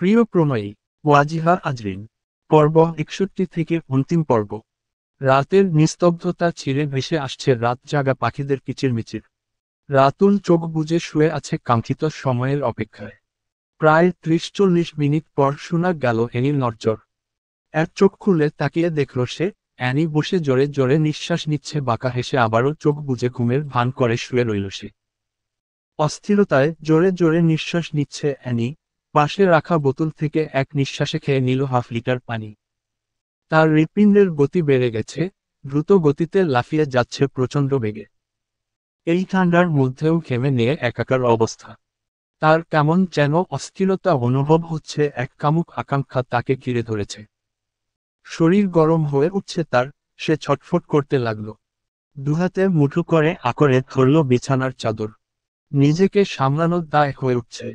প্রিয় প্রণয়ী ওয়াজিহা আজরিন। পর্ব 61 থেকে অন্তিম পর্ব। রাতের নিস্তব্ধতা ছিঁড়ে ভেসে আসছে রাত জাগা পাখিদের কিচিরমিচির। রাতুল চোখ বুজে শুয়ে আছে কাঙ্ক্ষিত সময়ের অপেক্ষায়। প্রায় 30-40 মিনিট পর শোনা গেল অ্যানির নড়চড়। এক চোখ খুলে তাকিয়ে দেখল সে, অ্যানি বসে জোরে জোরে নিঃশ্বাস নিচ্ছে, বাঁকা হেসে আবারও চোখ বুজে ঘুমের ভান করে শুয়ে রইল সে। অস্থিরতায় জোরে জোরে নিঃশ্বাস নিচ্ছে অ্যানি। পাশে রাখা বোতল থেকে এক নিঃশ্বাসে খেয়ে নিল হাফ লিটার পানি। তার হৃৎপিণ্ডের গতি বেড়ে গেছে, দ্রুত গতিতে লাফিয়ে যাচ্ছে প্রচণ্ড বেগে। এই ঠান্ডার মধ্যেও ঘেমে নিয়ে একাকার অবস্থা। তার কেমন যেন অস্থিরতা অনুভব হচ্ছে, এক কামুক আকাঙ্ক্ষা তাকে ঘিরে ধরেছে। শরীর গরম হয়ে উঠছে তার, সে ছটফট করতে লাগল। দুহাতে মুঠো করে আঁকড়ে ধরল বিছানার চাদর। নিজেকে সামলানোর দায় হয়ে উঠছে।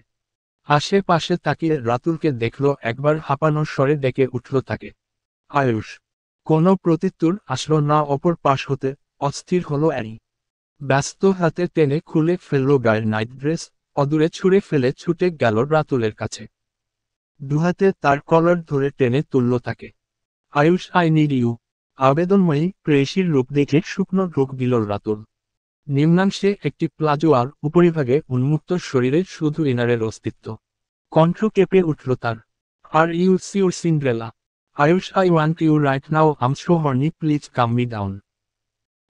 আশেপাশে তাকিয়ে রাতুলকে দেখল, একবার হাঁপানোর স্বরে ডেকে উঠল তাকে। আয়ুষ। কোনো প্রত্যুত্তর আসলো না অপর পাশ হতে। অস্থির হলো অ্যানি। ব্যস্ত হাতে টেনে খুলে ফেলল গায়ের নাইট ড্রেস, অদূরে ছুঁড়ে ফেলে ছুটে গেল রাতুলের কাছে। দুহাতে তার কলার ধরে টেনে তুলল তাকে। Ayush, I need you. আবেদনময়ী প্রেয়সীর রূপ দেখে শুকনো ঢোক দিল রাতুল। নিম্নাংশে একটি প্লাজো আর উপরিভাগে উন্মুক্ত শরীরে শুধু ইনারের অস্তিত্ব। কণ্ঠ কেঁপে উঠল তার। Are you sure Cinderella. Ayush, I want you right now, am so horny, please calm me down.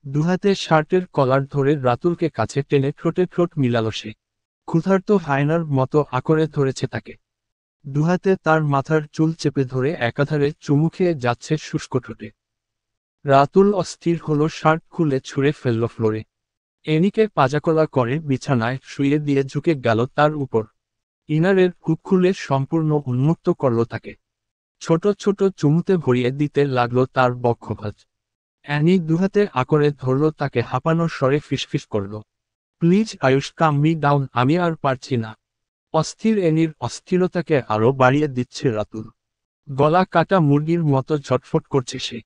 দুহাতে শার্টের কলার ধরে রাতুলকে কাছে টেনে ঠোঁটে ঠোঁট মিলাল সে। ক্ষুধার্ত হায়নার মতো আঁকড়ে ধরেছে তাকে। দুহাতে তার মাথার চুল চেপে ধরে একাধারে চুমু খেয়ে যাচ্ছে শুষ্ক ঠোঁটে। রাতুল অস্থির হলো, শার্ট খুলে ছুঁড়ে ফেলল ফ্লোরে। এনিকে পাজাকলা করে বিছানায় শুইয়ে দিয়ে ঝুঁকে গেল তার উপর। ইনারের হুক খুলে সম্পূর্ণ উন্মুক্ত করল তাকে। ছোট ছোট চুমুতে ভরিয়ে দিতে লাগলো তার বক্ষভাজ। অ্যানি দুহাতে আঁকড়ে ধরল তাকে, হাঁপানোর স্বরে ফিসফিস করল। Please Ayush, calm me down, আমি আর পারছি না। অস্থির এনির অস্থিরতাকে আরো বাড়িয়ে দিচ্ছে রাতুল। গলা কাটা মুরগির মতো ঝটফট করছে সে।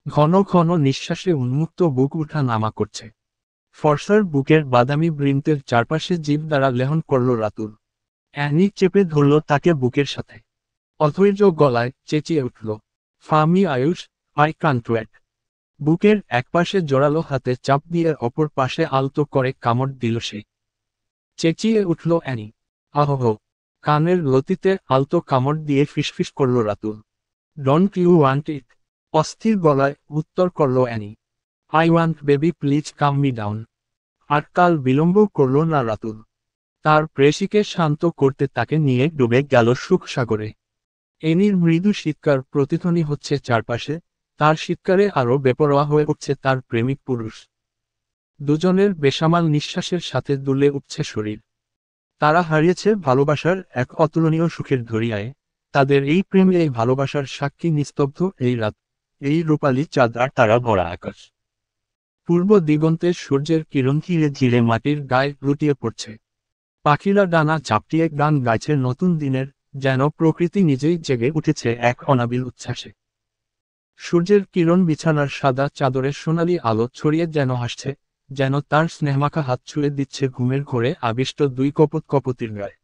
ঘন ঘন নিঃশ্বাসে উন্মুক্ত বুক উঠা নামা করছে। ফর্সার বুকের বাদামি বৃন্তের চারপাশে জিভ দ্বারা লেহন করল রাতুল। অ্যানি চেপে ধরল তাকে বুকের সাথে। অধৈর্য গলায় চেঁচিয়ে উঠল, ফামি আয়ুষ, আই কান্ট ওয়েট। বুকের একপাশে জোরালো হাতে চাপ দিয়ে অপর পাশে আলতো করে কামড় দিল সে। চেঁচিয়ে উঠল অ্যানি। আহহ। কানের লতিতে আলতো কামড় দিয়ে ফিসফিস করল Ratul. Don't you want it? অস্থির গলায় উত্তর করল Annie. I want baby, please calm me down. আর কাল বিলম্ব করল না রাতুল। তার প্রেয়সীকে শান্ত করতে তাকে নিয়ে ডুবে গেল সুখ সাগরে। এনির মৃদু চিৎকার প্রতিধ্বনি হচ্ছে চারপাশে, তার চিৎকারে আরো বেপরোয়া হয়ে উঠছে তার প্রেমিক পুরুষ। দুজনের বেসামাল নিঃশ্বাসের সাথে দুলে উঠছে শরীর। তারা হারিয়েছে ভালোবাসার এক অতুলনীয় সুখের দরিয়ায়। তাদের এই প্রেমে, এই ভালোবাসার সাক্ষী নিস্তব্ধ এই রাত, এই রূপালী চাঁদ আর তারা ভরা আকাশ। পূর্ব দিগন্তের সূর্যের কিরণ ধীরে ধীরে মাটির গায়ে লুটিয়ে পড়ছে। পাখিরা ডানা ঝাপটিয়ে গান গাইছে নতুন দিনের, যেন প্রকৃতি নিজেই জেগে উঠেছে এক অনাবিল উচ্ছ্বাসে। সূর্যের কিরণ বিছানার সাদা চাদরে সোনালি আলো ছড়িয়ে যেন হাসছে, যেন তার স্নেহমাখা হাত ছুঁয়ে দিচ্ছে ঘুমের ঘোরে আবিষ্ট দুই কপত কপতির গায়ে।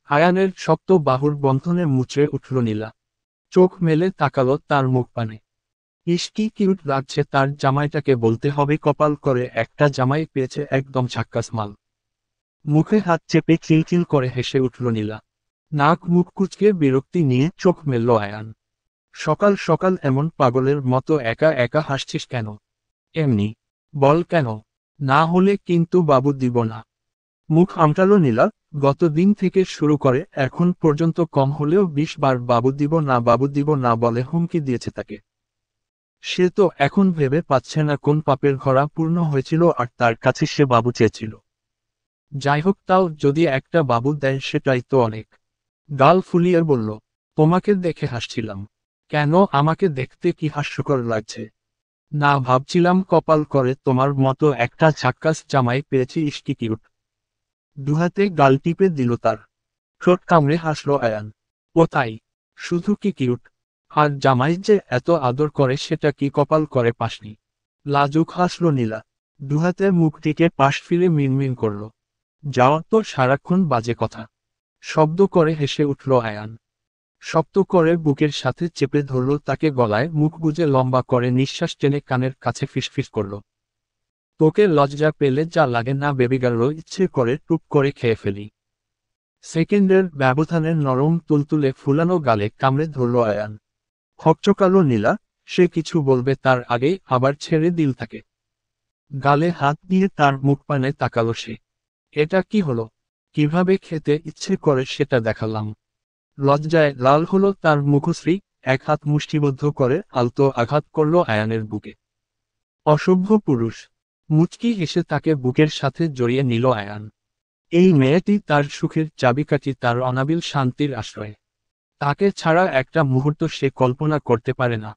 আয়ানের শক্ত বাহুর বন্ধনে মুচড়ে উঠল নীলা। চোখ মেলে তাকালো তার মুখ পানে। ইস, কি কিউট লাগছে তার জামাইটাকে, বলতে হবে কপাল করে একটা জামাই পেয়েছে, একদম ঝাক্কাস মাল। মুখে হাত চেপে খিলখিল করে হেসে উঠল নীলা। নাক মুখ কুঁচকে বিরক্তি নিয়ে চোখ মেলল আয়ান। সকাল সকাল এমন পাগলের মতো একা একা হাসছিস কেন? এমনি বল কেন, না হলে কিন্তু বাবু দিব না। মুখ আমটালো নীলা। গত দিন থেকে শুরু করে এখন পর্যন্ত কম হলেও 20 বার বাবু দিব না, বাবু দিব না বলে হুমকি দিয়েছে তাকে। সে তো এখন ভেবে পাচ্ছে না কোন পাপের ঘোড়া পূর্ণ হয়েছিল আর তার কাছে সে বাবু চেয়েছিল। যাই হোক, তাও যদি একটা বাবু দেয় সেটাই তো অনেক। গাল ফুলিয়ে বলল, তোমাকে দেখে হাসছিলাম। কেন, আমাকে দেখতে কি হাস্যকর লাগছে? না, ভাবছিলাম কপাল করে তোমার মতো একটা ঝাক্কাস জামাই পেয়েছি। ইস্কি কিউট। দুহাতে গাল টিপে দিল তার। ঠোঁট কামড়ে হাসল আয়ান। ও তাই? শুধু কি কিউট? আর জামাই যে এত আদর করে সেটা কি কপাল করে পাসনি? লাজুক হাসল নীলা। দুহাতে মুখ টিকে পাশ ফিরে মিনমিন করল, যাও তো, সারাক্ষণ বাজে কথা। শব্দ করে হেসে উঠল আয়ান। শক্ত করে বুকের সাথে চেপে ধরল তাকে, গলায় মুখ গুজে লম্বা করে নিঃশ্বাস টেনে কানের কাছে ফিসফিস করল। তোকে লজ্জা পেলে যা লাগে না বেবি গার্ল, ইচ্ছে করে টুপ করে খেয়ে ফেলি। সেকেন্ডের ব্যবধানে নরম তুলতুলে ফুলানো গালে কামড়ে ধরল আয়ান। হকচকালো নীলা, সে কিছু বলবে তার আগেই আবার ছেড়ে দিল তাকে। গালে হাত দিয়ে তার মুখ পানে তাকালো সে। এটা কি হলো? কিভাবে খেতে ইচ্ছে করে সেটা দেখালাম। লজ্জায় লাল হলো তার মুখশ্রী, এক হাত মুষ্টিবদ্ধ করে আলতো আঘাত করল আয়ানের বুকে। অসভ্য পুরুষ। মুচকি হেসে তাকে বুকের সাথে জড়িয়ে নিল আয়ান। এই মেয়েটি তার সুখের চাবিকাঠি, তার অনাবিল শান্তির আশ্রয়। তাকে ছাড়া একটা মুহূর্ত সে কল্পনা করতে পারে না।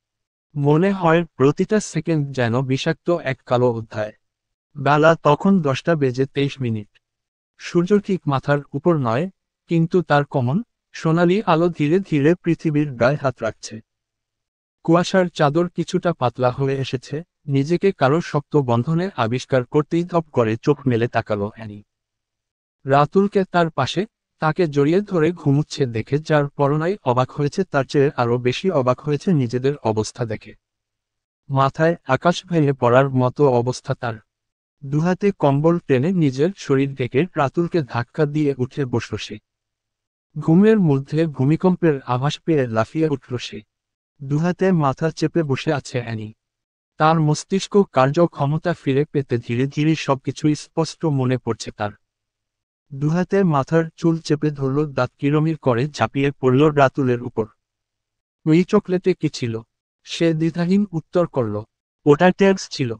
মনে হয় প্রতিটা সেকেন্ড যেন বিষাক্ত এক কালো অধ্যায়। বেলা তখন 10:23। সূর্য ঠিক মাথার উপর নয়, কিন্তু তার কমন সোনালি আলো ধীরে ধীরে পৃথিবীর গায়ে হাত রাখছে। কুয়াশার চাদর কিছুটা পাতলা হয়ে এসেছে, নিজেকে কারো শক্ত বন্ধনে আবিষ্কার করতেই ধপ করে চোখ মেলে তাকালো অ্যানি। রাতুলকে তার পাশে, তাকে জড়িয়ে ধরে ঘুমুচ্ছে দেখে যার পরনাই অবাক হয়েছে, তার চেয়ে আরো বেশি অবাক হয়েছে নিজেদের অবস্থা দেখে। মাথায় আকাশ ভেঙে পড়ার মতো অবস্থা তার। দুহাতে কম্বল টেনে নিজের শরীর থেকে রাতুলকে ধাক্কা দিয়ে উঠে বসল সে। ঘুমের মধ্যে ভূমিকম্পের আভাস পেয়ে লাফিয়ে উঠল সে। দুহাতে মাথা চেপে বসে আছে অ্যানি। তার মস্তিষ্ক কার্যক্ষমতা ফিরে পেতে ধীরে ধীরে সবকিছুই স্পষ্ট মনে পড়ছে তার। দুহাতে মাথার চুল চেপে ধরল, দাঁত কিরমির করে ঝাঁপিয়ে পড়ল রাতুলের উপর। ওই চকলেটে কি ছিল? সে দ্বিধাহীন উত্তর করল, ওটা ট্যাক্স ছিল।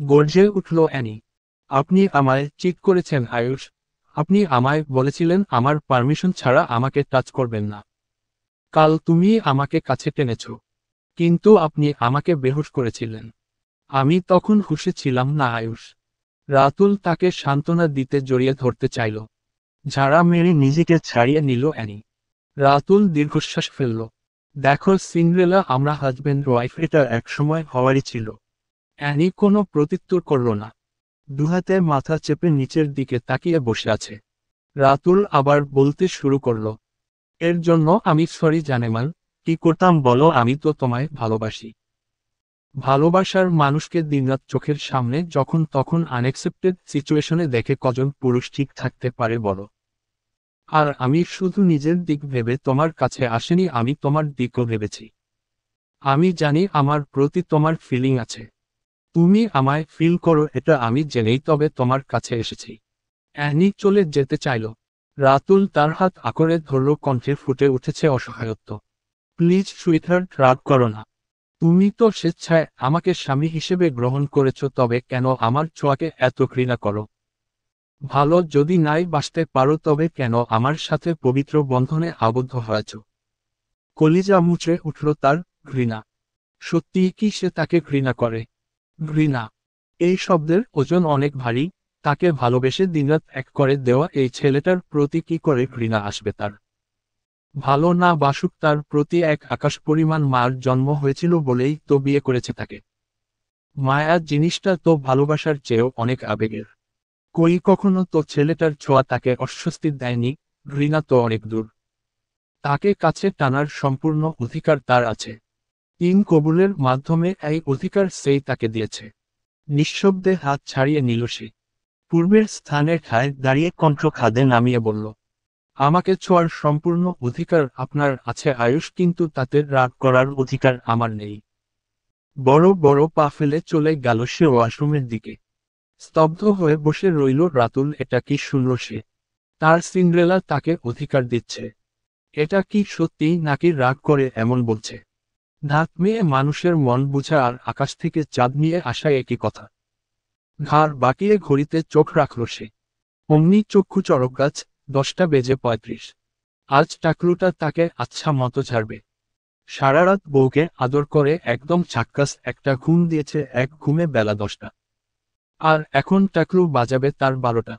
গর্জে উঠল অ্যানি। আপনি আমায় চিট করেছেন আয়ুষ। আপনি আমায় বলেছিলেন আমার পারমিশন ছাড়া আমাকে টাচ করবেন না। কাল তুমি আমাকে কাছে টেনেছ, কিন্তু আপনি আমাকে বেহুশ করেছিলেন। আমি তখন হুঁশে ছিলাম না আয়ুষ। রাতুল তাকে সান্ত্বনা দিতে জড়িয়ে ধরতে চাইল। ঝাড়া মেরে নিজেকে ছাড়িয়ে নিল অ্যানি। রাতুল দীর্ঘশ্বাস ফেলল। দেখো সিন্ড্রেলা, আমরা হাজবেন্ড ওয়াইফ, এটা একসময় হওয়ারই ছিল। অ্যানি কোনো প্রত্যুত্তর করল না। দুহাতে মাথা চেপে নিচের দিকে তাকিয়ে বসে আছে। রাতুল আবার বলতে শুরু করল, এর জন্য আমি সরি জানেমান। কি করতাম বলো, আমি তো তোমায় ভালোবাসি। ভালোবাসার মানুষকে দিনরাত চোখের সামনে যখন তখন আনএক্সপেক্টেড সিচুয়েশনে দেখে কজন পুরুষ ঠিক থাকতে পারে বলো? আর আমি শুধু নিজের দিক ভেবে তোমার কাছে আসেনি, আমি তোমার দিকও ভেবেছি। আমি জানি আমার প্রতি তোমার ফিলিং আছে। তুমি আমায় ফিল করো এটা আমি জেনেই তবে তোমার কাছে এসেছি। অ্যানি চলে যেতে চাইল। রাতুল তার হাত আঁকড়ে ধরল, কণ্ঠে ফুটে উঠেছে অসহায়ত্ব। প্লিজ সুইটহার্ট, রাগ করো না। তুমি তো স্বেচ্ছায় আমাকে স্বামী হিসেবে গ্রহণ করেছ, তবে কেন আমার ছোঁয়াকে এত ঘৃণা করো? ভালো যদি নাই বাসতে পারো তবে কেন আমার সাথে পবিত্র বন্ধনে আবদ্ধ হয়েছ? কলিজা মুচড়ে উঠল তার। ঘৃণা। সত্যিই কি সে তাকে ঘৃণা করে? ঘৃণা। এই শব্দের ওজন অনেক ভারী। তাকে ভালোবেসে দিনরাত এক করে দেওয়া এই ছেলেটার প্রতি কি করে ঘৃণা আসবে তার? ভালো না বাসুক, তার প্রতি এক আকাশ পরিমাণ মায়ার জন্ম হয়েছিল বলেই তো বিয়ে করেছে তাকে। মায়া জিনিসটা তো ভালোবাসার চেয়েও অনেক আবেগের। কই কখনো তো ছেলেটার ছোঁয়া তাকে অস্বস্তি দেয়নি। ঘৃণা তো অনেক দূর। তাকে কাছে টানার সম্পূর্ণ অধিকার তার আছে। কবুলের মাধ্যমে এই অধিকার সেই তাকে দিয়েছে। নিঃশব্দে হাত ছাড়িয়ে নিল সে। পূর্বের স্থানে ঠায় দাঁড়িয়ে কণ্ঠ খাদে নামিয়ে বলল, আমাকে ছোঁয়ার সম্পূর্ণ অধিকার আপনার আছে আয়ুষ, কিন্তু তাতে রাগ করার অধিকার আমার নেই। বড় বড় পা ফেলে চলে গেল সে ওয়াশরুমের দিকে। স্তব্ধ হয়ে বসে রইল রাতুল। এটা কি শুনল সে? তার সিন্ড্রেলা তাকে অধিকার দিচ্ছে। এটা কি সত্যি নাকি রাগ করে এমন বলছে? ধাত মেয়ে মানুষের মন বুঝা আর আকাশ থেকে চাঁদ নিয়ে আসা একই কথা। ঘাড় বাঁকিয়ে ঘড়িতে চোখ রাখল সে। অমনি চক্ষু চড়ক গাছ। 10:35। আজ টাকলুটা তাকে আচ্ছা মতো ছাড়বে। সারা রাত বউকে আদর করে একদম ঝাক্কাস একটা ঘুম দিয়েছে, এক ঘুমে বেলা 10টা। আর এখন টাকলু বাজাবে তার 12টা।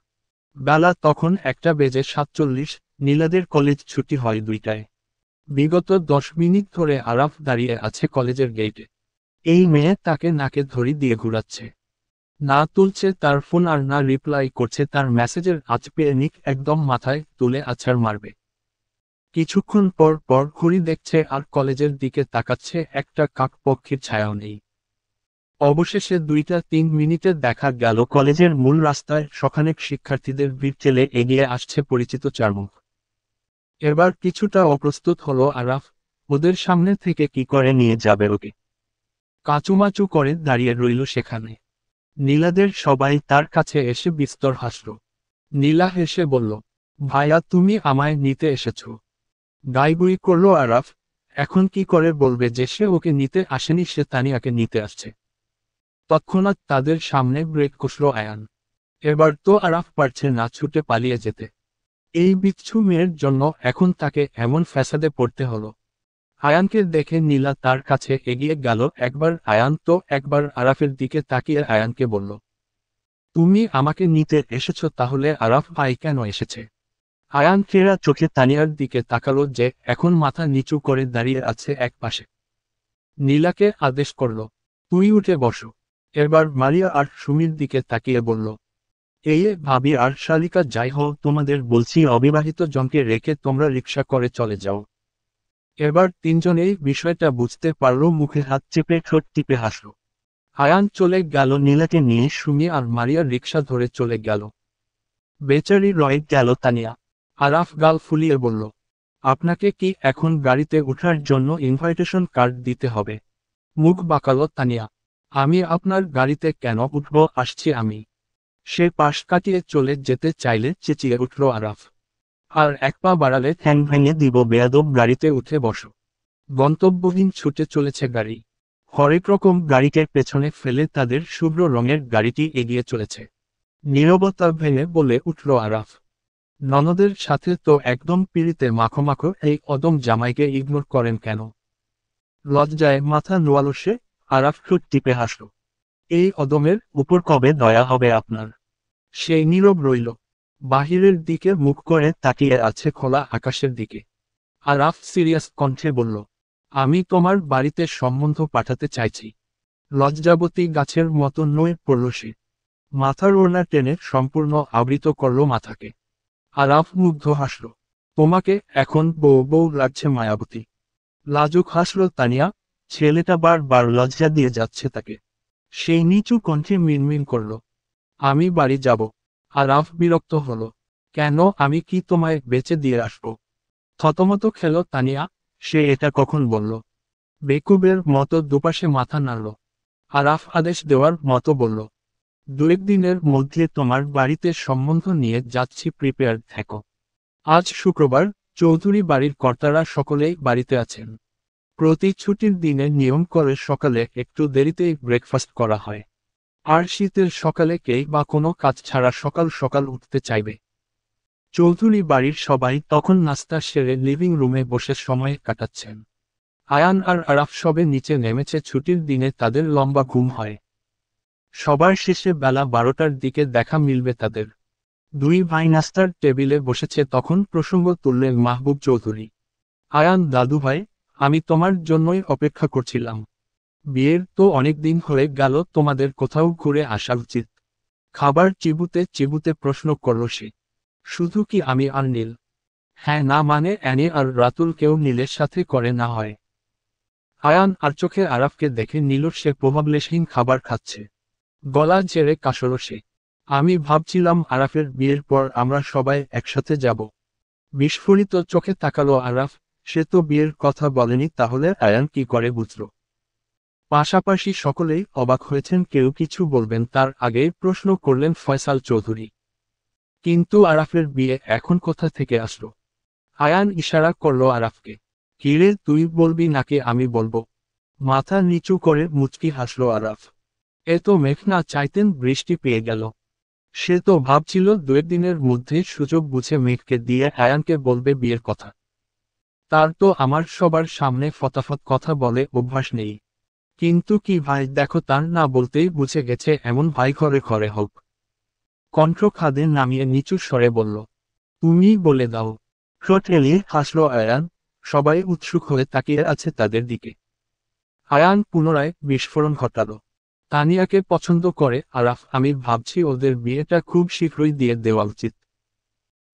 বেলা তখন 1:47। নীলাদের কলেজ ছুটি হয় 2টায়। বিগত 10 মিনিট ধরে আরাফ দাঁড়িয়ে আছে কলেজের গেইটে। এই মেয়ে তাকে নাকে ধরি দিয়ে ঘুরাচ্ছে। না তুলছে তার ফোন আর না রিপ্লাই করছে তার মেসেজের। আজ পেয়ে নিক একদম মাথায় তুলে আছাড় মারবে। কিছুক্ষণ পর পর ঘড়ি দেখছে আর কলেজের দিকে তাকাচ্ছে, একটা কাকপক্ষীর ছায়াও নেই। অবশেষে 2-3 মিনিটে দেখা গেল কলেজের মূল রাস্তায় শখানেক শিক্ষার্থীদের ভিড় ঠেলে এগিয়ে আসছে পরিচিত চারমুখ। এবার কিছুটা অপ্রস্তুত হলো আরাফ, ওদের সামনে থেকে কি করে নিয়ে যাবে ওকে। কাচুমাচু করে দাঁড়িয়ে রইল সেখানে। নীলাদের সবাই তার কাছে এসে বিস্তর হাসল। নীলা হেসে বলল, ভাইয়া তুমি আমায় নিতে এসেছো। গাইগুই করল আরাফ, এখন কি করে বলবে যে সে ওকে নিতে আসেনি, সে তানিয়াকে নিতে আসছে। তৎক্ষণাৎ তাদের সামনে ব্রেক কষল আয়ান। এবার তো আরাফ পারছে না ছুটে পালিয়ে যেতে। এই বিচ্ছু মেয়ের জন্য এখন তাকে এমন ফ্যাসাদে পড়তে হলো। আয়ানকে দেখে নীলা তার কাছে এগিয়ে গেল, একবার আয়ান তো একবার আরাফের দিকে তাকিয়ে আয়ানকে বলল, তুমি আমাকে নিতে এসেছো, তাহলে আরাফ ভাই কেন এসেছে? আয়ান ফেরা চোখে তানিয়ার দিকে তাকালো, যে এখন মাথা নিচু করে দাঁড়িয়ে আছে এক পাশে। নীলাকে আদেশ করল, তুই উঠে বসো। এবার মারিয়া আর সুমির দিকে তাকিয়ে বলল, এই ভাবি আর শালিকা, যাই হোক তোমাদের বলছি অবিবাহিত জনকে রেখে তোমরা রিকশা করে চলে যাও। এবার তিনজনেই বিষয়টা বুঝতে পারল, মুখে হাত চেপে ঠোঁট টিপে হাসল। আয়ান চলে গেল নীলাকে নিয়ে, সুমি আর মারিয়া রিকশা ধরে চলে গেল। বেচারি রয়ে গেল তানিয়া। আরাফ গাল ফুলিয়ে বলল, আপনাকে কি এখন গাড়িতে ওঠার জন্য ইনভাইটেশন কার্ড দিতে হবে? মুখ বাঁকালো তানিয়া, আমি আপনার গাড়িতে কেন উঠব, আসছি আমি। সে পাশ কাটিয়ে চলে যেতে চাইলে চেঁচিয়ে উঠল আরাফ, আর এক পা বাড়ালে ঠ্যাং ভেঙে দিব বেয়াদব, গাড়িতে উঠে বসো। গন্তব্যহীন ছুটে চলেছে গাড়ি। হরেক রকম গাড়িকে পেছনে ফেলে তাদের শুভ্র রঙের গাড়িটি এগিয়ে চলেছে। নীরবতা ভেঙে বলে উঠল আরাফ, ননদের সাথে তো একদম পিড়িতে মাখো মাখো, এই অদম জামাইকে ইগনোর করেন কেন? লজ্জায় মাথা নোয়ালো সে। আরাফ ঠোঁট টিপে হাসল, এই অদমের উপর কবে দয়া হবে আপনার? সেই নীরব রইল, বাহিরের দিকে মুখ করে তাকিয়ে আছে খোলা আকাশের দিকে। আরাফ সিরিয়াস কণ্ঠে বলল, আমি তোমার বাড়িতে সম্বন্ধ পাঠাতে চাইছি। লজ্জাবতী গাছের মতো নয়ে পড়ল সে। মাথার ওড়না টেনে সম্পূর্ণ আবৃত করল মাথাকে। আরাফ মুগ্ধ হাসল, তোমাকে এখন বউ বউ লাগছে মায়াবতী। লাজুক হাসল তানিয়া, ছেলেটা বার লজ্জা দিয়ে যাচ্ছে তাকে। সেই নিচু কণ্ঠে মিনমিন করল, আমি বাড়ি যাব। আরাফ বিরক্ত হল, কেন, আমি কি তোমায় বেচে দিয়ে আসবো? থতমত খেল তানিয়া, সে এটা কখন বলল? বেকুবের মতো দুপাশে মাথা নাড়ল। আরাফ আদেশ দেওয়ার মতো বলল, 2-1 দিনের মধ্যে তোমার বাড়িতে সম্বন্ধ নিয়ে যাচ্ছি, প্রিপেয়ার থেকো। আজ শুক্রবার, চৌধুরী বাড়ির কর্তারা সকলেই বাড়িতে আছেন। প্রতি ছুটির দিনে নিয়ম করে সকালে একটু দেরিতেই ব্রেকফাস্ট করা হয়। আর শীতের সকালে কেই বা কোনো কাজ ছাড়া সকাল সকাল উঠতে চাইবে? চৌধুরী বাড়ির সবাই তখন নাস্তা সেরে লিভিং রুমে বসে সময় কাটাচ্ছেন। আয়ান আর আরাফ সবে নিচে নেমেছে, ছুটির দিনে তাদের লম্বা ঘুম হয়। সবার শেষে বেলা 12টার দিকে দেখা মিলবে তাদের। দুই ভাই নাস্তার টেবিলে বসেছে, তখন প্রসঙ্গ তুললেন মাহবুব চৌধুরী। আয়ান দাদু ভাই, আমি তোমার জন্যই অপেক্ষা করছিলাম। বিয়ের তো অনেক দিন হয়ে গেল, তোমাদের কোথাও ঘুরে আসা উচিত। খাবার চিবুতে চিবুতে প্রশ্ন করল সে। শুধু কি আমি আর নীল? হ্যাঁ না মানে অ্যানি আর রাতুল কেউ নীলের সাথে করে না হয়? আয়ান আর চোখে আরাফকে দেখে নিল সে প্রভাবলেশহীন খাবার খাচ্ছে। গলা ঝেড়ে কাশল সে। আমি ভাবছিলাম আরাফের বিয়ের পর আমরা সবাই একসাথে যাব। বিস্ফোরিত চোখে তাকালো আরাফ, সে তো বিয়ের কথা বলেনি, তাহলে আয়ান কি করে বুঝল? পাশাপাশি সকলেই অবাক হয়েছেন, কেউ কিছু বলবেন তার আগেই প্রশ্ন করলেন ফয়সাল চৌধুরী, কিন্তু আরাফের বিয়ে এখন কোথা থেকে আসলো? আয়ান ইশারা করল আরাফকে, কিরে তুই বলবি নাকি আমি বলবো? মাথা নিচু করে মুচকি হাসল আরাফ। এ তো মেঘ না চাইতেন বৃষ্টি পেয়ে গেল। সে তো ভাবছিল 2-1 দিনের মধ্যে সুযোগ বুঝে মেঘকে দিয়ে আয়ানকে বলবে বিয়ের কথা। তার তো আমার সবার সামনে ফতাফত কথা বলে অভ্যাস নেই। কিন্তু কি ভাই, দেখো তার না বলতেই বুঝে গেছে, এমন ভাই ঘরে ঘরে হোক। কণ্ঠ খাদে নামিয়ে নিচু স্বরে বলল, তুমি বলে দাও। ঠোঁট এলিয়ে হাসল আয়ান। সবাই উৎসুক হয়ে তাকিয়ে আছে তাদের দিকে। আয়ান পুনরায় বিস্ফোরণ ঘটাল, তানিয়াকে পছন্দ করে আরাফ, আমি ভাবছি ওদের বিয়েটা খুব শীঘ্রই দিয়ে দেওয়া উচিত।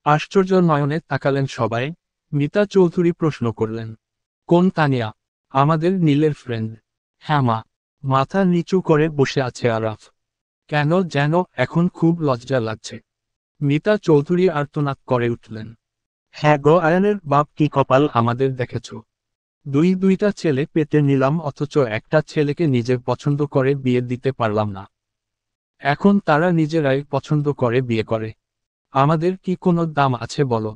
আশ্চর্য নয়নে তাকালেন সবাই। মিতা চৌধুরী প্রশ্ন করলেন। কোন তানিয়া? আমাদের নীলের ফ্রেন্ড। হ্যাঁ মা। মাথা নিচু করে বসে আছে আরাফ। কেন যেন এখন খুব লজ্জা লাগছে। মিতা চৌধুরী আর্তনাদ করে উঠলেন। হ্যাঁ গো আয়ানের বাপ, কি কপাল আমাদের দেখেছ। দুইটা ছেলে পেতে নিলাম, অথচ একটা ছেলেকে নিজের পছন্দ করে বিয়ে দিতে পারলাম না। এখন তারা নিজেরাই পছন্দ করে বিয়ে করে। আমাদের কি কোনো দাম আছে বলো?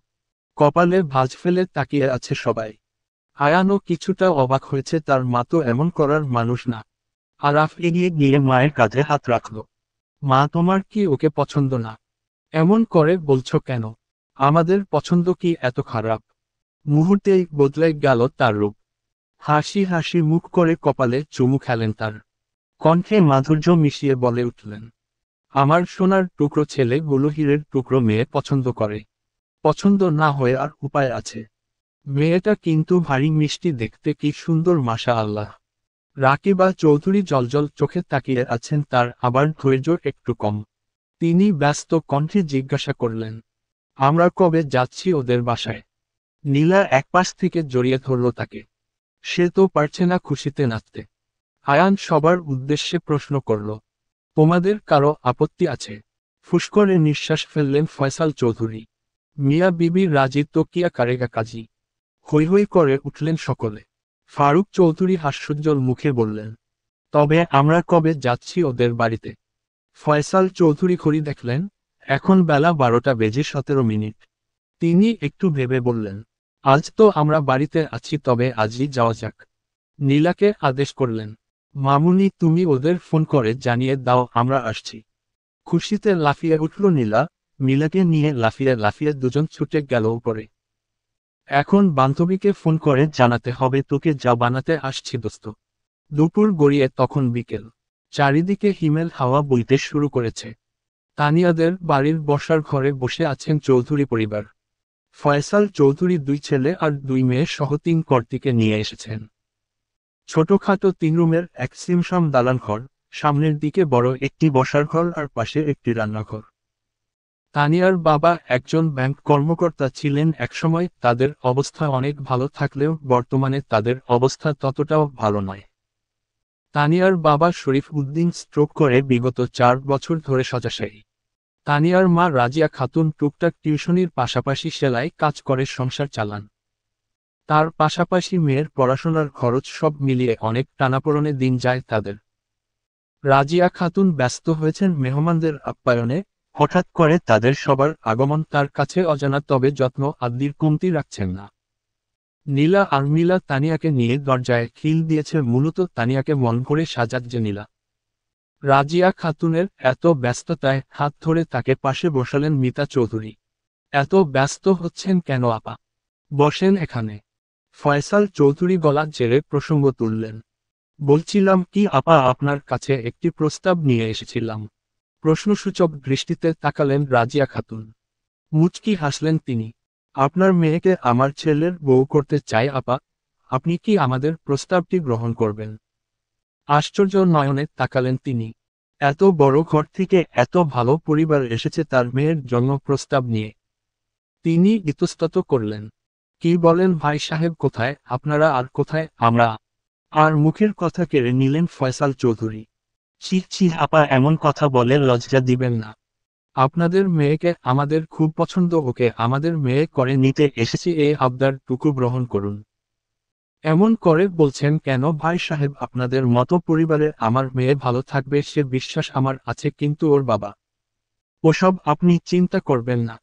কপালে ভাঁজ ফেলে তাকিয়ে আছে সবাই। আয়ানও কিছুটা অবাক হয়েছে, তার মা তো এমন করার মানুষ না। আরাফ এগিয়ে গিয়ে মায়ের কাঁধে হাত রাখল। মা, তোমার কি ওকে পছন্দ না? এমন করে বলছো কেন? আমাদের পছন্দ কি এত খারাপ? মুহূর্তেই বদলে গেল তার রূপ। হাসি হাসি মুখ করে কপালে চুমু খেলেন তার। কণ্ঠে মাধুর্য মিশিয়ে বলে উঠলেন, আমার সোনার টুকরো ছেলে গুলো হীরের টুকরো মেয়ে পছন্দ করে। পছন্দ না হয়ে আর উপায় আছে? মেয়েটা কিন্তু ভারী মিষ্টি দেখতে, কি সুন্দর মাশা আল্লাহ। রাকিবা চৌধুরী জলজল চোখে তাকিয়ে আছেন, তার আবার ধৈর্য একটু কম। তিনি ব্যস্ত কণ্ঠে জিজ্ঞাসা করলেন, আমরা কবে যাচ্ছি ওদের বাসায়? নীলা একপাশ থেকে জড়িয়ে ধরল তাকে। সে তো পারছে না খুশিতে নাচতে। আয়ান সবার উদ্দেশ্যে প্রশ্ন করল, তোমাদের কারো আপত্তি আছে? ফুস করে নিঃশ্বাস ফেললেন ফয়সাল চৌধুরী। মিয়া বিবি রাজি তো কিয়া কারেগা কাজী। হৈ হৈ করে উঠলেন সকলে। ফারুক চৌধুরী হাস্যোজ্জ্বল মুখে বললেন, তবে আমরা কবে যাচ্ছি ওদের বাড়িতে? ফয়সাল চৌধুরী ঘড়ি দেখলেন, এখন বেলা 12:17। তিনি একটু ভেবে বললেন, আজ তো আমরা বাড়িতে আছি, তবে আজই যাওয়া যাক। নীলাকে আদেশ করলেন, মামুনি তুমি ওদের ফোন করে জানিয়ে দাও আমরা আসছি। খুশিতে লাফিয়ে উঠল নীলা। নীলাকে নিয়ে লাফিয়ে লাফিয়ে দুজন ছুটে গেল উপরে। এখন বান্ধবীকে ফোন করে জানাতে হবে, তোকে যা বানাতে আসছি দোস্ত। দুপুর গড়িয়ে তখন বিকেল। চারিদিকে হিমেল হাওয়া বইতে শুরু করেছে। তানিয়াদের বাড়ির বসার ঘরে বসে আছেন চৌধুরী পরিবার। ফয়সাল চৌধুরী 2 ছেলে আর 2 মেয়ে সহ 3 কর্তিকে নিয়ে এসেছেন। ছোটখাটো 3 রুমের এক সিমসাম দালান ঘর, সামনের দিকে বড় একটি বসার ঘর আর পাশে একটি রান্নাঘর। তানিয়ার বাবা একজন ব্যাংক কর্মকর্তা ছিলেন একসময়, তাদের অবস্থা অনেক ভালো থাকলেও বর্তমানে তাদের অবস্থা ততটাও ভালো নয়। তানিয়ার বাবা শরীফ উদ্দিন স্ট্রোক করে বিগত 4 বছর ধরে শয্যাশায়ী। তানিয়ার মা রাজিয়া খাতুন টুকটাক টিউশনির পাশাপাশি সেলাই কাজ করে সংসার চালান। তার পাশাপাশি মেয়ের পড়াশোনার খরচ, সব মিলিয়ে অনেক টানাপোড়েনে দিন যায় তাদের। রাজিয়া খাতুন ব্যস্ত হয়েছেন মেহমানদের আপ্যায়নে। হঠাৎ করে তাদের সবার আগমন তার কাছে অজানা, তবে যত্ন আদির কমতি রাখছেন না। নীলা আর মিলা তানিয়াকে নিয়ে দরজায় খিল দিয়েছে, মূলত তানিয়াকে মন ভরে সাজাচ্ছে নীলা। রাজিয়া খাতুনের এত ব্যস্ততায় হাত ধরে তাকে পাশে বসালেন মিতা চৌধুরী। এত ব্যস্ত হচ্ছেন কেন আপা? বসেন এখানে। ফয়সাল চৌধুরী গলা ঝেড়ে প্রসঙ্গ তুললেন। বলছিলাম কি আপা, আপনার কাছে একটি প্রস্তাব নিয়ে এসেছিলাম। প্রশ্নসূচক দৃষ্টিতে তাকালেন রাজিয়া খাতুন। মুচকি হাসলেন তিনি। আপনার মেয়েকে আমার ছেলের বউ করতে চাই আপা, আপনি কি আমাদের প্রস্তাবটি গ্রহণ করবেন? আশ্চর্য নয়নে তাকালেন তিনি। এত বড় ঘর থেকে এত ভালো পরিবার এসেছে তার মেয়ের জন্য প্রস্তাব নিয়ে। তিনি ইতস্তত করলেন। কি বলেন ভাই সাহেব, কোথায় আপনারা আর কোথায় আমরা? আর মুখের কথা কেড়ে নিলেন ফয়সাল চৌধুরী। ছি ছি আপা, এমন কথা বলে লজ্জা দিবেন না। আপনাদের মেয়েকে আমাদের খুব পছন্দ, ওকে আমাদের মেয়ে করে নিতে এসেছি, এই আবদারটুকু গ্রহণ করুন। এমন করে বলছেন কেন ভাই সাহেব? আপনাদের মতো পরিবারে আমার মেয়ে ভালো থাকবে সে বিশ্বাস আমার আছে, কিন্তু ওর বাবা। ওসব আপনি চিন্তা করবেন না।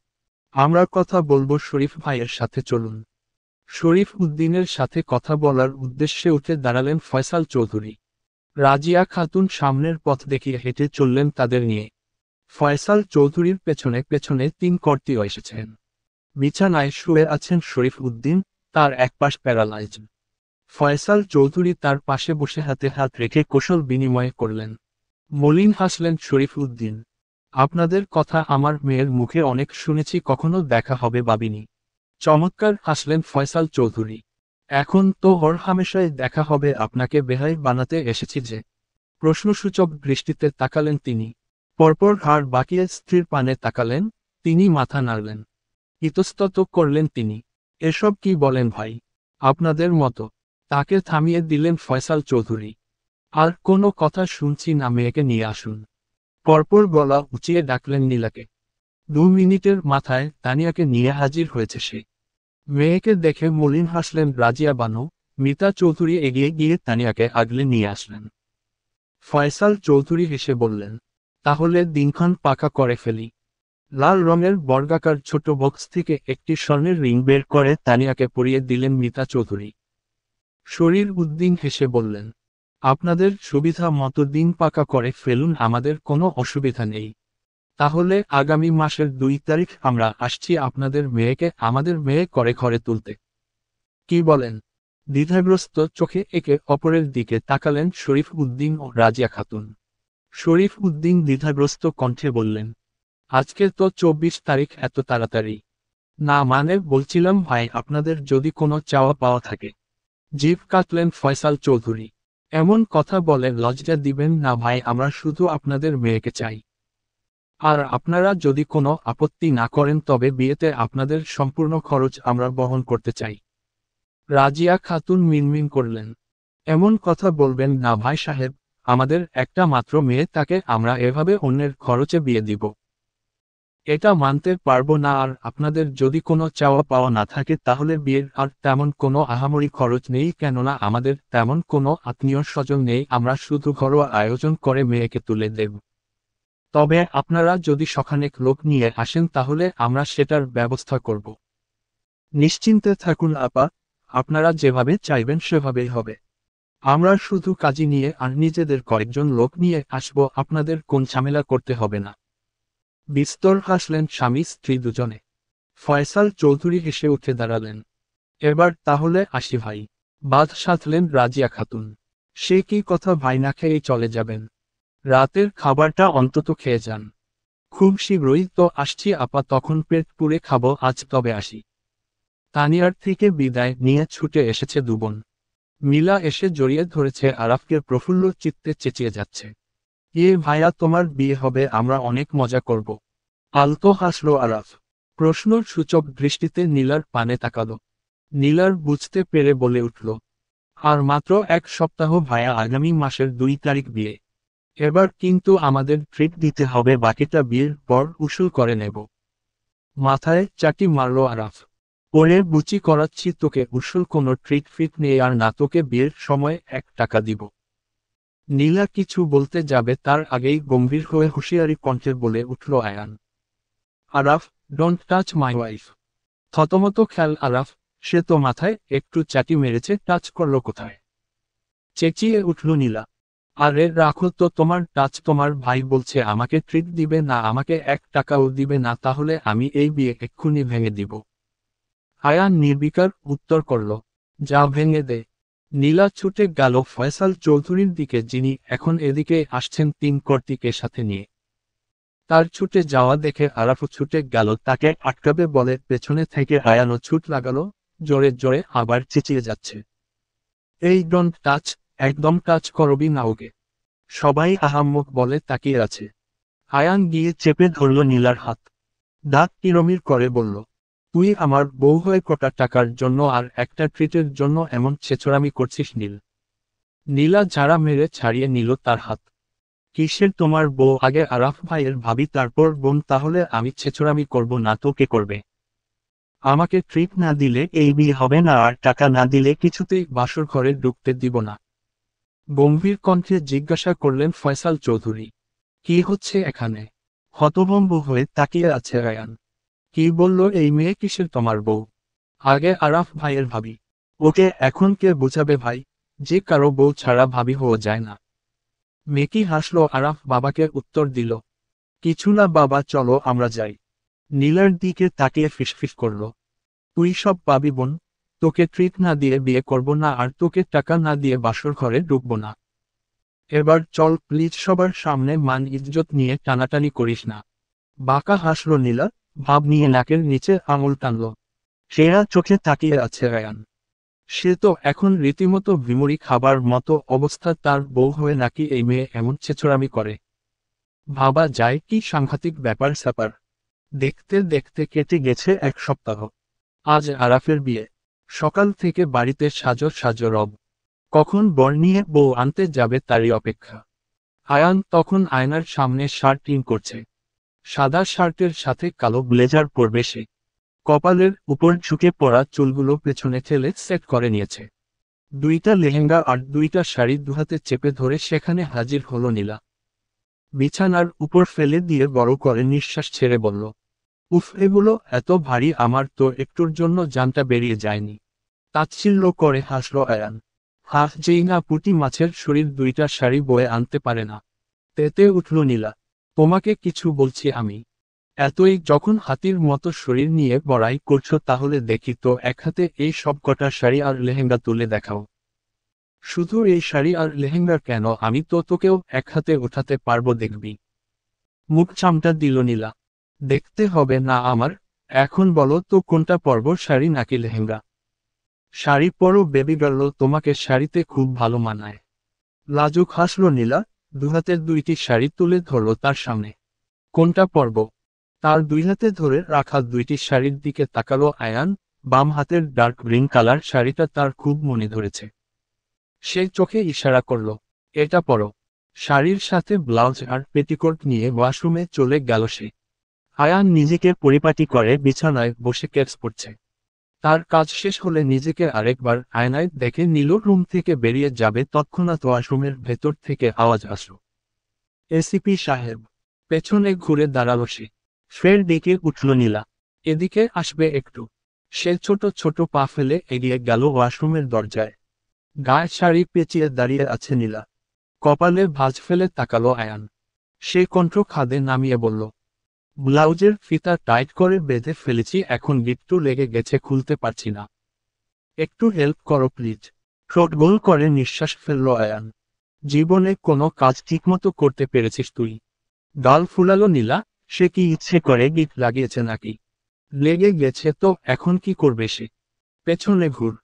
আমরা কথা বলবো শরীফ ভাইয়ের সাথে, চলুন। শরীফ উদ্দিনের সাথে কথা বলার উদ্দেশ্যে উঠে দাঁড়ালেন ফয়সাল চৌধুরী। রাজিয়া খাতুন সামনের পথ দেখিয়ে হেঁটে চললেন তাদের নিয়ে। ফয়সাল চৌধুরীর পেছনে পেছনে 3 কর্তিও এসেছেন। বিছানায় শুয়ে আছেন শরীফ উদ্দিন, তার একপাশ প্যারালাইজড। ফয়সাল চৌধুরী তার পাশে বসে হাতে হাত রেখে কৌশল বিনিময় করলেন। মলিন হাসলেন শরীফ উদ্দিন। আপনাদের কথা আমার মেয়ের মুখে অনেক শুনেছি, কখনো দেখা হবে ভাবিনি। চমৎকার হাসলেন ফয়সাল চৌধুরী। এখন তো ওর হামেশাই দেখা হবে, আপনাকে বেহাই বানাতে এসেছি যে। প্রশ্নসূচক দৃষ্টিতে তাকালেন তিনি। পরপর ঘাড় বাঁকিয়ে স্ত্রীর পানে তাকালেন। তিনি মাথা নাড়লেন। ইতস্তত করলেন তিনি। এসব কি বলেন ভাই? আপনাদের মতো। তাকে থামিয়ে দিলেন ফয়সাল চৌধুরী। আর কোনো কথা শুনছি না, মেয়েকে নিয়ে আসুন। পরপর গলা উঁচিয়ে ডাকলেন নীলাকে। 2 মিনিটের মাথায় তানিয়াকে নিয়ে হাজির হয়েছে সে। মেয়েকে দেখে মলিন হাসলেন রাজিয়া বানু। মিতা চৌধুরী এগিয়ে গিয়ে তানিয়াকে আগলে নিয়ে আসলেন। ফয়সাল চৌধুরী হেসে বললেন, তাহলে দিনক্ষণ পাকা করে ফেলি। লাল রঙের বর্গাকার ছোট বক্স থেকে একটি স্বর্ণের রিং বের করে তানিয়াকে পরিয়ে দিলেন মিতা চৌধুরী। শরীর উদ্দিন হেসে বললেন, আপনাদের সুবিধা মতো দিন পাকা করে ফেলুন, আমাদের কোনো অসুবিধা নেই। তাহলে আগামী মাসের 2 তারিখ আমরা আসছি আপনাদের মেয়েকে আমাদের মেয়ে করে ঘরে তুলতে। কি বলেন? দ্বিধাগ্রস্ত চোখে একে অপরের দিকে তাকালেন শরীফ উদ্দিন ও রাজিয়া খাতুন। শরীফ উদ্দিন দ্বিধাগ্রস্ত কণ্ঠে বললেন, আজকে তো 24 তারিখ, এত তাড়াতাড়ি? না মানে বলছিলাম ভাই, আপনাদের যদি কোনো চাওয়া পাওয়া থাকে। জিভ কাটলেন ফয়সাল চৌধুরী। এমন কথা বলে লজ্জা দিবেন না ভাই, আমরা শুধু আপনাদের মেয়েকে চাই। আর আপনারা যদি কোনো আপত্তি না করেন তবে বিয়েতে আপনাদের সম্পূর্ণ খরচ আমরা বহন করতে চাই। রাজিয়া খাতুন মিনমিন করলেন, এমন কথা বলবেন না ভাই সাহেব, আমাদের একটা মাত্র মেয়ে, তাকে আমরা এভাবে অন্যের খরচে বিয়ে দিব? এটা মানতে পারবো না। আর আপনাদের যদি কোনো চাওয়া পাওয়া না থাকে তাহলে বিয়ের আর তেমন কোনো আহামরি খরচ নেই, কেননা আমাদের তেমন কোনো আত্মীয় স্বজন নেই, আমরা শুধু ঘরোয়া আয়োজন করে মেয়েকে তুলে দেব। তবে আপনারা যদি শখানেক লোক নিয়ে আসেন তাহলে আমরা সেটার ব্যবস্থা করব। নিশ্চিন্তে থাকুন আপা, আপনারা যেভাবে চাইবেন সেভাবেই হবে। আমরা শুধু কাজী নিয়ে আর নিজেদের কয়েকজন লোক নিয়ে আসব, আপনাদের কোন ঝামেলা করতে হবে না। বিস্তর হাসলেন স্বামী স্ত্রী দুজনে। ফয়সাল চৌধুরী হেসে উঠে দাঁড়ালেন, এবার তাহলে আসি ভাই। বাদ সাধলেন রাজিয়া খাতুন। সে কি কথা ভাই, না খেয়েই চলে যাবেন? রাতের খাবারটা অন্তত খেয়ে যান। খুব শীঘ্রই তো আসছি আপা, তখন পেট পুড়ে খাবো আজ, তবে আসি। তানিয়ার থেকে বিদায় নিয়ে ছুটে এসেছে দুবোন। মিলা এসে জড়িয়ে ধরেছে আরাফকে, প্রফুল্ল চিত্তে চেঁচিয়ে যাচ্ছে, ভাইয়া তোমার বিয়ে হবে, আমরা অনেক মজা করব। আলতো হাসল আরাফ। প্রশ্নর সূচক দৃষ্টিতে নীলার পানে তাকালো। নীলার বুঝতে পেরে বলে উঠল, আর মাত্র 1 সপ্তাহ ভাইয়া, আগামী মাসের 2 তারিখ বিয়ে। এবার কিন্তু আমাদের ট্রিট দিতে হবে, বাকিটা বিয়ের পর উসুল করে নেব। মাথায় চাটি মারল আরাফ। ওরে বুচি করাচ্ছি তোকে, উসুল কোনো ট্রিট ফিট নেই, আর না তোকে বিয়ের সময় 1 টাকা দিব। নীলা কিছু বলতে যাবে তার আগেই গম্ভীর হয়ে হুঁশিয়ারি কণ্ঠে বলে উঠল Ayan, Araf, don't touch my wife. থতমত খেয়াল আরাফ, সে তো মাথায় একটু চাটি মেরেছে, টাচ করল কোথায়? চেঁচিয়ে উঠল নীলা, আরে রাখো তো তোমার টাচ, তোমার ভাই বলছে আমাকে ট্রিট দিবে না, আমাকে 1 টাকাও দিবে না, তাহলে আমি এই বিয়ে এক্ষুনি ভেঙে দিব। আয়ান নির্বিকার উত্তর করল, যা ভেঙে দে। নীলা ছুটে গেল ফয়সাল চৌধুরীর দিকে, যিনি এখন এদিকে আসছেন 3 কর্তৃকে সাথে নিয়ে। তার ছুটে যাওয়া দেখে আরাফও ছুটে গেল তাকে আটকাবে বলে, পেছনে থেকে আয়ানও ছুট লাগালো, জোরে জোরে আবার চেঁচিয়ে যাচ্ছে, এই ডোন্ট টাচ, একদম টাচ করবি না ওকে। সবাই আহাম্মক বলে তাকিয়ে আছে। আয়ান গিয়ে চেপে ধরল নীলার হাত। দাঁত কিরমির করে বলল, তুই আমার বউ হয়ে কটা টাকার জন্য আর একটা ট্রিটের জন্য এমন ছেচড়ামি করছিস নীল? নীলা ঝাড়া মেরে ছাড়িয়ে নিল তার হাত। কিসের তোমার বউ? আগে আরাফ ভাইয়ের ভাবি, তারপর বোন, তাহলে আমি ছেচড়ামি করব না তো কে করবে? আমাকে ট্রিট না দিলে এই বিয়ে হবে না, আর টাকা না দিলে কিছুতেই বাসর ঘরে ঢুকতে দিব না। গম্ভীর কণ্ঠে জিজ্ঞাসা করলেন ফয়সাল চৌধুরী, কি হচ্ছে এখানে? হতভম্ব হয়ে তাকিয়ে আছে আয়ান। কি বলল এই মেয়ে? কিসের তোমার বউ? আগে আরাফ ভাইয়ের ভাবি। ওকে এখন কে বুঝাবে ভাই, যে কারো বউ ছাড়া ভাবি হওয়া যায় না? মেকি হাসল আরাফ বাবাকে উত্তর দিল, কিছু না বাবা, চলো আমরা যাই। নীলার দিকে তাকিয়ে ফিসফিস করল, তুই সব পাবি বোন, তোকে ট্রিট না দিয়ে বিয়ে করব না, আর তোকে টাকা না দিয়ে বাসর ঘরে ঢুকব না। এবার চল প্লিজ, সবার সামনে মান ইজ্জত নিয়ে টানাটানি করিস না। বাঁকা হাসল নীলা, ভাব নিয়ে নাকের নিচে আঙুল টানল। সেরা চোখে তাকিয়ে আছে আয়ান। সে তো এখন রীতিমতো বিমুড়ি খাবার মতো অবস্থা, তার বউ হয়ে নাকি এই মেয়ে এমন ছেচড়ামি করে। ভাবা যায় কি সাংঘাতিক ব্যাপার স্যাপার। দেখতে দেখতে কেটে গেছে 1 সপ্তাহ। আজ আরাফের বিয়ে। সকাল থেকে বাড়িতে সাজো সাজো রব। কখন বর নিয়ে বউ আনতে যাবে তারই অপেক্ষা। আয়ান তখন আয়নার সামনে শার্ট ইন করছে। সাদা শার্টের সাথে কালো ব্লেজার পরবে সে। কপালের উপর ঝুঁকে পড়া চুলগুলো পেছনে ঠেলে সেট করে নিয়েছে। দুইটা লেহেঙ্গা আর দুইটা শাড়ি দুহাতে চেপে ধরে সেখানে হাজির হলো নীলা। বিছানার উপর ফেলে দিয়ে বড় করে নিঃশ্বাস ছেড়ে বলল, উফ, এগুলো এত ভারী, আমার তো একটুর জন্য জানটা বেরিয়ে যায়নি। তাচ্ছিল্য করে হাসল আয়ান। হাস যেই না পুঁটি মাছের শরীর দুইটা শাড়ি বয়ে আনতে পারে না। তেতে উঠল নীলা। তোমাকে কিছু বলছি আমি। এতই যখন হাতির মতো শরীর নিয়ে বড়াই করছো তাহলে দেখি তো এক হাতে এই সব কটা শাড়ি আর লেহেঙ্গা তুলে দেখাও। শুধু এই শাড়ি আর লেহেঙ্গা কেন, আমি তো তোকেও এক হাতে ওঠাতে পারবো দেখবি। মুখ চামটা দিল নীলা। দেখতে হবে না আমার। এখন বলো তো কোনটা পরব, শাড়ি নাকি লেহেঙ্গা? শাড়ি পরো বেবি গার্ল, তোমাকে শাড়িতে খুব ভালো মানায়। লাজুক হাসল নীলা। দুহাতের দুইটি শাড়ি তুলে ধরল তার সামনে। কোনটা পরব? তার দুই হাতে ধরে রাখা দুইটি শাড়ির দিকে তাকালো আয়ান। বাম হাতের ডার্ক গ্রিন কালার শাড়িটা তার খুব মনে ধরেছে। সে চোখে ইশারা করল, এটা পরো। শাড়ির সাথে ব্লাউজ আর পেটিকোট নিয়ে ওয়াশরুমে চলে গেল সে। আয়ান নিজেকে পরিপাটি করে বিছানায় বসে কেটস পড়ছে। তার কাজ শেষ হলে নিজেকে আরেকবার আয়নায় দেখে নিল। রুম থেকে বেরিয়ে যাবে তৎক্ষণাৎ ওয়াশরুমের ভেতর থেকে আওয়াজ আসলো, এসিপি সাহেব। পেছনে ঘুরে দাঁড়ালো সে। ফের ডেকে উঠল নীলা, এদিকে আসবে একটু। সে ছোট ছোট পা ফেলে এগিয়ে গেল ওয়াশরুমের দরজায়। গায়ে শাড়ি পেঁচিয়ে দাঁড়িয়ে আছে নীলা। কপালে ভাঁজ ফেলে তাকালো আয়ান। সে কণ্ঠ খাদে নামিয়ে বলল, ব্লাউজের ফিতা টাইট করে বেঁধে ফেলেছি, এখন গিট্টু লেগে গেছে, খুলতে পারছি না। একটু হেল্প করো প্লিজ। ঠোঁট গোল করে নিঃশ্বাস ফেলল আয়ান। জীবনে কোনো কাজ ঠিকমতো করতে পেরেছিস তুই? গাল ফুলালো নীলা। সে কি ইচ্ছে করে গিট লাগিয়েছে নাকি? লেগে গেছে তো এখন কি করবে সে? পেছনে ঘুর।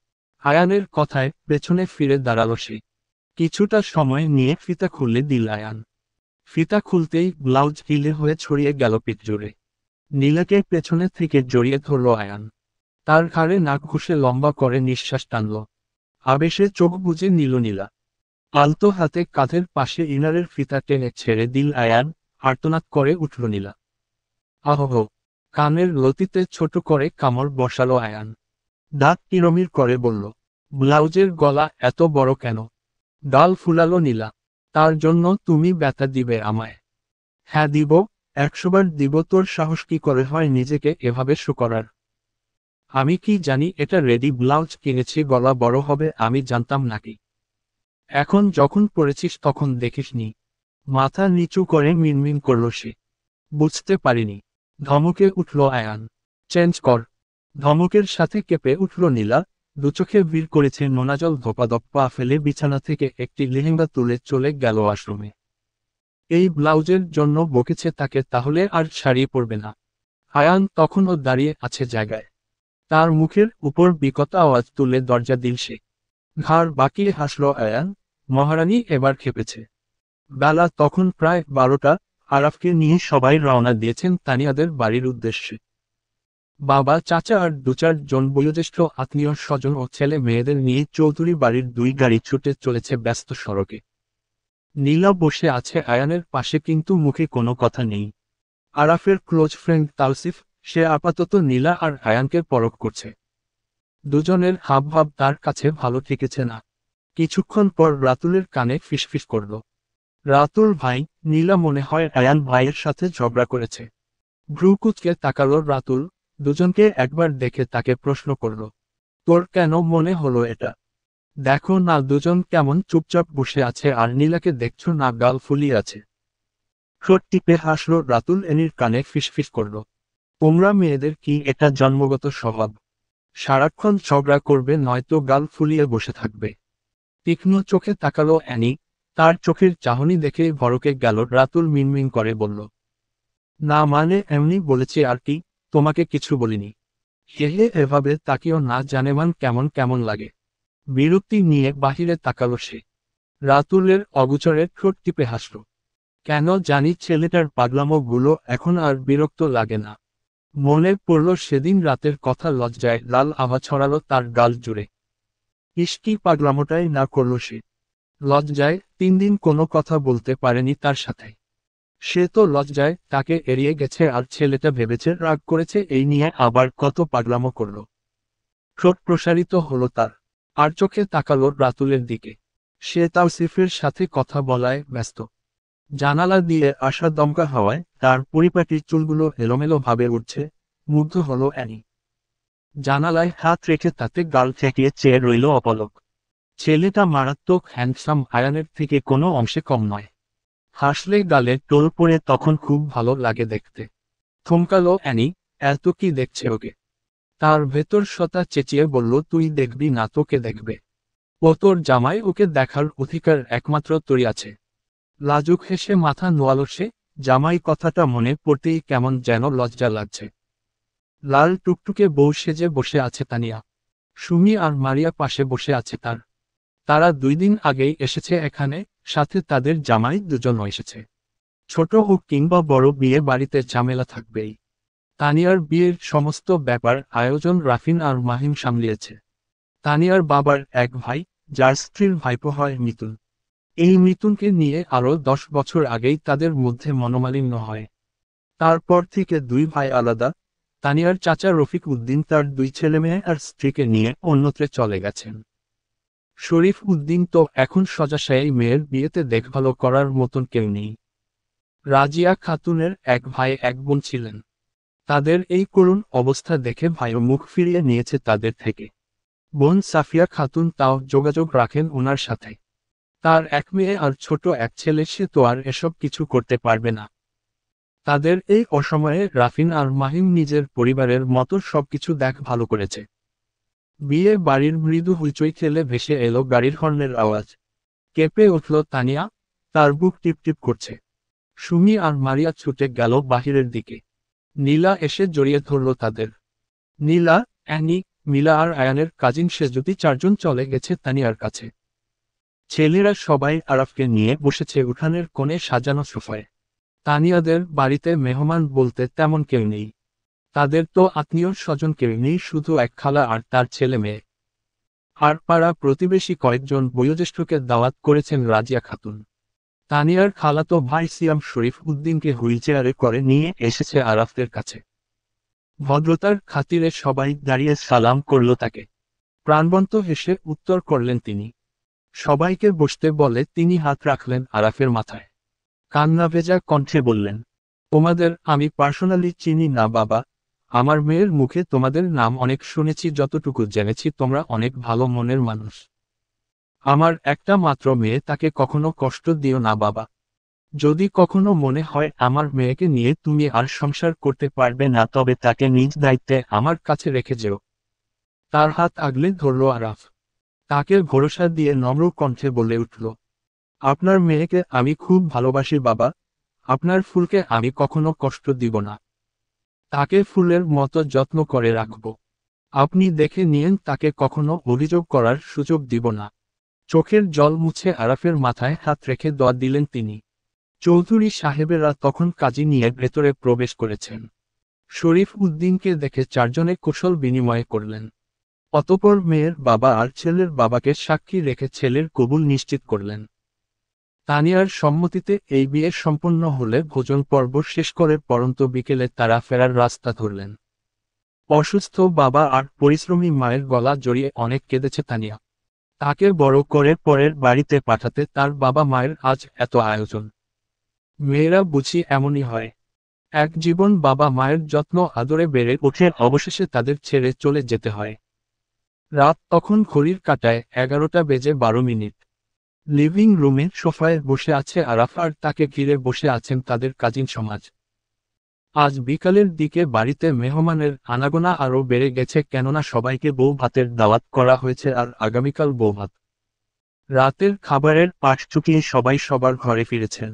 আয়ানের কথায় পেছনে ফিরে দাঁড়ালো সে। কিছুটা সময় নিয়ে ফিতা খুলে দিল আয়ান। ফিতা খুলতেই ব্লাউজ ঢিলে হয়ে ছড়িয়ে গেল পিঠ জুড়ে। নীলাকে পেছনে থেকে জড়িয়ে ধরল আয়ান। তার ঘাড়ে নাক ঘুষে লম্বা করে নিঃশ্বাস টানল। আবেশে চোখ বুজে নিল নীলা। আলতো হাতে কাঁধের পাশে ইনারের ফিতা টেনে ছেড়ে দিল আয়ান। আর্তনাদ করে উঠল নীলা। আহহ! কানের লতিতে ছোট করে কামড় বসালো আয়ান। দাঁত কিরমির করে বলল, ব্লাউজের গলা এত বড় কেন? গাল ফুলালো নীলা। তার জন্য তুমি ব্যথা দিবে আমায়? হ্যাঁ দিব, 100 বার দিব। তোর সাহস কি করে হয় নিজেকে এভাবে শো করার? আমি কি জানি এটা রেডি ব্লাউজ কিনেছি গলা বড় হবে, আমি জানতাম নাকি? এখন যখন পড়েছিস তখন দেখিসনি? মাথা নিচু করে মিনমিন করল সে। বুঝতে পারিনি। ধমকে উঠল আয়ান। চেঞ্জ কর। ধমকের সাথে কেঁপে উঠল নীলা। দুচোখে ভিড় করেছে নোনাজল। ধোপাধপ পা ফেলে বিছানা থেকে একটি লেহেঙ্গা তুলে চলে গেল ওয়াশরুমে। এই ব্লাউজের জন্য বকেছে তাকে, তাহলে আর শাড়ি পরবে না। আয়ান তখনও দাঁড়িয়ে আছে জায়গায়। তার মুখের উপর বিকট আওয়াজ তুলে দরজা দিল সে। ঘাড় বাঁকিয়ে হাসল আয়ান। মহারানী এবার খেপেছে। বেলা তখন প্রায় 12টা। আরাফকে নিয়ে সবাই রওনা দিয়েছেন তানিয়াদের বাড়ির উদ্দেশ্যে। বাবা, চাচা আর 2-4 জন বয়োজ্যেষ্ঠ আত্মীয় স্বজন ও ছেলে মেয়েদের নিয়ে চৌধুরী বাড়ির 2 গাড়ি ছুটে চলেছে ব্যস্ত সড়কে। নীলা বসে আছে আয়ানের পাশে, কিন্তু মুখে কোনো কথা নেই। আরাফের ক্লোজ ফ্রেন্ড তাওসিফ, সে আপাতত নীলা আর আয়ানকে পরখ করছে। দুজনের হাবভাব তার কাছে ভালো ঠেকেছে না। কিছুক্ষণ পর রাতুলের কানে ফিসফিস করল, রাতুল ভাই। নীলা মনে হয় আয়ান ভাইয়ের সাথে ঝগড়া করেছে। ভ্রু কুঁচকে তাকালো রাতুল। দুজনকে একবার দেখে তাকে প্রশ্ন করল, তোর কেন মনে হলো এটা? দেখো না দুজন কেমন চুপচাপ বসে আছে, আর নীলাকে দেখছো না গাল ফুলিয়ে আছে। ঠোঁট টিপে হাসল রাতুল। এনির কানে ফিসফিস করল, তোমরা মেয়েদের কি এটা জন্মগত স্বভাব? সারাক্ষণ ঝগড়া করবে নয়তো গাল ফুলিয়ে বসে থাকবে? তীক্ষ্ণ চোখে তাকালো অ্যানি। তার চোখের চাহনি দেখে ভড়কে গেল রাতুল। মিনমিন করে বলল, না মানে এমনি বলেছি আর কি, তোমাকে কিছু বলিনি। হেহে এভাবে তাকিও না, জানেমান কেমন কেমন লাগে। বিরক্তি নিয়ে বাহিরে তাকালো সে। রাতুলের অগোচরে ঠোঁট টিপে হাসল। কেন জানি ছেলেটার পাগলামো গুলো এখন আর বিরক্ত লাগে না। মনে পড়ল সেদিন রাতের কথা, লজ্জায় লাল আভা ছড়ালো তার গাল জুড়ে। ইস, কি পাগলামোটাই না করল সে! লজ্জায় 3 দিন কোনো কথা বলতে পারেনি তার সাথে। সে তো লজ্জায় তাকে এড়িয়ে গেছে, আর ছেলেটা ভেবেছে রাগ করেছে, এই নিয়ে আবার কত পাগলামো করল। ঠোঁট প্রসারিত হলো তার, আর চোখে তাকালো রাতুলের দিকে। সে তাওসিফের সাথে কথা বলায় ব্যস্ত। জানালা দিয়ে আসা দমকা হাওয়ায় তার পরিপাটির চুলগুলো এলোমেলো ভাবে উঠছে। মুগ্ধ হলো অ্যানি। জানালায় হাত রেখে তাতে গাল ঠেকিয়ে চেয়ে রইল অপলক। ছেলেটা মারাত্মক হ্যান্ডসাম, আয়ানের থেকে কোনো অংশে কম নয়। হাসলে গালে টোল পড়ে, তখন খুব ভালো লাগে দেখতে। থমকালো অ্যানি, এত কি দেখছে ওকে? তার ভেতর সত্তা চেঁচিয়ে বলল, তুই দেখবি না, তোকে দেখবে। ও তোর জামাই, ওকে দেখার অধিকার একমাত্র তোরই আছে। লাজুক হেসে মাথা নোয়ালো সে। জামাই কথাটা মনে পড়তেই কেমন যেন লজ্জা লাগছে। লাল টুকটুকে বউ সেজে বসে আছে তানিয়া। সুমি আর মারিয়া পাশে বসে আছে তার। তারা 2 দিন আগেই এসেছে এখানে, সাথে তাদের জামাই দুজনও এসেছে। ছোট হোক কিংবা বড়, বিয়ে বাড়িতে ঝামেলা থাকবেই। তানিয়ার বিয়ের সমস্ত ব্যাপার আয়োজন রাফিন আর মাহিম সামলিয়েছে। তানিয়ার বাবার এক ভাই, যার স্ত্রীর ভাইপো হয় মিতুল। এই মিতুনকে নিয়ে আরও 10 বছর আগেই তাদের মধ্যে মনোমালিন্য হয়। তারপর থেকে 2 ভাই আলাদা। তানিয়ার চাচা রফিক উদ্দিন তার 2 ছেলেমেয়ে আর স্ত্রীকে নিয়ে অন্যত্রে চলে গেছেন। শরীফ উদ্দিন তো এখন শয্যাশায়ী, মেয়ের বিয়েতে দেখভাল করার মতন কেউ নেই। রাজিয়া খাতুনের এক ভাই এক বোন ছিলেন। তাদের এই করুণ অবস্থা দেখে ভাইও মুখ ফিরিয়ে নিয়েছে তাদের থেকে। বোন সাফিয়া খাতুন তাও যোগাযোগ রাখেন ওনার সাথে। তার এক মেয়ে আর ছোট এক ছেলে, সে তো আর এসব কিছু করতে পারবে না। তাদের এই অসময়ে রাফিন আর মাহিম নিজের পরিবারের মতো সবকিছু ভালো করেছে। বিয়ে বাড়ির মৃদু হুইচই খেলে ভেসে এলো গাড়ির হর্নের আওয়াজ। কেঁপে উঠল তানিয়া, তার বুক টিপটিপ করছে। সুমি আর মারিয়া ছুটে গেল বাহিরের দিকে। নীলা এসে জড়িয়ে ধরল তাদের। নীলা, অ্যানি, মিলা আর আয়ানের কাজিন সেজুতি 4জন চলে গেছে তানিয়ার কাছে। ছেলেরা সবাই আরাফকে নিয়ে বসেছে উঠানের কোণে সাজানো সোফায়। তানিয়াদের বাড়িতে মেহমান বলতে তেমন কেউ নেই। তাদের তো আত্মীয় স্বজন কেউ নেই, শুধু এক খালা আর তার ছেলে মেয়ে। আর পাড়া প্রতিবেশী কয়েকজন বয়োজ্যেষ্ঠকে দাওয়াত করেছেন রাজিয়া খাতুন। তানিয়ার খালাতো ভাই সিয়াম শরীফ উদ্দিনকে হুইলচেয়ারে করে নিয়ে এসেছে আরাফদের কাছে। ভদ্রতার খাতিরে সবাই দাঁড়িয়ে সালাম করল তাকে। প্রাণবন্ত হেসে উত্তর করলেন তিনি। সবাইকে বসতে বলে তিনি হাত রাখলেন আরাফের মাথায়। কান্না ভেজা কণ্ঠে বললেন, তোমাদের আমি পার্সোনালি চিনি না বাবা। আমার মেয়ের মুখে তোমাদের নাম অনেক শুনেছি, যতটুকু জেনেছি তোমরা অনেক ভালো মনের মানুষ। আমার একটা মাত্র মেয়ে, তাকে কখনো কষ্ট দিও না বাবা। যদি কখনো মনে হয় আমার মেয়েকে নিয়ে তুমি আর সংসার করতে পারবে না, তবে তাকে নিজ দায়িত্বে আমার কাছে রেখে যেও। তার হাত আগলে ধরল আরাফ। তাকে ভরসা দিয়ে নম্র কণ্ঠে বলে উঠল, আপনার মেয়েকে আমি খুব ভালোবাসি বাবা। আপনার ফুলকে আমি কখনো কষ্ট দিব না। তাকে ফুলের মতো যত্ন করে রাখব। আপনি দেখে নিয়েন, তাকে কখনো অভিযোগ করার সুযোগ দিব না। চোখের জল মুছে আরাফের মাথায় হাত রেখে দোয়া দিলেন তিনি। চৌধুরী সাহেবেরা তখন কাজী নিয়ে ভেতরে প্রবেশ করেছেন। শরীফ উদ্দিনকে দেখে 4জনে কুশল বিনিময় করলেন। অতঃপর মেয়ের বাবা আর ছেলের বাবাকে সাক্ষী রেখে ছেলের কবুল নিশ্চিত করলেন। তানিয়ার সম্মতিতে এই বিয়ে সম্পন্ন হলে ভোজন পর্ব শেষ করে পরন্ত বিকেলে তারা ফেরার রাস্তা ধরলেন। অসুস্থ বাবা আর পরিশ্রমী মায়ের গলা জড়িয়ে অনেক কেঁদেছে তানিয়া। তাকে বড় করে পরের বাড়িতে পাঠাতে তার বাবা মায়ের আজ এত আয়োজন। মেয়েরা বুঝি এমনই হয়, এক জীবন বাবা মায়ের যত্ন আদরে বেড়ে ওঠে, অবশেষে তাদের ছেড়ে চলে যেতে হয়। রাত তখন ঘড়ির কাঁটায় 11:12। লিভিং রুমে সোফায় বসে আছে আরাফ, আর তাকে ঘিরে বসে আছেন তাদের কাজিন সমাজ। আজ বিকালের দিকে বাড়িতে মেহমানের আনাগোনা আরও বেড়ে গেছে, কেননা সবাইকে বউ ভাতের দাওয়াত করা হয়েছে, আর আগামীকাল বৌভাত। রাতের খাবারের পাশ চুকিয়ে সবাই সবার ঘরে ফিরেছেন।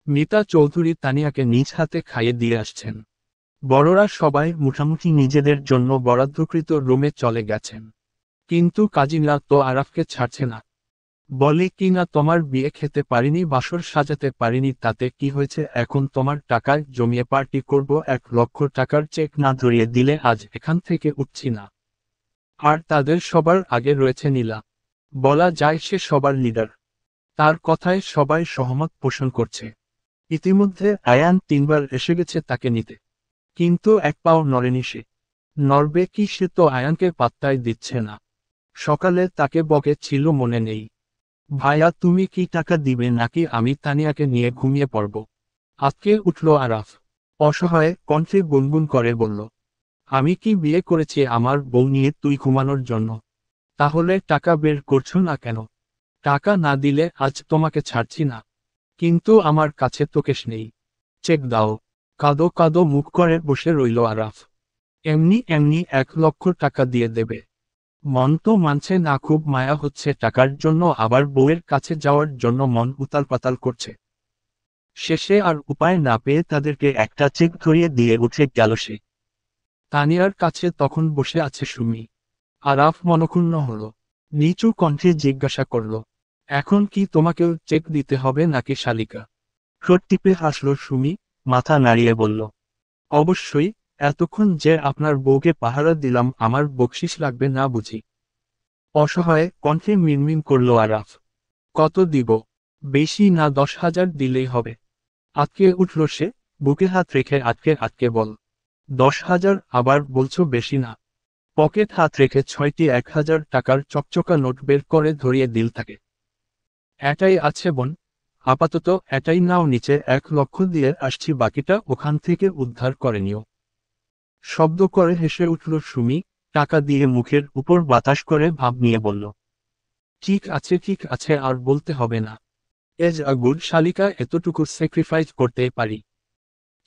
মিতা চৌধুরী তানিয়াকে নিজ হাতে খাইয়ে দিয়ে আসছেন। বড়রা সবাই মুঠামুঠি নিজেদের জন্য বরাদ্দকৃত রুমে চলে গেছেন। কিন্তু কাজিনরা তো আরাফকে ছাড়ছে না। বলে কি না তোমার বিয়ে খেতে পারিনি, বাসর সাজাতে পারিনি, তাতে কি হয়েছে, এখন তোমার টাকায় জমিয়ে পার্টি করব, 1 লক্ষ টাকার চেক না ধরিয়ে দিলে আজ এখান থেকে উঠছি না। আর তাদের সবার আগে রয়েছে নীলা। বলা যায় সে সবার লিডার। তার কথায় সবাই সহমত পোষণ করছে। ইতিমধ্যে আয়ান 3বার এসে গেছে তাকে নিতে, কিন্তু এক পাও নড়েনি সে। নড়বে কি, সে তো আয়ানকে পাত্তাই দিচ্ছে না। সকালে তাকে বকে ছিল মনে নেই। ভাইয়া তুমি কি টাকা দিবে নাকি আমি তানিয়াকে নিয়ে ঘুমিয়ে পড়ব? আজকে উঠল আরাফ। অসহায় কণ্ঠে গুনগুন করে বলল, আমি কি বিয়ে করেছি আমার বউ নিয়ে তুই ঘুমানোর জন্য? তাহলে টাকা বের করছো না কেন? টাকা না দিলে আজ তোমাকে ছাড়ছি না। কিন্তু আমার কাছে তো ক্যাশ নেই। চেক দাও। কাদো কাদো মুখ করে বসে রইল আরাফ। এমনি এমনি 1 লক্ষ টাকা দিয়ে দেবে? মন তো মানছে না, খুব মায়া হচ্ছে টাকার জন্য, আবার বউয়ের কাছে যাওয়ার জন্য মন উতাল পাতাল করছে। শেষে আর উপায় না পেয়ে তাদেরকে একটা চেক ধরিয়ে দিয়ে উঠে গেল সে। তানিয়ার কাছে তখন বসে আছে সুমি। আরাফ মনক্ষুণ্ণ হল। নিচু কণ্ঠে জিজ্ঞাসা করল, এখন কি তোমাকেও চেক দিতে হবে নাকি শালিকা? ঠোঁট টিপে হাসল সুমি, মাথা নাড়িয়ে বলল, অবশ্যই। এতক্ষণ যে আপনার বউকে পাহারা দিলাম, আমার বকশিস লাগবে না বুঝি? অসহায় কণ্ঠে মিনমিন করল আরাফ। কত দিব? বেশি না 10,000 দিলেই হবে। আটকে উঠল সে, বুকে হাত রেখে আটকে আটকে বল, 10,000 আবার বলছো বেশি না? পকেট হাত রেখে 6টি 1,000 টাকার চকচকা নোট বের করে ধরিয়ে দিল তাকে। এটাই আছে বোন, আপাতত এটাই নাও, নিচে 1 লক্ষ দিয়ে আসছি, বাকিটা ওখান থেকে উদ্ধার করে নিও। শব্দ করে হেসে উঠল সুমি, টাকা দিয়ে মুখের উপর বাতাস করে ভাব নিয়ে বলল, ঠিক আছে ঠিক আছে, আর বলতে হবে না। এজ আ গুড শালিকা, এতটুকু স্যাক্রিফাইস করতে পারি।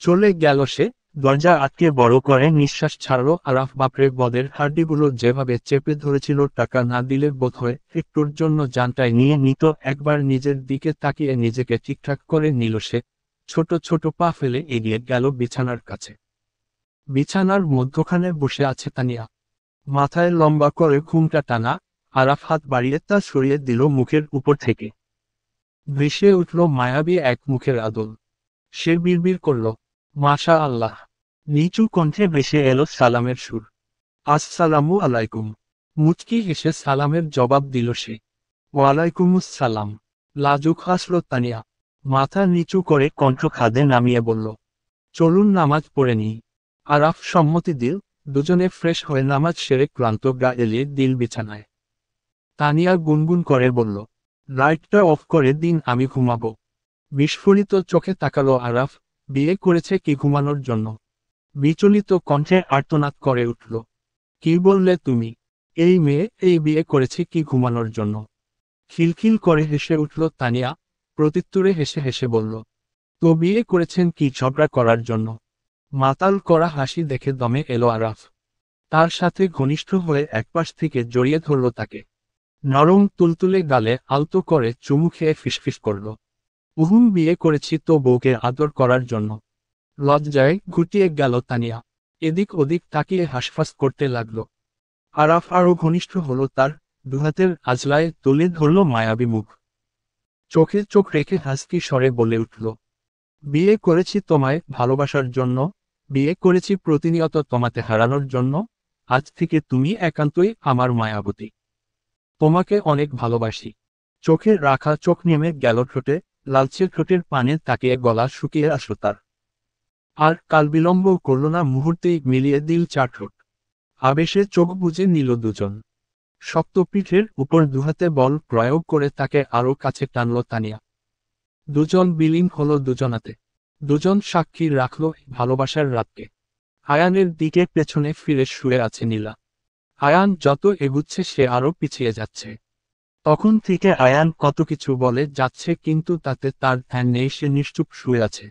চলে গেল সে। দরজা আটকে বড় করে নিঃশ্বাস ছাড়ল আরাফ। বাপরে, বদের হাড্ডিগুলো যেভাবে চেপে ধরেছিল, টাকা না দিলে বোধহয় একটুর জন্য জানটায় নিয়ে নিত। একবার নিজের দিকে তাকিয়ে নিজেকে ঠিকঠাক করে নিল সে। ছোট ছোট পা ফেলে এগিয়ে গেল বিছানার কাছে। বিছানার মধ্যখানে বসে আছে তানিয়া, মাথায় লম্বা করে ঘুমটা টানা। আরাফ হাত বাড়িয়ে তা সরিয়ে দিল মুখের উপর থেকে। ভেসে উঠল মায়াবী এক মুখের আদল। সে বিড়বিড় করল, মাশা আল্লাহ। নিচু কণ্ঠে ভেসে এলো সালামের সুর। আসসালামু আলাইকুম। মুচকি হেসে সালামের জবাব দিল সে। ওয়ালাইকুমুস সালাম। লাজুক হাসল তানিয়া, মাথা নিচু করে কণ্ঠ খাদে নামিয়ে বলল, চলুন নামাজ পড়ে নিই। আরাফ সম্মতি দিল। দুজনে ফ্রেশ হয়ে নামাজ সেরে ক্লান্ত গা এলিয়ে দিল বিছানায়। তানিয়া গুনগুন করে বলল, লাইটটা অফ করে দিন, আমি ঘুমাবো। বিস্ফোরিত চোখে তাকালো আরাফ। বিয়ে করেছে কি ঘুমানোর জন্য? বিচলিত কণ্ঠে আর্তনাদ করে উঠল, কি বললে তুমি? এই মেয়ে, এই বিয়ে করেছে কি ঘুমানোর জন্য? খিলখিল করে হেসে উঠল তানিয়া, প্রত্যুত্তরে হেসে হেসে বলল, তো বিয়ে করেছেন কি ঝগড়া করার জন্য? মাতাল করা হাসি দেখে দমে এলো আরাফ। তার সাথে ঘনিষ্ঠ হয়ে একপাশ থেকে জড়িয়ে ধরল তাকে। নরম তুলতুলে গালে আলতো করে চুমু খেয়ে ফিসফিস করল, উহুম, বিয়ে করেছি তো বউকে আদর করার জন্য। লজ্জায় ঘুটিয়ে গেল তানিয়া। এদিক ওদিক তাকিয়ে হাসফাস করতে লাগল। আরাফ আরো ঘনিষ্ঠ হলো তার, দুহাতের আজলায় তুলে ধরল মায়াবী মুখ। চোখে চোখ রেখে হাসকি স্বরে বলে উঠল, বিয়ে করেছি তোমায় ভালোবাসার জন্য। বিয়ে করেছি প্রতিনিয়ত তোমাকে হারানোর জন্য। আজ থেকে তুমি একান্তই আমার মায়াবতী। তোমাকে অনেক ভালোবাসি। চোখে রাখা চোখ নেমে গেল ঠোঁটে, লালচে ঠোঁটের পানে তাকিয়ে গলা শুকিয়ে আসলো তার। আর কাল বিলম্ব করল না, মুহূর্তেই মিলিয়ে দিল 4 ঠোঁট। আবেশে চোখ বুজে নিল দুজন। শক্ত পিঠের উপর দুহাতে বল প্রয়োগ করে তাকে আরো কাছে টানল তানিয়া। দুজন বিলীন হলো দুজনাতে। দুজন সাক্ষী রাখল ভালোবাসার রাতকে। আয়ানের দিকে পেছনে ফিরে শুয়ে আছে নীলা। আয়ান যত এগুচ্ছে সে আরো পিছিয়ে যাচ্ছে। তখন থেকে আয়ান কত কিছু বলে যাচ্ছে, কিন্তু তাতে তার ধ্যান নেই, সে নিশ্চুপ শুয়ে আছে।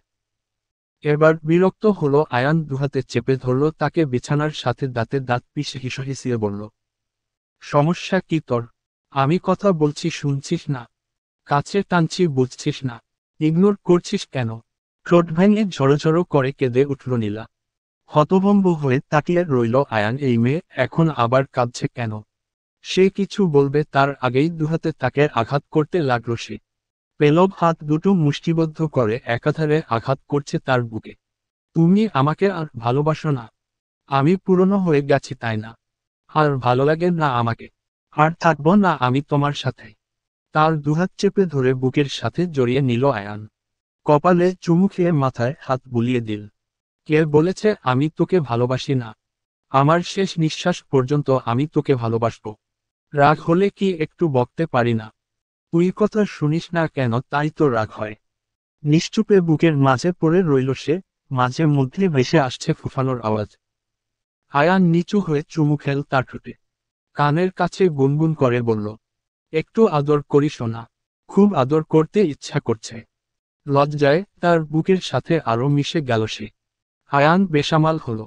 এবার বিরক্ত হলো আয়ান, দুহাতে চেপে ধরল তাকে বিছানার সাথে, দাঁতে দাঁত পিষে হিসহিসিয়ে বলল, সমস্যা কি তোর? আমি কথা বলছি শুনছিস না? কাছে টানছি বুঝছিস না? ইগনোর করছিস কেন? ঠোঁট ভেঙে ঝড়ো করে কেঁদে উঠল নীলা। হতভম্ব হয়ে তাকিয়ে রইল আয়ান, এই মেয়ে এখন আবার কাঁদছে কেন? সে কিছু বলবে তার আগেই দুহাতে তাকে আঘাত করতে লাগলো সে। পেলব হাত দুটো মুষ্টিবদ্ধ করে একাধারে আঘাত করছে তার বুকে। তুমি আমাকে আর ভালোবাসো না? আমি পুরনো হয়ে গেছি তাই না? আর ভালো লাগে না আমাকে? আর থাকবো না আমি তোমার সাথে? তার দুহাত চেপে ধরে বুকের সাথে জড়িয়ে নিল আয়ান। কপালে চুমু খেয়ে মাথায় হাত বুলিয়ে দিল। কে বলেছে আমি তোকে ভালোবাসি না? আমার শেষ নিঃশ্বাস পর্যন্ত আমি তোকে ভালোবাসবো। রাগ হলে কি একটু বকতে পারি না? তুই কথা শুনিস না কেন তাই তো রাগ হয়। নিশ্চুপে বুকের মাঝে পড়ে রইল সে, মাঝে মধ্যে ভেসে আসছে ফুফানোর আওয়াজ। আয়ান নিচু হয়ে চুমু খেল তার ঠোঁটে। কানের কাছে গুনগুন করে বলল, একটু আদর করিস না? খুব আদর করতে ইচ্ছা করছে। লজ্জায় তার বুকের সাথে আরো মিশে গেল সে। আয়ান বেসামাল হলো।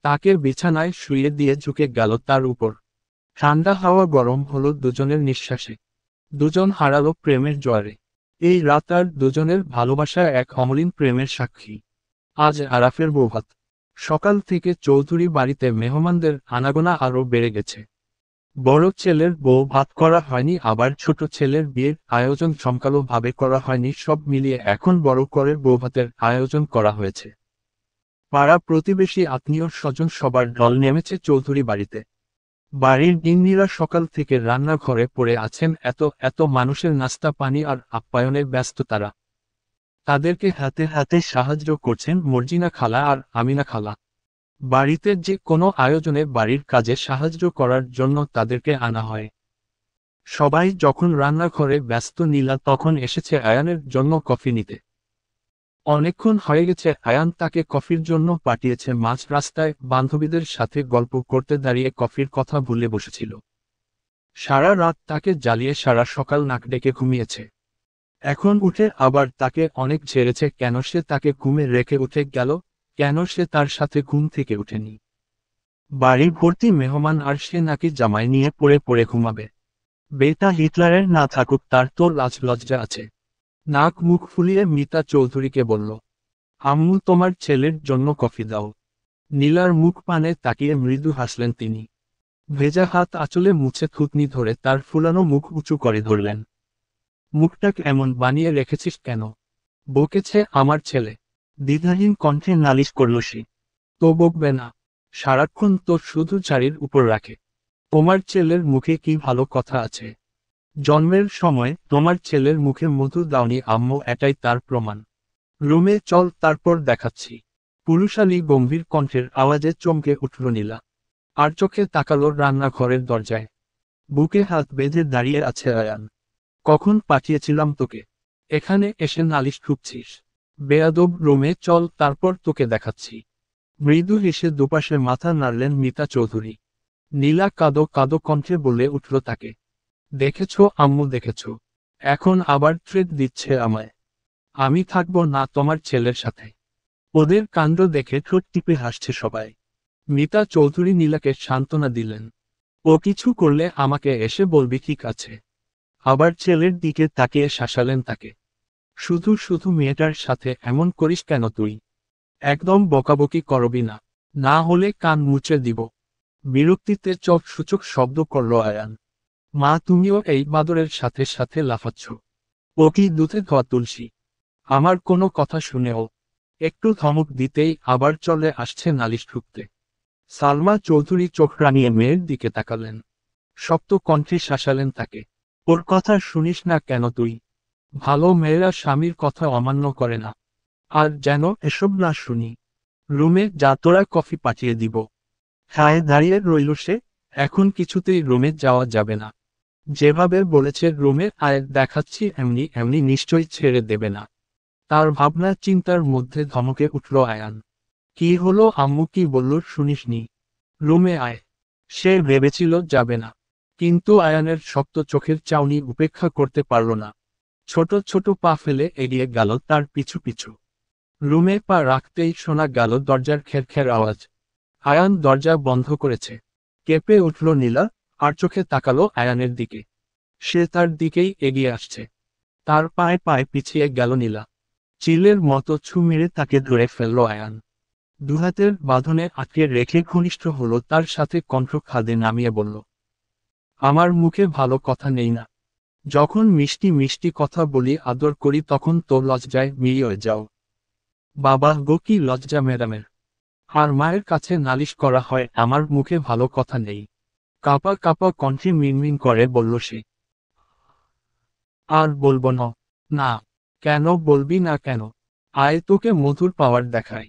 তাকে বিছানায় শুইয়ে দিয়ে ঝুঁকে গেল তার উপর। ঠান্ডা হাওয়া গরম হলো দুজনের নিঃশ্বাসে। দুজন হারালো প্রেমের জোয়ারে। এই রাত আর দুজনের ভালোবাসা এক অমলিন প্রেমের সাক্ষী। আজ আরাফের বৌভাত। সকাল থেকে চৌধুরী বাড়িতে মেহমানদের আনাগোনা আরও বেড়ে গেছে। বড় ছেলের বউ ভাত করা হয়নি, আবার ছোট ছেলের বিয়ের আয়োজন জমকালো ভাবে করা হয়নি, সব মিলিয়ে এখন বড় করে বৌভাতের আয়োজন করা হয়েছে। পাড়া প্রতিবেশী আত্মীয় স্বজন সবার ঢল নেমেছে চৌধুরী বাড়িতে। বাড়ির গিন্নিরা সকাল থেকে রান্নাঘরে পড়ে আছেন এত এত মানুষের নাস্তা পানি আর আপ্যায়নে ব্যস্ত তারা। তাদেরকে হাতে হাতে সাহায্য করছেন মর্জিনা খালা আর আমিনা খালা। বাড়িতে যে কোনো আয়োজনে বাড়ির কাজে সাহায্য করার জন্য তাদেরকে আনা হয়। সবাই যখন রান্নাঘরে ব্যস্ত, নীলা তখন এসেছে আয়ানের জন্য কফি নিতে। অনেকক্ষণ হয়ে গেছে আয়ান তাকে কফির জন্য পাঠিয়েছে। মাঝ রাস্তায় বান্ধবীদের সাথে গল্প করতে দাঁড়িয়ে কফির কথা ভুলে বসেছিল। সারা রাত তাকে জ্বালিয়ে সারা সকাল নাক ডেকে ঘুমিয়েছে। এখন উঠে আবার তাকে অনেক ঝেড়েছে কেন সে তাকে ঘুমে রেখে উঠে গেল, কেন সে তার সাথে ঘুম থেকে উঠেনি। বাড়ি ভর্তি মেহমান আর সে নাকি জামাই নিয়ে পড়ে পড়ে ঘুমাবে। বেটা হিটলারের না থাকুক, তার তো লাজ লজ্জা আছে। নাক মুখ ফুলিয়ে মিতা চৌধুরীকে বলল, আম্মু তোমার ছেলের জন্য কফি দাও। নীলার মুখ পানে তাকিয়ে মৃদু হাসলেন তিনি। ভেজা হাত আঁচলে মুছে থুতনি ধরে তার ফুলানো মুখ উঁচু করে ধরলেন। মুখটাকে এমন বানিয়ে রেখেছিস কেন? বকেছে আমার ছেলে। দ্বিধাহীন কণ্ঠে নালিশ করল সে। তো বকবে না? সারাক্ষণ তো শুধু চারির উপর রাখে। তোমার ছেলের মুখে কি ভালো কথা আছে? জন্মের সময় তোমার ছেলের মুখে মধু দাওনি আম্মু, এটাই তার প্রমাণ। রুমে চল তারপর দেখাচ্ছি। পুরুষালী গম্ভীর কণ্ঠের আওয়াজে চমকে উঠল নীলা। আর চোখে তাকালো রান্নাঘরের দরজায়। বুকে হাত বেঁধে দাঁড়িয়ে আছে আয়ান। কখন পাঠিয়েছিলাম তোকে? এখানে এসে নালিশ ঠুকছিস? বেয়াদব, রুমে চল তারপর তোকে দেখাচ্ছি। মৃদু হেসে দুপাশে মাথা নাড়লেন মিতা চৌধুরী। নীলা কাদো কাদো কণ্ঠে বলে উঠল তাকে, দেখেছো আম্মু দেখেছো? এখন আবার থ্রেট দিচ্ছে আমায়। আমি থাকবো না তোমার ছেলের সাথে। ওদের কাণ্ড দেখে ঠোঁট টিপে হাসছে সবাই। মিতা চৌধুরী নীলাকে সান্ত্বনা দিলেন, ও কিছু করলে আমাকে এসে বলবি, ঠিক আছে? আবার ছেলের দিকে তাকিয়ে শাসালেন তাকে, শুধু শুধু মেয়েটার সাথে এমন করিস কেন তুই? একদম বকাবকি করবি না, না হলে কান মুচড়ে দিব। বিরক্তিতে চোখ সূচক শব্দ করল আয়ান। মা, তুমিও এই বাদরের সাথে সাথে লাফাচ্ছ। ও কি দুধে ধোয়া তুলসী? আমার কোনো কথা শুনেও একটু ধমক দিতেই আবার চলে আসছে নালিশ ঠুকতে। সালমা চৌধুরী চোখ রানিয়ে মেয়ের দিকে তাকালেন। শক্ত কণ্ঠে শাসালেন তাকে, ওর কথা শুনিস না কেন তুই? ভালো মেয়েরা স্বামীর কথা অমান্য করে না। আর যেন এসব না শুনি। রুমে যা, তোরা কফি পাঠিয়ে দিব। খায়ে দাঁড়িয়ে রইল সে। এখন কিছুতেই রুমে যাওয়া যাবে না। যেভাবে বলেছে রুমে আয় দেখাচ্ছি, এমনি এমনি নিশ্চয়ই ছেড়ে দেবে না। তার ভাবনা চিন্তার মধ্যে ধমকে উঠল আয়ান। কি হলো আম্মু, কি বলল শুনিসনি? রুমে আয়। সে ভেবেছিল যাবে না, কিন্তু আয়ানের শক্ত চোখের চাউনি উপেক্ষা করতে পারল না। ছোট ছোট পা ফেলে এগিয়ে গেল তার পিছু পিছু। রুমে পা রাখতেই শোনা গেল দরজার খেরখের আওয়াজ। আয়ান দরজা বন্ধ করেছে। কেঁপে উঠল নীলা, আর চোখে তাকালো আয়ানের দিকে। সে তার দিকেই এগিয়ে আসছে। তার পায়ে পায়ে পিছিয়ে গেল নীলা। চিলের মতো ছু মেরে তাকে ধরে ফেলল আয়ান। দুহাতের বাঁধনে আটকে রেখে ঘনিষ্ঠ হলো তার সাথে, কণ্ঠ খাদে নামিয়ে বলল, আমার মুখে ভালো কথা নেই না? যখন মিষ্টি মিষ্টি কথা বলি আদর করি তখন তো লজ্জায় মিলিয়ে যাও। বাবা গো কি লজ্জা ম্যাডামের। আর মায়ের কাছে নালিশ করা হয় আমার মুখে ভালো কথা নেই। কাপা কাপা কণ্ঠে মিনমিন করে বলল সে। আর বলবো না। না। কেন বলবি না কেন? আয় তোকে মধুর পাওয়ার দেখাই।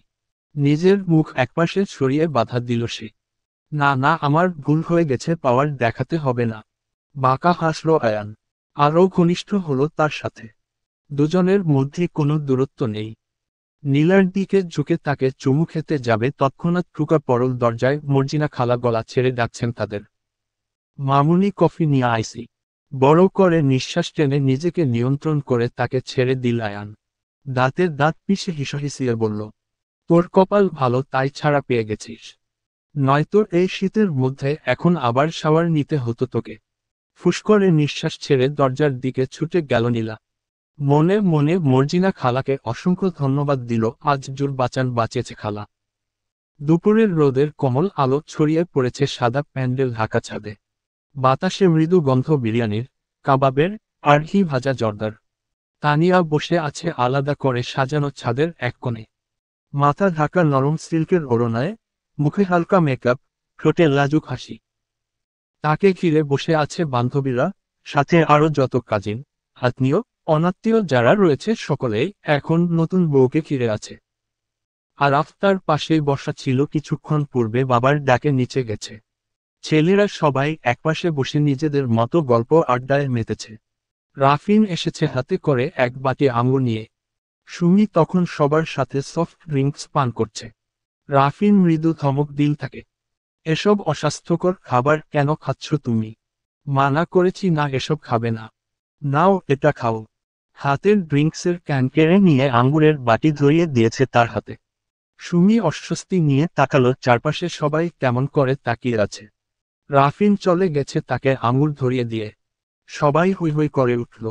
নিজের মুখ একপাশে সরিয়ে বাধা দিল সে। না না আমার ভুল হয়ে গেছে পাওয়ার দেখাতে হবে না। বাঁকা হাসল আয়ান। আরও ঘনিষ্ঠ হলো তার সাথে। দুজনের মধ্যে কোনো দূরত্ব নেই। নীলার দিকে ঝুঁকে তাকে চুমু খেতে যাবে তৎক্ষণাৎ ঠুকা পড়ল দরজায় মর্জিনা খালা গলা ছেড়ে ডাকছেন তাদের। মামুনি কফি নিয়ে আইসি। বড় করে নিঃশ্বাস টেনে নিজেকে নিয়ন্ত্রণ করে তাকে ছেড়ে দিল আয়ান। দাঁতের দাঁত পিষে হিসহিসিয়ে বলল, তোর কপাল ভালো তাই ছাড়া পেয়ে গেছিস। নয়তো এই শীতের মধ্যে এখন আবার শাওয়ার নিতে হতো তোকে। ফুস করে নিঃশ্বাস ছেড়ে দরজার দিকে ছুটে গেল নীলা। মনে মনে মর্জিনা খালাকে অসংখ্য ধন্যবাদ দিল আজ জোর বাঁচান বাঁচিয়েছে খালা। দুপুরের রোদের কোমল আলো ছড়িয়ে পড়েছে সাদা প্যান্ডেল ঢাকা ছাদে। বাতাসে মৃদু গন্ধ বিরিয়ানির, কাবাবের, আর ঘি ভাজা জর্দার। তানিয়া বসে আছে আলাদা করে সাজানো ছাদের এক কোণে। মাথা ঢাকা নরম সিল্কের ওড়নায়, মুখে হালকা মেকআপ, ঠোঁটে লাজুক হাসি। তাকে ঘিরে বসে আছে বান্ধবীরা, সাথে আরও যত কাজিন, আত্মীয়, অনাত্মীয় যারা রয়েছে সকলেই এখন নতুন বউকে ঘিরে আছে। আর আফতার পাশেই বসা ছিল কিছুক্ষণ পূর্বে বাবার ডাকে নিচে গেছে। ছেলেরা সবাই একপাশে বসে নিজেদের মতো গল্প আড্ডায় মেতেছে। রাফিন এসেছে হাতে করে এক বাটি আঙুর নিয়ে। সুমি তখন সবার সাথে সফট ড্রিঙ্কস পান করছে। রাফিন মৃদু ধমক দিল থাকে, এসব অস্বাস্থ্যকর খাবার কেন খাচ্ছ তুমি? মানা করেছি না এসব খাবে না। নাও এটা খাও। হাতের ড্রিঙ্কসের ক্যান কেড়ে নিয়ে আঙ্গুরের বাটি ধরিয়ে দিয়েছে তার হাতে। সুমি অস্বস্তি নিয়ে তাকালো চারপাশে সবাই কেমন করে তাকিয়ে আছে। রাফিন চলে গেছে তাকে আঙুর ধরিয়ে দিয়ে। সবাই হৈ হৈ করে উঠল।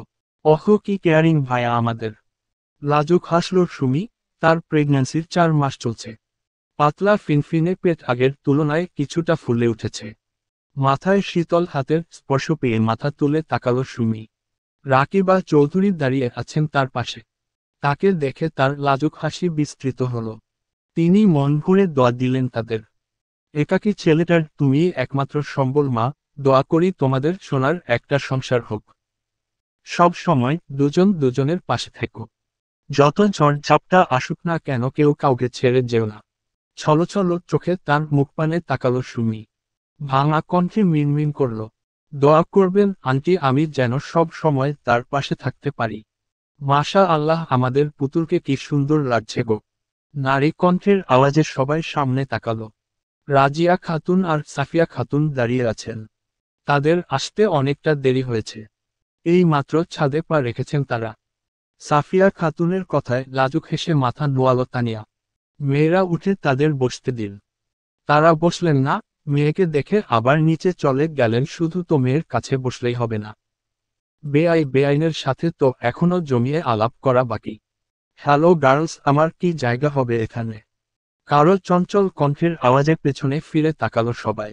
অহ কি কেয়ারিং ভাইয়া আমাদের। লাজুক হাসল সুমি, তার প্রেগন্যান্সির 4 মাস চলছে। পাতলা ফিনফিনে পেট আগের তুলনায় কিছুটা ফুলে উঠেছে। মাথায় শীতল হাতের স্পর্শ পেয়ে মাথা তুলে তাকালো সুমি। রাকিবা চৌধুরী দাঁড়িয়ে আছেন তার পাশে। তাকে দেখে তার লাজুক হাসি বিস্তৃত হল। তিনি মন ভরে দোয়া দিলেন তাদের। একাকী ছেলেটার তুমি একমাত্র সম্বল মা, দোয়া করি তোমাদের সোনার একটা সংসার হোক। সব সময় দুজন দুজনের পাশে থেকো। যত ঝড় ঝাপটা আসুক না কেন কেউ কাউকে ছেড়ে যেও না। ছলো ছলো চোখে তার মুখপানে তাকালো সুমি। ভাঙা কণ্ঠে মিনমিন করল, দোয়া করবেন আন্টি আমি যেন সব সময় তার পাশে থাকতে পারি। মাশা আল্লাহ আমাদের পুতুলকে কি সুন্দর লাগছে গো। নারী কণ্ঠের আওয়াজে সবাই সামনে তাকালো। রাজিয়া খাতুন আর সাফিয়া খাতুন দাঁড়িয়ে আছেন। তাদের আসতে অনেকটা দেরি হয়েছে। এই মাত্র ছাদে পা রেখেছেন তারা। সাফিয়া খাতুনের কথায় লাজুক হেসে মাথা নোয়ালো তানিয়া। মেয়েরা উঠে তাদের বসতে দিল। তারা বসলেন না, মেয়েকে দেখে আবার নিচে চলে গেলেন। শুধু তো মেয়ের কাছে বসলেই হবে না, বেআইনের সাথে তো এখনো জমিয়ে আলাপ করা বাকি। হ্যালো গার্লস আমার কি জায়গা হবে এখানে? কারো চঞ্চল কণ্ঠের আওয়াজে পেছনে ফিরে তাকালো সবাই।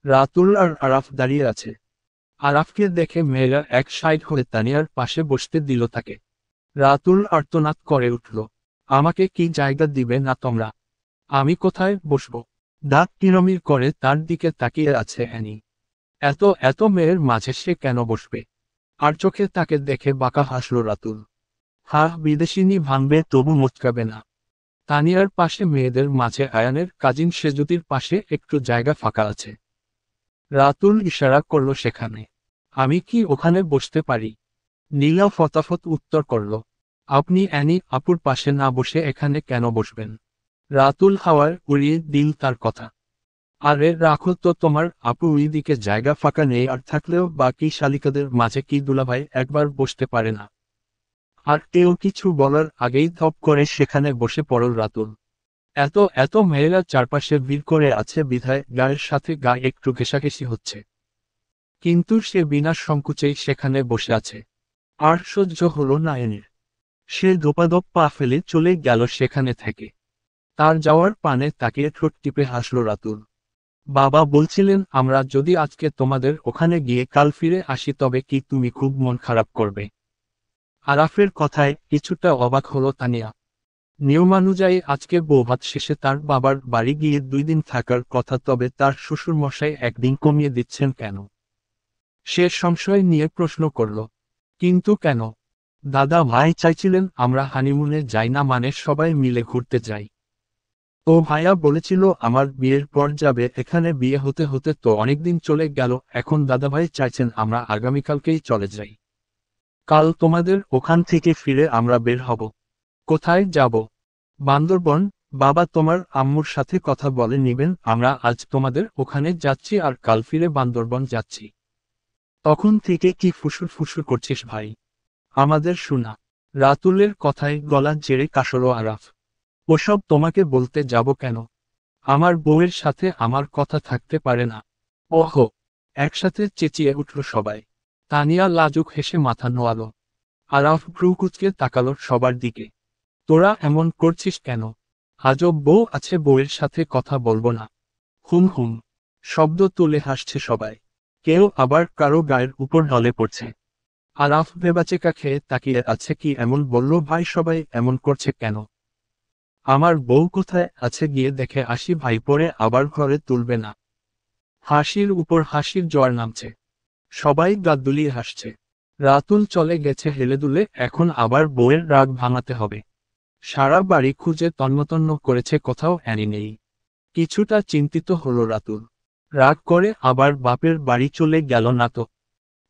রাতুল আর আরাফ দাঁড়িয়ে আছে। আরাফকে দেখে মেয়েরা এক সাইড হয়ে তানিয়ার পাশে বসতে দিল তাকে। রাতুল আর্তনাদ করে উঠল, আমাকে কি জায়গা দিবে না তোমরা? আমি কোথায় বসবো? দাঁত কিরমির করে তার দিকে তাকিয়ে আছে অ্যানি। এত এত মেয়ের মাঝে সে কেন বসবে? আর চোখে তাকে দেখে বাঁকা হাসল রাতুল। বিদেশিনী ভাঙবে তবু মুচকাবে না। তানিয়ার পাশে মেয়েদের মাঝে আয়ানের কাজিন সেজুতির পাশে একটু জায়গা ফাঁকা আছে। রাতুল ইশারা করল সেখানে। আমি কি ওখানে বসতে পারি? নীলা ফতাফত উত্তর করল, আপনি অ্যানি আপুর পাশে না বসে এখানে কেন বসবেন? রাতুল হাওয়ায় উড়িয়ে দিল তার কথা। আরে রাখো তো তোমার আপু ওইদিকে জায়গা ফাঁকা নেই আর থাকলেও বাকি শালিকাদের মাঝে কি দুলাভাই একবার বসতে পারে না? আর কেউ কিছু বলার আগেই ধপ করে সেখানে বসে পড়ল রাতুল। এত এত মেয়েরা চারপাশে ভিড় করে আছে বিধায় গায়ের সাথে গা একটু ঘেঁষাঘেঁষি হচ্ছে। কিন্তু সে বিনা সংকোচেই সেখানে বসে আছে। আর সহ্য হলো না এনির। সে দোপাদপ পা ফেলে চলে গেল সেখানে থেকে। তার যাওয়ার পানে তাকিয়ে ঠোঁট টিপে হাসল রাতুল। বাবা বলছিলেন আমরা যদি আজকে তোমাদের ওখানে গিয়ে কাল ফিরে আসি তবে কি তুমি খুব মন খারাপ করবে? আরাফের কথায় কিছুটা অবাক হলো তানিয়া। নিয়মানুযায়ী আজকে বৌভাত শেষে তার বাবার বাড়ি গিয়ে 2 দিন থাকার কথা, তবে তার শ্বশুরমশাই একদিন কমিয়ে দিচ্ছেন কেন? সে সংশয় নিয়ে প্রশ্ন করল, কিন্তু কেন? দাদা ভাই চাইছিলেন আমরা হানিমুনে যাই না, মানে সবাই মিলে ঘুরতে যাই। ও ভাইয়া বলেছিল আমার বিয়ের পর যাবে, এখানে বিয়ে হতে হতে তো অনেকদিন চলে গেল, এখন দাদাভাই চাইছেন আমরা আগামীকালকেই চলে যাই। কাল তোমাদের ওখান থেকে ফিরে আমরা বের হব। কোথায় যাব? বান্দরবন। বাবা তোমার আম্মুর সাথে কথা বলে নিবেন, আমরা আজ তোমাদের ওখানে যাচ্ছি আর কাল ফিরে বান্দরবন যাচ্ছি। তখন থেকে কি ফুসুর ফুসুর করছিস ভাই? আমাদের শোনা। রাতুলের কথায় গলা জেরে কাশল আরাফ। ওসব তোমাকে বলতে যাব কেন? আমার বউয়ের সাথে আমার কথা থাকতে পারে না। ওহো! একসাথে চেঁচিয়ে উঠল সবাই। তানিয়া লাজুক হেসে মাথা নোয়াল। আরাফ ভ্রু কুঁচকে তাকালো সবার দিকে। তোরা এমন করছিস কেন? আজব বউ আছে, বউয়ের সাথে কথা বলবো না? হুম হুম। শব্দ তুলে হাসছে সবাই। কেউ আবার কারো গায়ের উপর ঢলে পড়ছে। আরাফ ভেবাচেকা খেয়ে তাকিয়ে আছে, কি এমন বলল ভাই, সবাই এমন করছে কেন? আমার বউ কোথায় আছে গিয়ে দেখে আসি ভাই, পরে আবার ঘরে তুলবে না। হাসির উপর হাসির জোয়ার নামছে। সবাই দাঁত দুলিয়ে হাসছে। রাতুল চলে গেছে হেলেদুলে, এখন আবার বউয়ের রাগ ভাঙাতে হবে। সারা বাড়ি খুঁজে তন্নতন্ন করেছে, কোথাও অ্যানি নেই। কিছুটা চিন্তিত হলো রাতুল। রাগ করে আবার বাপের বাড়ি চলে গেল না তো?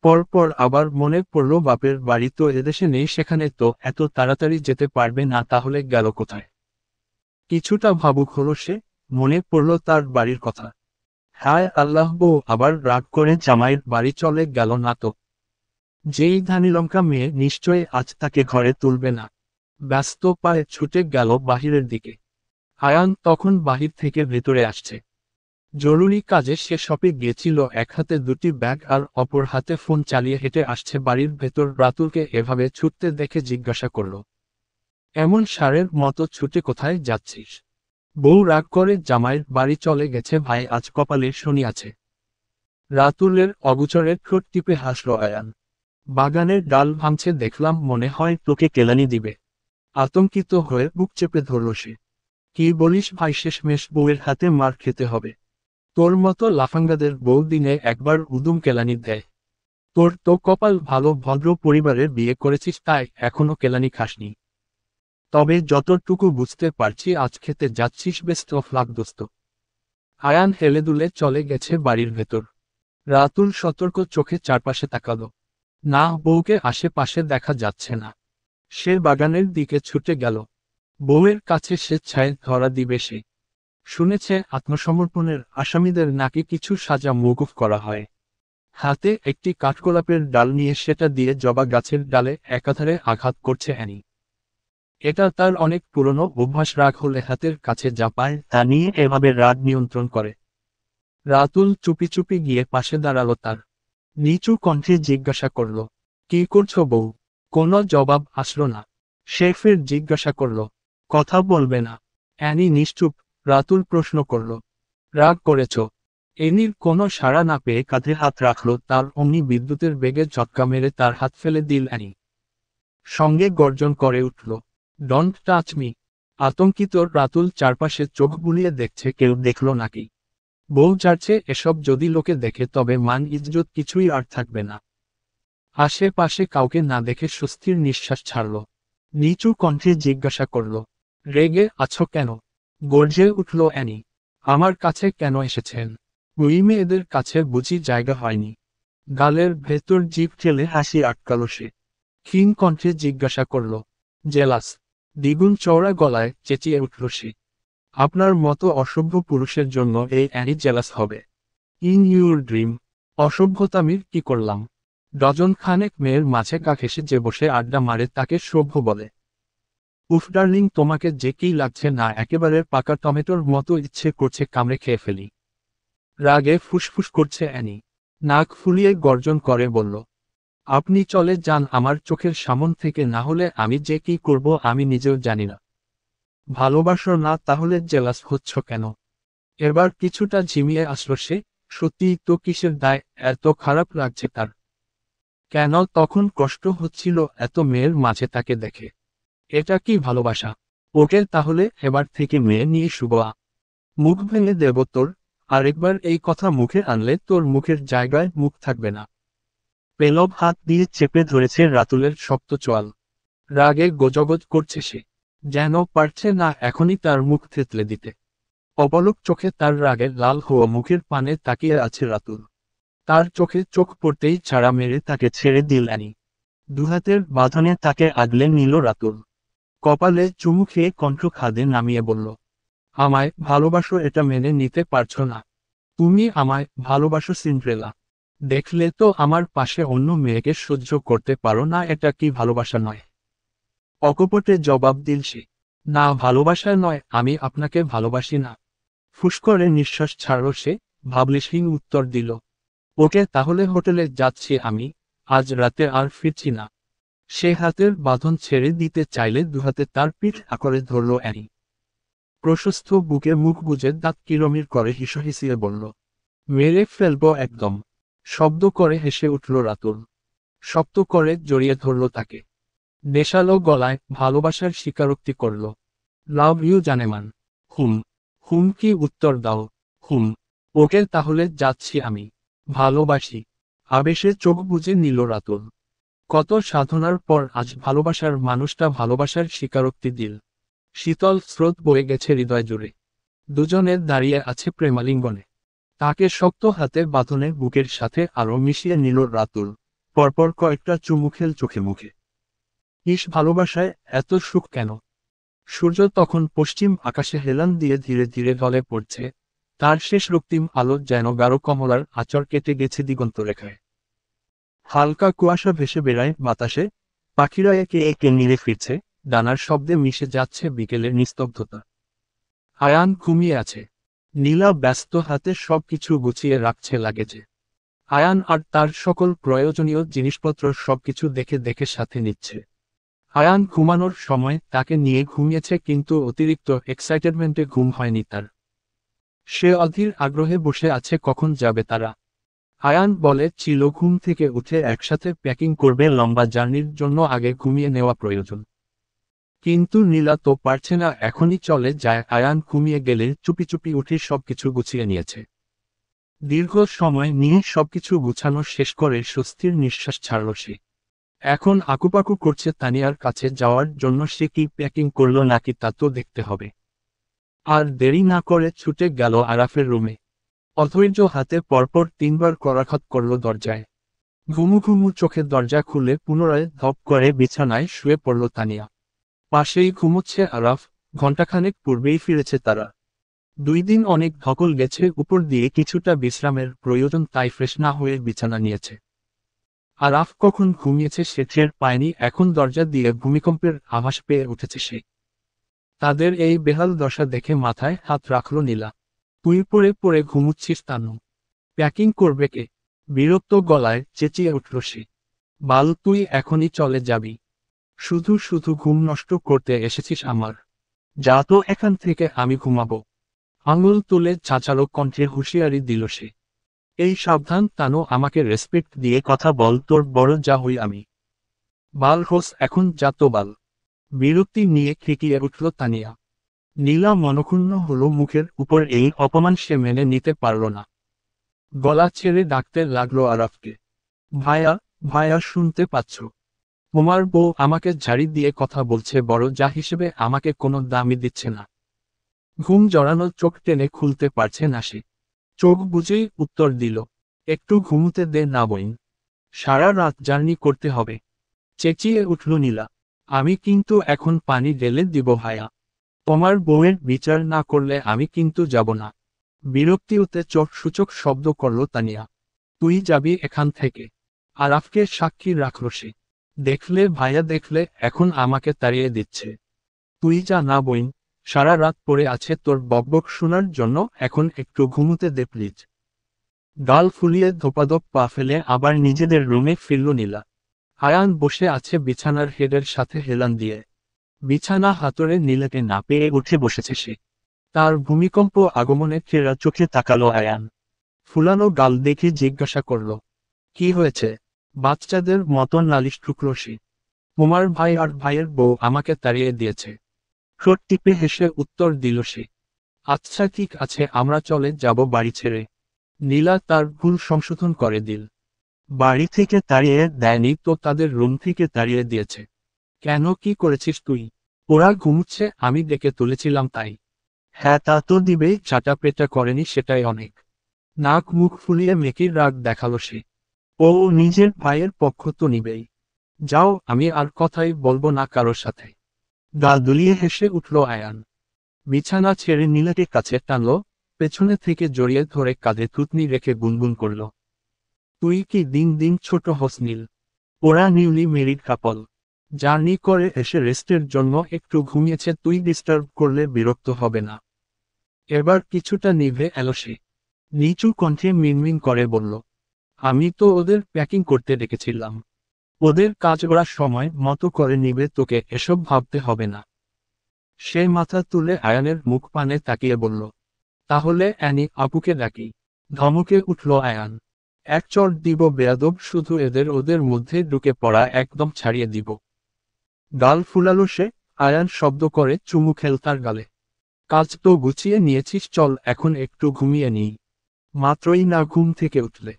পরপর আবার মনে পড়ল বাপের বাড়ি তো এদেশে নেই, সেখানে তো এত তাড়াতাড়ি যেতে পারবে না, তাহলে গেল কোথায়? কিছুটা ভাবুক হলো সে। মনে পড়ল তার বাড়ির কথা। হায় আল্লাহ, বউ আবার রাগ করে জামাইয়ের বাড়ি চলে গেল না তো? যেই ধানিলঙ্কা মেয়ে, নিশ্চয়ই আজ তাকে ঘরে তুলবে না। ব্যস্ত পায়ে ছুটে গেল বাহিরের দিকে। আয়ান তখন বাহির থেকে ভেতরে আসছে। জরুরি কাজে সে শপে গিয়েছিল, এক হাতে 2টি ব্যাগ আর অপর হাতে ফোন চালিয়ে হেঁটে আসছে বাড়ির ভেতর। রাতুলকে এভাবে ছুটতে দেখে জিজ্ঞাসা করল, এমন ষাঁড়ের মতো ছুটে কোথায় যাচ্ছিস? বউ রাগ করে জামাইয়ের বাড়ি চলে গেছে ভাই, আজ কপালে শনি আছে। রাতুলের অগুচরের ঠোঁট টিপে হাসল আয়ান। বাগানের ডাল ভাঙছে দেখলাম, মনে হয় তোকে কেলানি দিবে। আতঙ্কিত হয়ে বুক চেপে ধরল সে। কি বলিস ভাই, শেষমেশ বউয়ের হাতে মার খেতে হবে? তোর মতো লাফাঙ্গাদের বউ দিনে একবার উদুম কেলানি দেয়। তোর তো কপাল ভালো, ভদ্র পরিবারের বিয়ে করেছিস, তাই এখনো কেলানি খাসনি। তবে যতটুকু বুঝতে পারছি আজ খেতে যাচ্ছিস, বেস্ট অফ লাক দোস্ত। আয়ান হেলেদুলে চলে গেছে বাড়ির ভেতর। রাতুল সতর্ক চোখে চারপাশে তাকালো। না, বউকে আশেপাশে দেখা যাচ্ছে না। সে বাগানের দিকে ছুটে গেল। বউয়ের কাছে স্বেচ্ছায় ধরা দিবে সে। শুনেছে আত্মসমর্পণের আসামিদের নাকি কিছু সাজা মওকুফ করা হয়। হাতে একটি কাঠগোলাপের ডাল নিয়ে সেটা দিয়ে জবা গাছের ডালে একাধারে আঘাত করছে অ্যানি। এটা তার অনেক পুরনো অভ্যাস, রাগ হলে হাতের কাছে যা পায় তা নিয়ে এভাবে রাগ নিয়ন্ত্রণ করে। রাতুল চুপি চুপি গিয়ে পাশে দাঁড়ালো তার। নিচু কণ্ঠে জিজ্ঞাসা করল, কি করছো বউ? কোনো জবাব আসলো না। সে ফের জিজ্ঞাসা করল, কথা বলবে না? অ্যানি নিশ্চুপ। রাতুল প্রশ্ন করল, রাগ করেছ? এনির কোনো সাড়া না পেয়ে কাঁধে হাত রাখল তার, অমনি বিদ্যুতের বেগে ঝটকা মেরে তার হাত ফেলে দিল অ্যানি। সঙ্গে গর্জন করে উঠল, ডোন্ট টাচ মি। আতঙ্কিত রাতুল চারপাশে চোখ বুলিয়ে দেখছে কেউ দেখল নাকি। বউ যাচ্ছে, এসব যদি লোকে দেখে তবে মান ইজ্জত কিছুই আর থাকবে না। আশেপাশে কাউকে না দেখে স্বস্তির নিঃশ্বাস ছাড়ল। নিচু কণ্ঠে জিজ্ঞাসা করল, রেগে আছো কেন? গর্জে উঠল অ্যানি, আমার কাছে কেন এসেছেন? ওই মেয়েদের কাছে বুঝি জায়গা হয়নি? গালের ভেতর জিভ ঠেলে হাসি আটকাল সে। ক্ষীণ কণ্ঠে জিজ্ঞাসা করল, জেলাস? দ্বিগুণ চওড়া গলায় চেঁচিয়ে উঠল সে। আপনার মতো অসভ্য পুরুষের জন্য এই অ্যানি জেলাস হবে? In your dream. অসভ্যতামির কি করলাম? ডজন খানেক মেয়ের মাঝে গা ঘেঁষে যে বসে আড্ডা মারে তাকে সভ্য বলে? উফ ডার্লিং, তোমাকে যে কি লাগছে না, একেবারে পাকা টমেটোর মতো ইচ্ছে করছে কামড়ে খেয়ে ফেলি। রাগে ফুসফুস করছে অ্যানি। নাক ফুলিয়ে গর্জন করে বলল, আপনি চলে যান আমার চোখের সামন থেকে, না হলে আমি যে কি করব আমি নিজেও জানি না। ভালোবাসো না তাহলে জেলাস হচ্ছ কেন? এবার কিছুটা ঝিমিয়ে আসলো সে। সত্যিই তো কিসের দায়, এত খারাপ লাগছে তার। কেন তখন কষ্ট হচ্ছিল এত মেয়ের মাঝে তাকে দেখে। এটা কি ভালোবাসা? ওকে তাহলে এবার থেকে মেয়ে নিয়ে শুভ আ। মুখ ভেঙে দেব তোর। আরেকবার এই কথা মুখে আনলে তোর মুখের জায়গায় মুখ থাকবে না। পেলব হাত দিয়ে চেপে ধরেছে রাতুলের শক্ত চোয়াল। রাগে গজগজ করছে সে। যেন পারছে না এখনই তার মুখ থেতলে দিতে। অপলক চোখে তার রাগে লাল হওয়া মুখের পানে তাকিয়ে আছে রাতুল। তার চোখে চোখ পড়তেই ছাড়া মেরে তাকে ছেড়ে দিল অ্যানি। দুহাতের বাঁধনে তাকে আগলে নিল রাতুল। কপালে চুমু খেয়ে কণ্ঠ খাদে নামিয়ে বলল, আমায় ভালোবাসো এটা মেনে নিতে পারছো না? তুমি আমায় ভালোবাসো সিন্ড্রেলা? দেখলে তো আমার পাশে অন্য মেয়েকে সহ্য করতে পারো না, এটা কি ভালোবাসা নয়? অকপটে জবাব দিল সে। না, ভালোবাসা নয়, আমি আপনাকে ভালোবাসি না। ফুস করে নিঃশ্বাস ছাড়ল সে। ভাবলেশহীন উত্তর দিল, ওকে তাহলে হোটেলে যাচ্ছি আমি, আজ রাতে আর ফিরছি না। সে হাতের বাঁধন ছেড়ে দিতে চাইলে দুহাতে তার পিঠ আঁকড়ে ধরল অ্যানি। প্রশস্ত বুকে মুখ বুজে দাঁত কিরমির করে হিসহিসিয়ে বলল, মেরে ফেলবো একদম। শব্দ করে হেসে উঠল রাতুল। শক্ত করে জড়িয়ে ধরল তাকে। নেশালো গলায় ভালোবাসার স্বীকারোক্তি করল, লাভ ইউ জানেমান। হুম। হুম কি উত্তর দাও? হুম। ওকে তাহলে যাচ্ছি আমি। ভালোবাসি। আবেশে চোখ বুজে নিল রাতুল। কত সাধনার পর আজ ভালোবাসার মানুষটা ভালোবাসার স্বীকারোক্তি দিল। শীতল স্রোত বয়ে গেছে হৃদয় জুড়ে। দুজনের দাঁড়িয়ে আছে প্রেমালিঙ্গনে। তাকে শক্ত হাতে বাঁধনে বুকের সাথে আরো মিশিয়ে নিল রাতুল। পরপর কয়েকটা চুমু খেল চোখে মুখে। ইস, ভালোবাসায় এত সুখ কেন? সূর্য তখন পশ্চিম আকাশে হেলান দিয়ে ধীরে ধীরে ঢলে পড়ছে। তার শেষ রক্তিম আলো যেন গাঢ় কমলার আঁচড় কেটে গেছে দিগন্ত রেখায়। হালকা কুয়াশা ভেসে বেড়ায় বাতাসে। পাখিরা একে একে নীড়ে ফিরছে। ডানার শব্দে মিশে যাচ্ছে বিকেলের নিস্তব্ধতা। আয়ান ঘুমিয়ে আছে। নীলা ব্যস্ত হাতে সবকিছু গুছিয়ে রাখছে লাগেজে। আয়ান আর তার সকল প্রয়োজনীয় জিনিসপত্র সবকিছু দেখে দেখে সাথে নিচ্ছে। আয়ান ঘুমানোর সময় তাকে নিয়ে ঘুমিয়েছে, কিন্তু অতিরিক্ত এক্সাইটেডমেন্টে ঘুম হয়নি তার। সে অধীর আগ্রহে বসে আছে কখন যাবে তারা। আয়ান বলে ছিল ঘুম থেকে উঠে একসাথে প্যাকিং করবে, লম্বা জার্নির জন্য আগে ঘুমিয়ে নেওয়া প্রয়োজন। কিন্তু নীলা তো পারছে না, এখনই চলে যায়। আয়ান ঘুমিয়ে গেলে চুপি চুপি উঠে সবকিছু গুছিয়ে নিয়েছে। দীর্ঘ সময় নিয়ে সবকিছু গুছানো শেষ করে স্বস্তির নিঃশ্বাস ছাড়ল সে। এখন আকুপাকু করছে তানিয়ার কাছে যাওয়ার জন্য। সে কি প্যাকিং করলো নাকি তা তো দেখতে হবে। আর দেরি না করে ছুটে গেল আরাফের রুমে। অধৈর্য হাতে পরপর 3বার করাঘাত করল দরজায়। ঘুমু ঘুমু চোখে দরজা খুলে পুনরায় ধপ করে বিছানায় শুয়ে পড়ল তানিয়া। পাশেই ঘুমোচ্ছে আরাফ। ঘণ্টাখানেক পূর্বেই ফিরেছে তারা। 2 দিন অনেক ধকল গেছে, উপর দিয়ে কিছুটা বিশ্রামের প্রয়োজন, তাই ফ্রেশ না হয়ে বিছানা নিয়েছে। আরাফ কখন ঘুমিয়েছে সে টের পায়নি। এখন দরজা দিয়ে ভূমিকম্পের আভাস পেয়ে উঠেছে সে। তাদের এই বেহাল দশা দেখে মাথায় হাত রাখল নীলা। তুই পড়ে পড়ে ঘুমুচ্ছিস তানু? প্যাকিং করবে কে? বিরক্ত গলায় চেঁচিয়ে উঠল সে। বাল, তুই এখনই চলে যাবি? শুধু শুধু ঘুম নষ্ট করতে এসেছিস আমার? যা তো এখান থেকে, আমি ঘুমাবো। আঙুল তুলে চাচালো কণ্ঠে হুঁশিয়ারি দিল সে। এই সাবধান তানু, আমাকে রেসপেক্ট দিয়ে কথা বল, তোর বড় যা হই আমি। বাল হোস এখন, যা তো বাল। বিরক্তি নিয়ে খেকিয়ে উঠল তানিয়া। নীলা মনক্ষুণ্ণ হলো, মুখের উপর এই অপমান সে মেনে নিতে পারল না। গলা ছেড়ে ডাকতে লাগলো আরাফকে। ভাইয়া, ভাইয়া, শুনতে পাচ্ছ? তোমার বউ আমাকে ঝাড়ি দিয়ে কথা বলছে, বড় যা হিসেবে আমাকে কোনো দামই দিচ্ছে না। ঘুম জড়ানো চোখ টেনে খুলতে পারছে না সে। চোখ বুঝেই উত্তর দিল, একটু ঘুমুতে দে না বইন। সারা রাত জার্নি করতে হবে। চেঁচিয়ে উঠল নীলা। আমি কিন্তু এখন পানি ঢেলে দিব ভাইয়া। তোমার বউয়ের বিচার না করলে আমি কিন্তু যাব না। বিরক্তিতে চোখ সূচক শব্দ করল তানিয়া। তুই যাবি এখান থেকে? আরাফকে সাক্ষী রাখল সে। দেখলে ভাইয়া, দেখলে এখন আমাকে তাড়িয়ে দিচ্ছে। তুই যা না বইন, সারা রাত পড়ে আছে তোর বকবক শোনার জন্য, এখন একটু ঘুমুতে দে প্লিজ। গাল ফুলিয়ে ধোপাধপ পা ফেলে আবার নিজেদের রুমে ফিরল নীলা। আয়ান বসে আছে বিছানার হেডের সাথে হেলান দিয়ে। বিছানা হাতড়ে নীলাকে না পেয়ে উঠে বসেছে সে। তার ভূমিকম্প আগমনে ফেরা চোখে তাকালো আয়ান। ফুলানো গাল দেখে জিজ্ঞাসা করল, কি হয়েছে? বাচ্চাদের মতন নালিশ টুকরো সে। তোমার ভাই আর ভাইয়ের বউ আমাকে তাড়িয়ে দিয়েছে। ঠোঁট টিপে হেসে উত্তর দিল সে। আচ্ছা ঠিক আছে, আমরা চলে যাব বাড়ি ছেড়ে। নীলা তার ভুল সংশোধন করে দিল। বাড়ি থেকে তাড়িয়ে দেয়নি তো, তাদের রুম থেকে তাড়িয়ে দিয়েছে। কেন, কি করেছিস তুই? ওরা ঘুমুচ্ছে, আমি ডেকে তুলেছিলাম তাই। হ্যাঁ তা তো দিবেই, চাটা পেটা করেনি সেটাই অনেক। নাক মুখ ফুলিয়ে মেকির রাগ দেখালো সে। ও নিজের ভাইয়ের পক্ষ তো নিবেই। যাও, আমি আর কথাই বলবো না কারোর সাথে। গা দুলিয়ে হেসে উঠল আয়ান। বিছানা ছেড়ে নীলাকে কাছে টানল, পেছনে থেকে জড়িয়ে ধরে কাঁধে থুতনি রেখে গুনগুন করল। তুই কি দিন দিন ছোট হস নীল? ওরা নিউলি মেরিড কাপল। জার্নি করে এসে রেস্টের জন্য একটু ঘুমিয়েছে, তুই ডিস্টার্ব করলে বিরক্ত হবে না? এবার কিছুটা নিভে এলো সে। নিচু কণ্ঠে মিনমিন করে বলল, আমি তো ওদের প্যাকিং করতে ডেকেছিলাম। ওদের কাজ ওরা সময় মতো করে নিবে, তোকে এসব ভাবতে হবে না। সে মাথা তুলে আয়ানের মুখ পানে তাকিয়ে বলল, তাহলে অ্যানি আপুকে ডাকি। ধমকে উঠল আয়ান। এক চড় দিব বেয়াদব, শুধু এদের ওদের মধ্যে ঢুকে পড়া একদম ছাড়িয়ে দিব। গাল ফুলালো সে। আয়ান শব্দ করে চুমু খেল তার গালে। কাজ তো গুছিয়ে নিয়েছিস, চল এখন একটু ঘুমিয়ে নিই। মাত্রই না ঘুম থেকে উঠলে।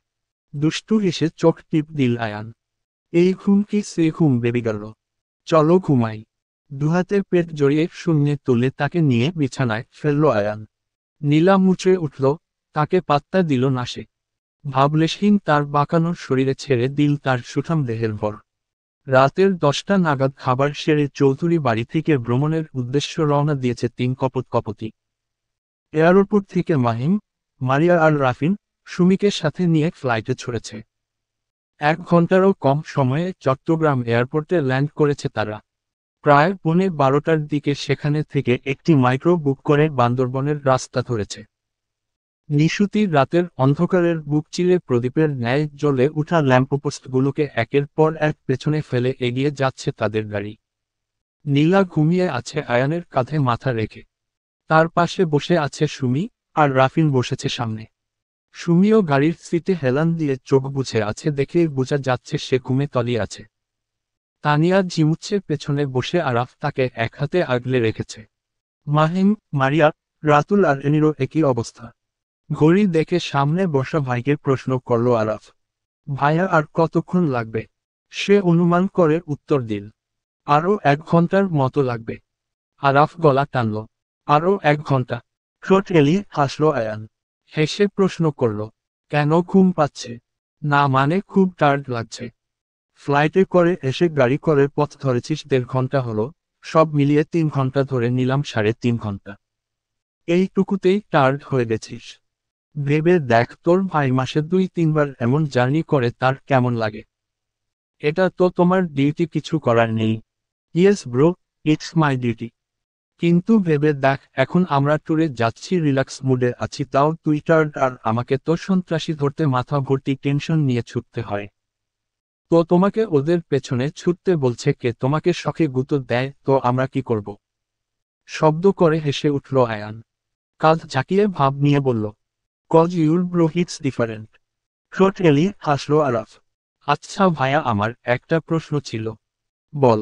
দুষ্টু হেসে চোখ টিপ দিল আয়ান। এই ঘুম কি সে ঘুম বেবি গেল? চলো ঘুমাই। দুহাতে পেট জড়িয়ে শূন্যে তুলে তাকে নিয়ে বিছানায় ফেলল আয়ান। নীলা মুচড়ে উঠল, তাকে পাত্তা দিল না সে। ভাবলেশহীন তার বাঁকানোর শরীরে ছেড়ে দিল তার সুঠাম দেহের ভর। রাতের 10টা নাগাদ খাবার সেরে চৌধুরী বাড়ি থেকে ভ্রমণের উদ্দেশ্য রওনা দিয়েছে 3 কপতি। এয়ারপোর্ট থেকে মাহিম, মারিয়া আর রাফিন, সুমিকে সাথে নিয়ে ফ্লাইটে ছড়েছে। 1 ঘন্টারও কম সময়ে চট্টগ্রাম এয়ারপোর্টে ল্যান্ড করেছে তারা। প্রায় 12:15টার দিকে সেখানে থেকে একটি মাইক্রো বুক করে বান্দরবনের রাস্তা ধরেছে। নিশুতির রাতের অন্ধকারের বুক চিরে প্রদীপের ন্যায় জ্বলে উঠা ল্যাম্পপোস্টগুলোকে একের পর এক পেছনে ফেলে এগিয়ে যাচ্ছে তাদের গাড়ি। নীলা ঘুমিয়ে আছে আয়ানের কাঁধে মাথা রেখে। তার পাশে বসে আছে সুমি, আর রাফিন বসেছে সামনে। সুমিও গাড়ির সিটে হেলান দিয়ে চোখ বুজে আছে, দেখেই বোঝা যাচ্ছে সে ঘুমে তলিয়ে আছে। তানিয়া ঝিমুচ্ছে পেছনে বসে, আরাফ তাকে এক হাতে আগলে রেখেছে। মাহিম, মারিয়া, রাতুল আর এনিরও একই অবস্থা। ঘড়ি দেখে সামনে বসা ভাইকে প্রশ্ন করল আরাফ, ভাইয়া আর কতক্ষণ লাগবে? সে অনুমান করে উত্তর দিল, আরও 1 ঘন্টার মতো লাগবে। আরাফ গলা টানল, আরও 1 ঘন্টা? ঠোঁট এলিয়ে হাসল আয়ান। হেসে প্রশ্ন করল, কেন, ঘুম পাচ্ছে? না মানে খুব টায়ার্ড লাগছে। ফ্লাইটে করে এসে গাড়ি করে পথ ধরেছিস 1.5 ঘন্টা হলো, সব মিলিয়ে 3 ঘন্টা ধরে নিলাম, 3.5 ঘন্টা। এইটুকুতেই টায়ার্ড হয়ে গেছিস? ভেবে দেখ, তোর ভাই মাসে 2-3 বার এমন জার্নি করে, তার কেমন লাগে? এটা তো তোমার ডিউটি, কিছু করার নেই। Yes bro, it's my duty. কিন্তু ভেবে দেখ, এখন আমরা ট্যুরে যাচ্ছি, রিল্যাক্স মুডে আছি, তাও তুই টায়ার্ড, আর আমাকে তো সন্ত্রাসী ধরতে মাথা ভর্তি টেনশন নিয়ে ছুটতে হয়। তো তোমাকে ওদের পেছনে ছুটতে বলছে কে? তোমাকে শখে গুঁতো দেয় তো আমরা কি করব? শব্দ করে হেসে উঠল আয়ান। কাঁধ ঝাঁকিয়ে ভাব নিয়ে বলল, cause your bro hits different. ঠোঁট এলিয়ে হাসল আরাফ। আচ্ছা ভাইয়া, আমার একটা প্রশ্ন ছিল। বল।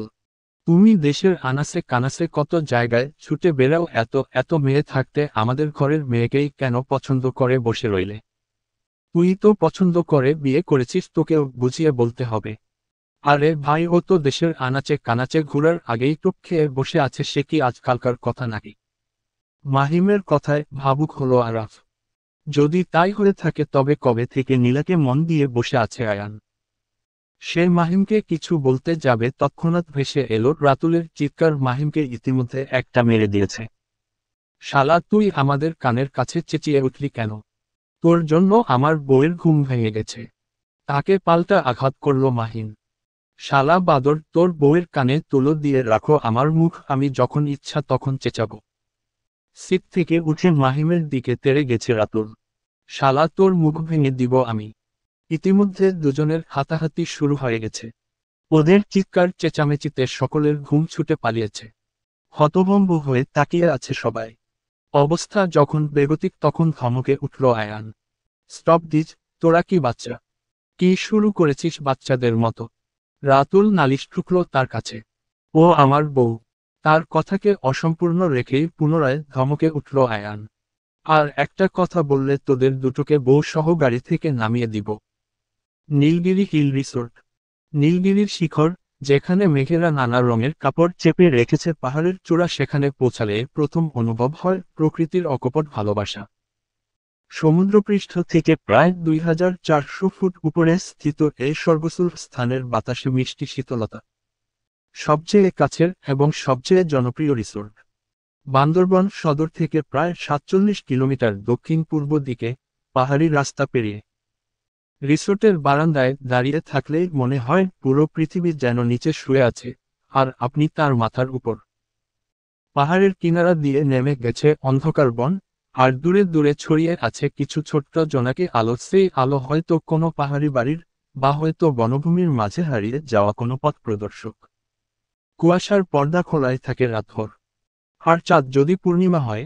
তুমি দেশের আনাসে কানাসে কত জায়গায় ছুটে বেড়াও, এত এত মেয়ে থাকতে আমাদের ঘরের মেয়েকেই কেন পছন্দ করে বসে রইলে? তুই তো পছন্দ করে বিয়ে করেছিস, তোকেও বুঝিয়ে বলতে হবে। আরে ভাই, ও তো দেশের আনাচে কানাচে ঘুরার আগেই টোপ খেয়ে বসে আছে, সে কি আজকালকার কথা নাকি? মাহিমের কথায় ভাবুক হলো আরাফ। যদি তাই হয়ে থাকে তবে কবে থেকে নীলাকে মন দিয়ে বসে আছে আয়ান? সে মাহিমকে কিছু বলতে যাবে, তৎক্ষণাৎ ভেসে এলো রাতুলের চিৎকার, মাহিমকে ইতিমধ্যে একটা মেরে দিয়েছে। শালা, তুই আমাদের কানের কাছে চেঁচিয়ে উঠলি কেন? তোর জন্য আমার বউয়ের ঘুম ভেঙে গেছে। তাকে পাল্টা আঘাত করল মাহিম। শালা বাদর, তোর বউয়ের কানে তুলো দিয়ে রাখো আমার মুখ, আমি যখন ইচ্ছা তখন চেঁচাবো। সিট থেকে উঠে মাহিমের দিকে তেড়ে গেছে রাতুল। শালা, তোর মুখ ভেঙে দিব আমি। ইতিমধ্যে দুজনের হাতাহাতি শুরু হয়ে গেছে। ওদের চিৎকার চেঁচামেচিতে সকলের ঘুম ছুটে পালিয়েছে। হতভম্ব হয়ে তাকিয়ে আছে সবাই। অবস্থা যখন বেগতিক তখন ধমকে উঠল আয়ান। স্টপ দিজ, তোরা কি বাচ্চা? কি শুরু করেছিস বাচ্চাদের মতো? রাতুল নালিশ ঠুকল তার কাছে। ও আমার বউ। তার কথাকে অসম্পূর্ণ রেখেই পুনরায় ধমকে উঠল আয়ান। আর একটা কথা বললে তোদের দুটোকে বউ সহ গাড়ি থেকে নামিয়ে দিব। Nilgiri hill resort. নীলগিরির শিখর, যেখানে মেঘেরা নানা রঙের কাপড় চেপে রেখেছে পাহাড়ের চূড়া, সেখানে পৌঁছালে প্রথম অনুভব হয় প্রকৃতির অকপট ভালোবাসা। সমুদ্রপৃষ্ঠ থেকে প্রায় 2400 ফুট উপরে স্থিত এই সর্বসুলভ স্থানের বাতাসে মিষ্টি শীতলতা। সবচেয়ে কাছের এবং সবচেয়ে জনপ্রিয় রিসোর্ট। বান্দরবন সদর থেকে প্রায় 47 কিলোমিটার দক্ষিণ পূর্ব দিকে, পাহাড়ি রাস্তা পেরিয়ে। রিসোর্টের বারান্দায় দাঁড়িয়ে থাকলেই মনে হয় পুরো পৃথিবী যেন নিচে শুয়ে আছে, আর আপনি তার মাথার উপর। পাহাড়ের কিনারা দিয়ে নেমে গেছে অন্ধকার বন, আর দূরে দূরে ছড়িয়ে আছে কিছু ছোট্ট জোনাকি আলো। সেই আলো হয়তো কোনো পাহাড়ি বাড়ির, বা হয়তো বনভূমির মাঝে হারিয়ে যাওয়া কোনো পথ প্রদর্শক। কুয়াশার পর্দা খোলায় থাকে রাতভর। আর চাঁদ যদি পূর্ণিমা হয়,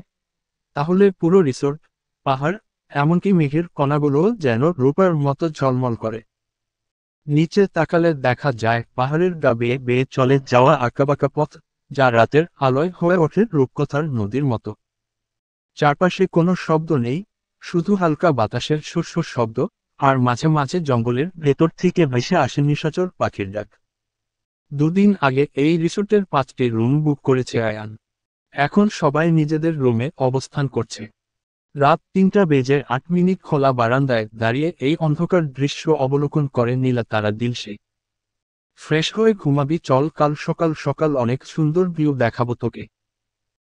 তাহলে পুরো রিসোর্ট, পাহাড়, এমনকি মেঘের কণাগুলো যেন রূপার মতো ঝলমল করে। নিচে তাকালে দেখা যায় পাহাড়ের গা বেয়ে বেয়ে চলে যাওয়া আঁকাবাঁকা পথ, যা রাতের আলোয় হয়ে ওঠে রূপকথার নদীর মতো। চারপাশে কোনো শব্দ নেই, শুধু হালকা বাতাসের শস্য শব্দ, আর মাঝে মাঝে জঙ্গলের ভেতর থেকে ভেসে আসে নিশাচর পাখির ডাক। দুদিন আগে এই রিসোর্টের 5টি রুম বুক করেছে আয়ান। এখন সবাই নিজেদের রুমে অবস্থান করছে। রাত 3:08 খোলা বারান্দায় দাঁড়িয়ে এই অন্ধকার দৃশ্য অবলোকন করে নীলা তারা দিলশে। ফ্রেশ হয়ে ঘুমাবি চল, কাল সকাল সকাল অনেক সুন্দর ভিউ দেখাবো তোকে।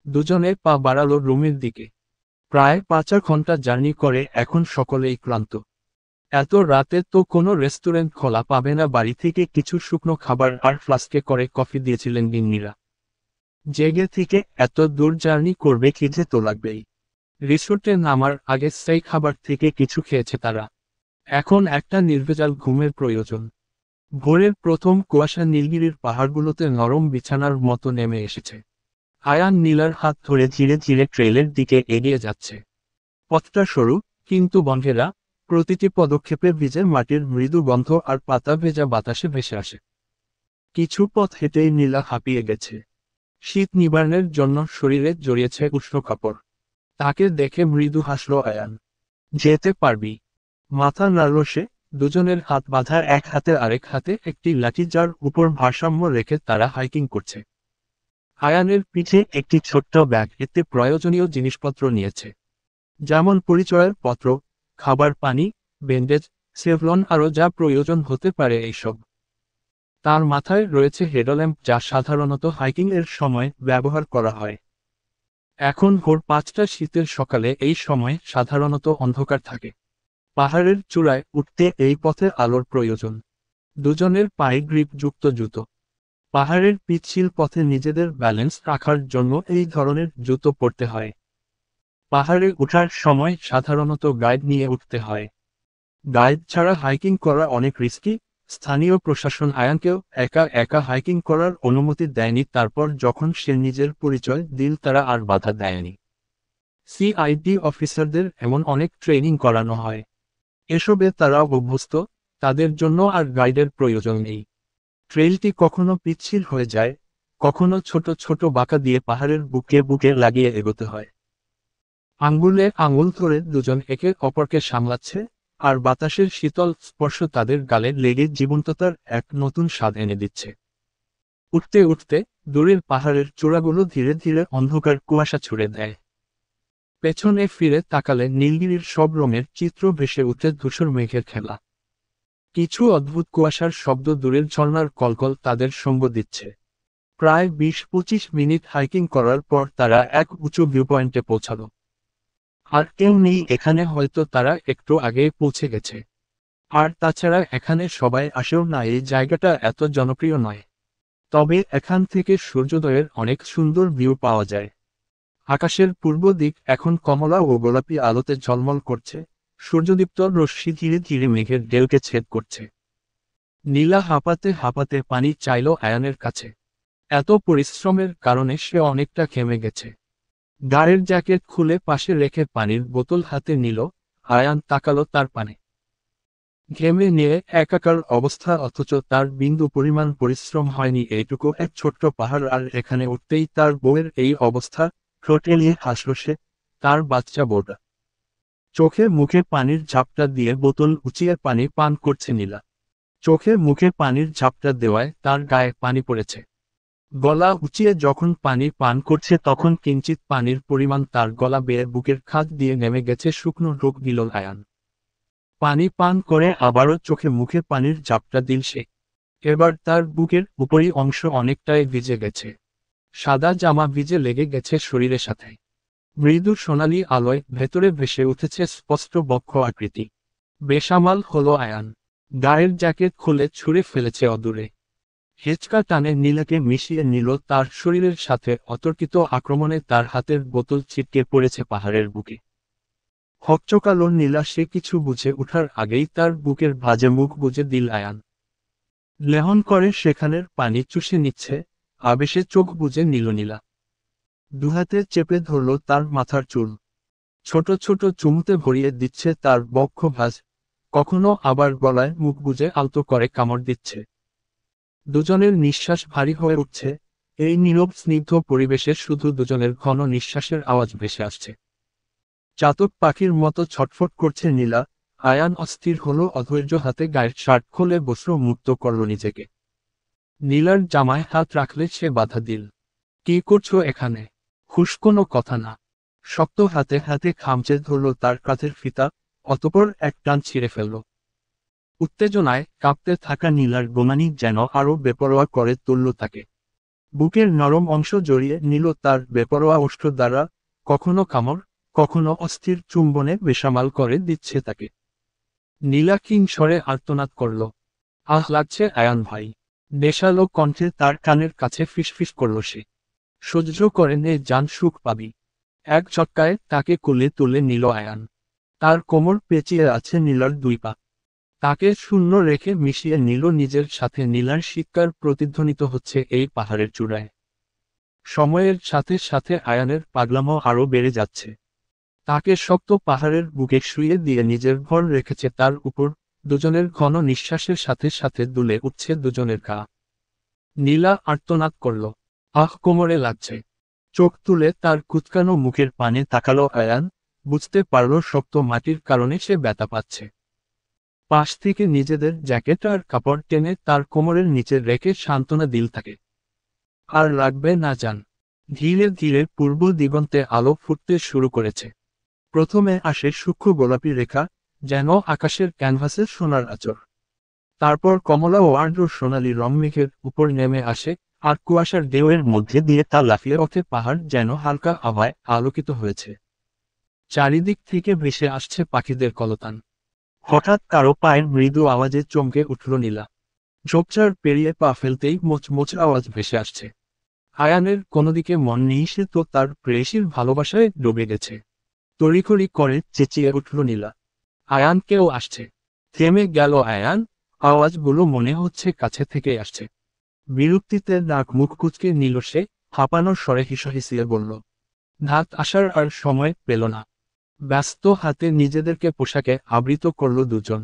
দুজনে পা বাড়ালো রুমের দিকে। প্রায় 5 ঘন্টা জার্নি করে এখন সকলেই ক্লান্ত। এত রাতে তো কোনো রেস্টুরেন্ট খোলা পাবে না। বাড়ি থেকে কিছু শুকনো খাবার আর ফ্লাস্কে করে কফি দিয়েছিলেন গিন্নিরা। জেগে থেকে এত দূর জার্নি করবে, খিদে তো লাগবেই। রিসোর্টে নামার আগে সেই খাবার থেকে কিছু খেয়েছে তারা। এখন একটা নির্ভেজাল ঘুমের প্রয়োজন। ভোরের প্রথম কুয়াশা নীলগিরির পাহাড়গুলোতে নরম বিছানার মতো নেমে এসেছে। আয়ান নীলার হাত ধরে ধীরে ধীরে ট্রেলের দিকে এগিয়ে যাচ্ছে। পথটা সরু, কিন্তু বনঘেরা, প্রতিটি পদক্ষেপে ভিজে মাটির মৃদু গন্ধ আর পাতা ভেজা বাতাসে ভেসে আসে। কিছু পথ হেঁটেই নীলা হাঁপিয়ে গেছে। শীত নিবারণের জন্য শরীরে জড়িয়েছে উষ্ণ কাপড়। তাকে দেখে মৃদু হাসল আয়ান। যেতে পারবি? মাথা নাড়ল সে। দুজনের হাত বাঁধা, এক হাতে আরেক হাতে একটি লাঠি, যার উপর ভারসাম্য রেখে তারা হাইকিং করছে। আয়ানের পিঠে একটি ছোট্ট ব্যাগ, এতে প্রয়োজনীয় জিনিসপত্র নিয়েছে। যেমন পরিচয়ের পত্র, খাবার, পানি, ব্যান্ডেজ, সেভলন, আরও যা প্রয়োজন হতে পারে এইসব। তার মাথায় রয়েছে হেডল্যাম্প, যা সাধারণত হাইকিং এর সময় ব্যবহার করা হয়। এখন ভোর 5টা, শীতের সকালে এই সময় সাধারণত অন্ধকার থাকে। পাহাড়ের চূড়ায় উঠতে এই পথে আলোর প্রয়োজন। দুজনের পায়ে গ্রিপযুক্ত জুতো। পাহাড়ের পিচ্ছিল পথে নিজেদের ব্যালেন্স রাখার জন্য এই ধরনের জুতো পরতে হয়। পাহাড়ে ওঠার সময় সাধারণত গাইড নিয়ে উঠতে হয়। গাইড ছাড়া হাইকিং করা অনেক রিস্কি। স্থানীয় প্রশাসন আয়ানকেও একা একা হাইকিং করার অনুমতি দেয়নি। তারপর যখন সে নিজের পরিচয় দিল, তারা আর বাধা দেয়নি। সিআইডি অফিসারদের এমন অনেক ট্রেনিং করানো হয়। এসবে তারা অভ্যস্ত, তাদের জন্য আর গাইডের প্রয়োজন নেই। ট্রেইলটি কখনো পিচ্ছিল হয়ে যায়, কখনো ছোট ছোট বাঁকা দিয়ে পাহাড়ের বুকে বুকে লাগিয়ে এগোতে হয়। আঙ্গুলে আঙুল ধরে দুজন একে অপরকে সামলাচ্ছে, আর বাতাসের শীতল স্পর্শ তাদের গালে লেগে জীবন্ততার এক নতুন স্বাদ এনে দিচ্ছে। উঠতে উঠতে দূরের পাহাড়ের চূড়াগুলো ধীরে ধীরে অন্ধকার কুয়াশা ছুড়ে দেয়। পেছনে ফিরে তাকালে নীলগিরির সব রঙের চিত্র ভেসে উঠে ধূসর মেঘের খেলা। কিছু অদ্ভুত কুয়াশার শব্দ, দূরের ঝর্ণার কলকল তাদের সঙ্গ দিচ্ছে। প্রায় 20-25 মিনিট হাইকিং করার পর তারা এক উঁচু ভিউ পয়েন্টে পৌঁছালো। আর কেউ নেই এখানে, হয়তো তারা একটু আগেই পৌঁছে গেছে। আর তাছাড়া এখানে সবাই আসেও না, এই জায়গাটা এত জনপ্রিয় নয়। তবে এখান থেকে সূর্যোদয়ের অনেক সুন্দর ভিউ পাওয়া যায়। আকাশের পূর্ব দিক এখন কমলা ও গোলাপি আলোতে ঝলমল করছে। সূর্যদীপ্ত রশ্মি ধীরে ধীরে মেঘের ঢেউকে ছেদ করছে। নীলা হাঁপাতে হাঁপাতে পানি চাইল আয়ানের কাছে। এত পরিশ্রমের কারণে সে অনেকটা ঘেমে গেছে। গায়ের জ্যাকেট খুলে পাশে রেখে পানির বোতল হাতে নিল। আয়ান তাকালো তার পানে। ঘেমে নিয়ে একাকার অবস্থা, অথচ তার বিন্দু পরিমাণ পরিশ্রম হয়নি। এইটুকু এক ছোট্ট পাহাড়, আর এখানে উঠতেই তার বউয়ের এই অবস্থা। ঠোঁট এলিয়ে হাসল সে। তার বাচ্চা বউটা চোখে মুখে পানির ঝাপটা দিয়ে বোতল উঁচিয়ে পানি পান করছে নীলা। চোখে মুখে পানির ঝাপটা দেওয়ায় তার গায়ে পানি পড়েছে। গলা উঁচিয়ে যখন পানি পান করছে তখন কিঞ্চিত পানির পরিমাণ তার গলা বেয়ে বুকের খাদ দিয়ে নেমে গেছে। শুকনো ঢোক দিল আয়ান। পানি পান করে আবারও চোখে মুখে পানির ঝাপটা দিল সে। এবার তার বুকের উপরি অংশ অনেকটাই ভিজে গেছে। সাদা জামা ভিজে লেগে গেছে শরীরের সাথে। মৃদু সোনালি আলোয় ভেতরে ভেসে উঠেছে স্পষ্ট বক্ষ আকৃতি। বেসামাল হলো আয়ান। গায়ের জ্যাকেট খুলে ছুঁড়ে ফেলেছে অদূরে। হেঁচকা টানে নীলাকে মিশিয়ে নিল তার শরীরের সাথে। অতর্কিত আক্রমণে তার হাতের বোতল ছিটকে পড়েছে পাহাড়ের বুকে। হকচকালো নীলা সে কিছু বুঝে ওঠার আগেই তার বুকের ভাঁজে মুখ বুজে দিল আয়ান। লেহন করে সেখানের পানি চুষে নিচ্ছে। আবেশে চোখ বুজে নিল নীলা। দুহাতে চেপে ধরল তার মাথার চুল। ছোট ছোট চুমুতে ভরিয়ে দিচ্ছে তার বক্ষ ভাঁজ। কখনো আবার গলায় মুখ বুজে আলতো করে কামড় দিচ্ছে। দুজনের নিঃশ্বাস ভারী হয়ে উঠছে। এই নীরব স্নিগ্ধ পরিবেশে শুধু দুজনের ঘন নিঃশ্বাসের আওয়াজ ভেসে আসছে। চাতক পাখির মতো ছটফট করছে নীলা। আয়ান অস্থির হলো, অধৈর্য হাতে গায়ের শার্ট খুলে বস্ত্র মুক্ত করল নিজেকে। নীলার জামায় হাত রাখলে সে বাধা দিল। কি করছো এখানে? হুশ, কোনো কথা না। শক্ত হাতে হাতে খামচে ধরল তার কাঁধের ফিতা। অতপর এক টান ছিঁড়ে ফেলল। উত্তেজনায় কাঁপতে থাকা নীলার গোমানি যেন আরো বেপরোয়া করে তুলল তাকে। বুকের নরম অংশ জড়িয়ে নিল তার বেপরোয়া ওষ্ঠ দ্বারা। কখনো কামড়, কখনো অস্থির চুম্বনে বেসামাল করে দিচ্ছে তাকে। নীলা ক্ষীণ স্বরে আর্তনাদ করল। আহ লাগছে আয়ান ভাই। নেশালো কণ্ঠে তার কানের কাছে ফিসফিস করল সে। সহ্য করে নে জান, সুখ পাবি। এক ঝটকায় তাকে কোলে তুলে নিল আয়ান। তার কোমর পেঁচিয়ে আছে নীলার দুই পা। তাকে শূন্য রেখে মিশিয়ে নিল নিজের সাথে। নীলার চিৎকার প্রতিধ্বনিত হচ্ছে এই পাহাড়ের চূড়ায়। সময়ের সাথে সাথে আয়ানের পাগলামো আরও বেড়ে যাচ্ছে। তাকে শক্ত পাহাড়ের বুকে শুইয়ে দিয়ে নিজের ভর রেখেছে তার উপর। দুজনের ঘন নিঃশ্বাসের সাথে সাথে দুলে উঠছে দুজনের গা। নীলা আর্তনাদ করল। আহ, কোমরে লাগছে। চোখ তুলে তার কুঁচকানো মুখের পানে তাকালো আয়ান। বুঝতে পারল শক্ত মাটির কারণে সে ব্যথা পাচ্ছে। পাশ থেকে নিজেদের জ্যাকেট আর কাপড় টেনে তার কোমরের নিচে রেখে সান্ত্বনা দিল তাকে। আর লাগবে না জান। ধীরে ধীরে পূর্ব দিগন্তে আলো ফুটতে শুরু করেছে। প্রথমে আসে সূক্ষ্ম গোলাপি রেখা, যেন আকাশের ক্যানভাসে সোনার আঁচড়। তারপর কমলা ও আর্দ্র সোনালি রং মেঘের উপর নেমে আসে। আর কুয়াশার ঢেউয়ের মধ্যে দিয়ে তা লাফিয়ে ওঠে। পাহাড় যেন হালকা আভায় আলোকিত হয়েছে। চারিদিক থেকে ভেসে আসছে পাখিদের কলতান। হঠাৎ কারো পায়ের মৃদু আওয়াজে চমকে উঠল নীলা। ঝোপঝাড় পেরিয়ে পা ফেলতেই মোচমোচ আওয়াজ ভেসে আসছে। আয়ানের কোনো দিকে মন নেই, সে তো তার প্রেয়সীর ভালোবাসায় ডুবে গেছে। তড়িঘড়ি করে চেঁচিয়ে উঠল নীলা, আয়ান, কেউ আসছে। থেমে গেল আয়ান। আওয়াজগুলো মনে হচ্ছে কাছে থেকে আসছে। বিরক্তিতে নাক মুখ কুঁচকে নিল সে। হাঁপানোর স্বরে হিসহিসিয়ে বলল, নাক আসার আর সময় পেল না। ব্যস্ত হাতে নিজেদেরকে পোশাকে আবৃত করল দুজন।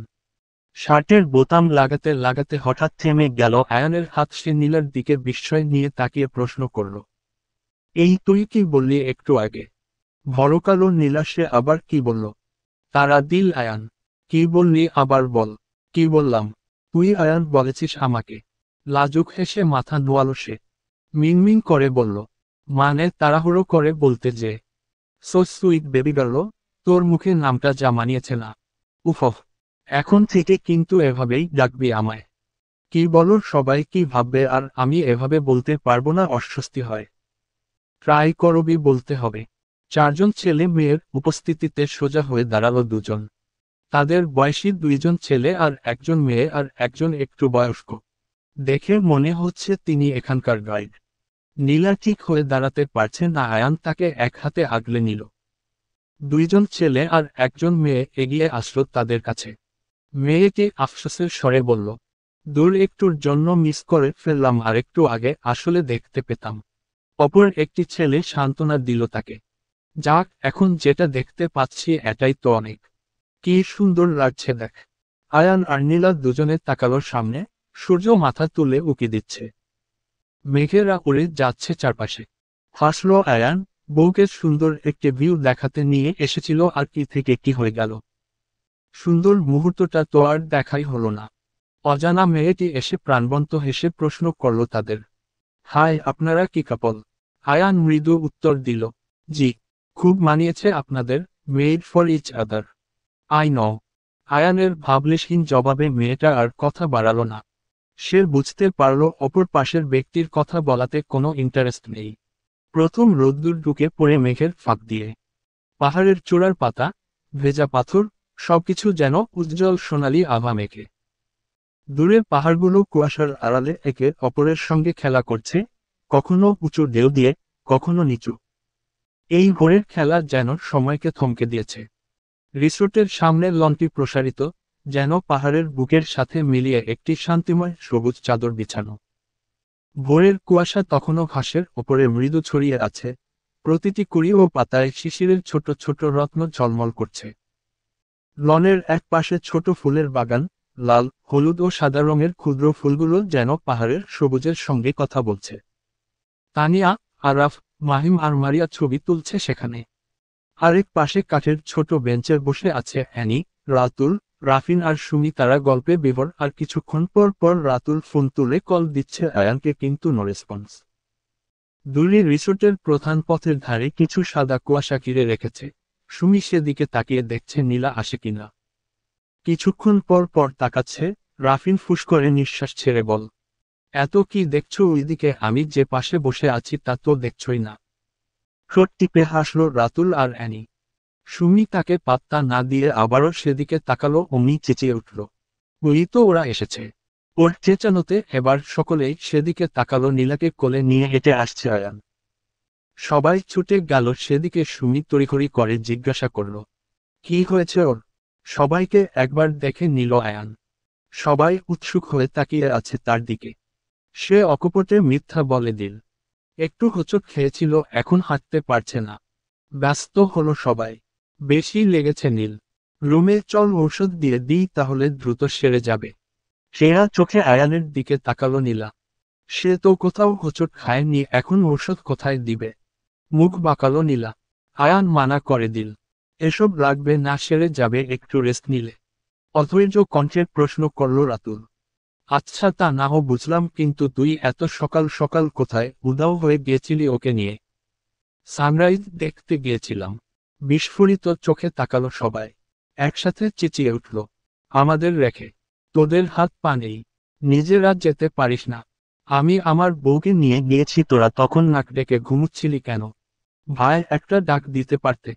শার্টের বোতাম লাগাতে লাগাতে হঠাৎ থেমে গেল আয়ানের হাত। সে নীলার দিকে বিস্ময় নিয়ে তাকিয়ে প্রশ্ন করল, এই তুই কি বললি একটু আগে? ভরকালো নীলা। সে আবার কি বলল? তারা দিল আয়ান। কি বললি আবার বল। কি বললাম? তুই আয়ান বলেছিস আমাকে। লাজুক হেসে মাথা নোয়াল সে। মিনমিন করে বলল, মানে তাড়াহুড়ো করে বলতে যে। সো সুইট বেবি গার্ল, তোর মুখে নামটা যা মানিয়েছে না। উফ, এখন থেকে কিন্তু এভাবেই ডাকবি আমায়। কি বলো, সবাই কি ভাববে? আর আমি এভাবে বলতে পারবো না, অস্বস্তি হয়। ট্রাই করবি বলতে হবে। চারজন ছেলে মেয়ের উপস্থিতিতে সোজা হয়ে দাঁড়ালো দুজন। তাদের বয়সী দুইজন ছেলে আর একজন মেয়ে, আর একজন একটু বয়স্ক। দেখে মনে হচ্ছে তিনি এখানকার গাইড। নীলা ঠিক হয়ে দাঁড়াতে পারছে না। আয়ান তাকে এক হাতে আগলে নিল। দুইজন ছেলে আর একজন মেয়ে এগিয়ে আসলো তাদের কাছে। মেয়েটি আফসোসের স্বরে বলল, দূর একটুর জন্য মিস করে ফেললাম, আর একটু আগে আসলে দেখতে পেতাম। অপর একটি ছেলে সান্ত্বনা দিল তাকে। যাক, এখন যেটা দেখতে পাচ্ছি এটাই তো অনেক। কি সুন্দর লাগছে দেখ। আয়ান আর নীলা দুজনে তাকালোর সামনে। সূর্য মাথা তুলে উকি দিচ্ছে, মেঘেরা উড়ে যাচ্ছে চারপাশে। হাসলো আয়ান, বউকে সুন্দর একটি ভিউ দেখাতে নিয়ে এসেছিল আর কি থেকে কি হয়ে গেল। সুন্দর মুহূর্তটা তো আর দেখাই হলো না। অজানা মেয়েটি এসে প্রাণবন্ত হেসে প্রশ্ন করল তাদের, হাই, আপনারা কি কাপল? আয়ান মৃদু উত্তর দিল, জি, খুব মানিয়েছে আপনাদের, made for each other. I know. আয়ানের ভাবলেশহীন জবাবে মেয়েটা আর কথা বাড়ালো না। সে বুঝতে পারল অপর পাশের ব্যক্তির কথা বলাতে কোনো ইন্টারেস্ট নেই। প্রথম রোদ্দুর ঢুকে পড়ে মেঘের ফাঁক দিয়ে। পাহাড়ের চূড়ার পাতা, ভেজা পাথর, সবকিছু যেন উজ্জ্বল সোনালি আভা মেঘে। দূরের পাহাড়গুলো কুয়াশার আড়ালে একে অপরের সঙ্গে খেলা করছে, কখনো উঁচু ঢেউ দিয়ে, কখনো নিচু। এই ভোরের খেলা যেন সময়কে থমকে দিয়েছে। রিসোর্টের সামনে লনটি প্রসারিত, যেন পাহাড়ের বুকের সাথে মিলিয়ে একটি শান্তিময় সবুজ চাদর বিছানো। ভোরের কুয়াশা তখনও ঘাসের ওপরে মৃদু ছড়িয়ে আছে, প্রতিটি কুড়ি ও পাতায় শিশিরের ছোট ছোট রত্ন ঝলমল করছে। লনের এক পাশে ছোট ফুলের বাগান, লাল, হলুদ ও সাদা রঙের ক্ষুদ্র ফুলগুলো যেন পাহাড়ের সবুজের সঙ্গে কথা বলছে। তানিয়া, আরাফ, মাহিম আর মারিয়া ছবি তুলছে সেখানে। আরেক পাশে কাঠের ছোট বেঞ্চে বসে আছে অ্যানি, রাতুল, রাফিন আর সুমি, তারা গল্পে বিভোর। আর কিছুক্ষণ পর পর রাতুল ফোন তুলে কল দিচ্ছে আয়ানকে, কিন্তু নো রেসপন্স। দূরে রিসোর্টের প্রধান পথের ধারে কিছু সাদা কুয়াশা ঘিরে রেখেছে। সুমি সেদিকে তাকিয়ে দেখছে নীলা আসে কিনা। কিছুক্ষণ পর পর তাকাচ্ছে। রাফিন ফুস করে নিঃশ্বাস ছেড়ে বল, এত কি দেখছো ওইদিকে? আমি যে পাশে বসে আছি তা তো দেখছই না। ঠোঁট টিপে হাসল রাতুল আর অ্যানি। সুমি তাকে পাত্তা না দিয়ে আবারও সেদিকে তাকালো, অমনি চেঁচিয়ে উঠল, ওই তো ওরা এসেছে। ওর চেঁচানোতে এবার সকলেই সেদিকে তাকালো। নীলাকে কোলে নিয়ে হেঁটে আসছে আয়ান। সবাই ছুটে গেল সেদিকে। সুমি তড়িঘড়ি করে জিজ্ঞাসা করল, কি হয়েছে ওর? সবাইকে একবার দেখে নিল আয়ান। সবাই উৎসুক হয়ে তাকিয়ে আছে তার দিকে। সে অকপটে মিথ্যা বলে দিল, একটু হোঁচট খেয়েছিল, এখন হাঁটতে পারছে না। ব্যস্ত হলো সবাই। বেশি লেগেছে নীল। রুমে চল, ঔষধ দিয়ে দিই, তাহলে দ্রুত সেরে যাবে। সেরা চোখে আয়ানের দিকে তাকালো নীলা। সে তো কোথাও হোঁচট খায়নি, এখন ঔষধ কোথায় দিবে? মুখ বাঁকালো নীলা। আয়ান মানা করে দিল, এসব লাগবে না, সেরে যাবে একটু রেস্ট নিলে। অধৈর্য কণ্ঠে প্রশ্ন করল রাতুল, আচ্ছা তা না হো বুঝলাম, কিন্তু তুই এত সকাল সকাল কোথায়? উধাও হয়ে গিয়েছিলি ওকে নিয়ে? সানরাইজ দেখতে গিয়েছিলাম। বিস্ফোরিত চোখে তাকালো সবাই। একসাথে চেঁচিয়ে উঠল, আমাদের রেখে? তোদের হাত পা নেই? নিজেরা যেতে পারিস না? আমি আমার বউকে নিয়ে গিয়েছি, তোরা তখন নাক ডেকে ঘুমুচ্ছিলি কেন? ভাই, একটা ডাক দিতে পারতে।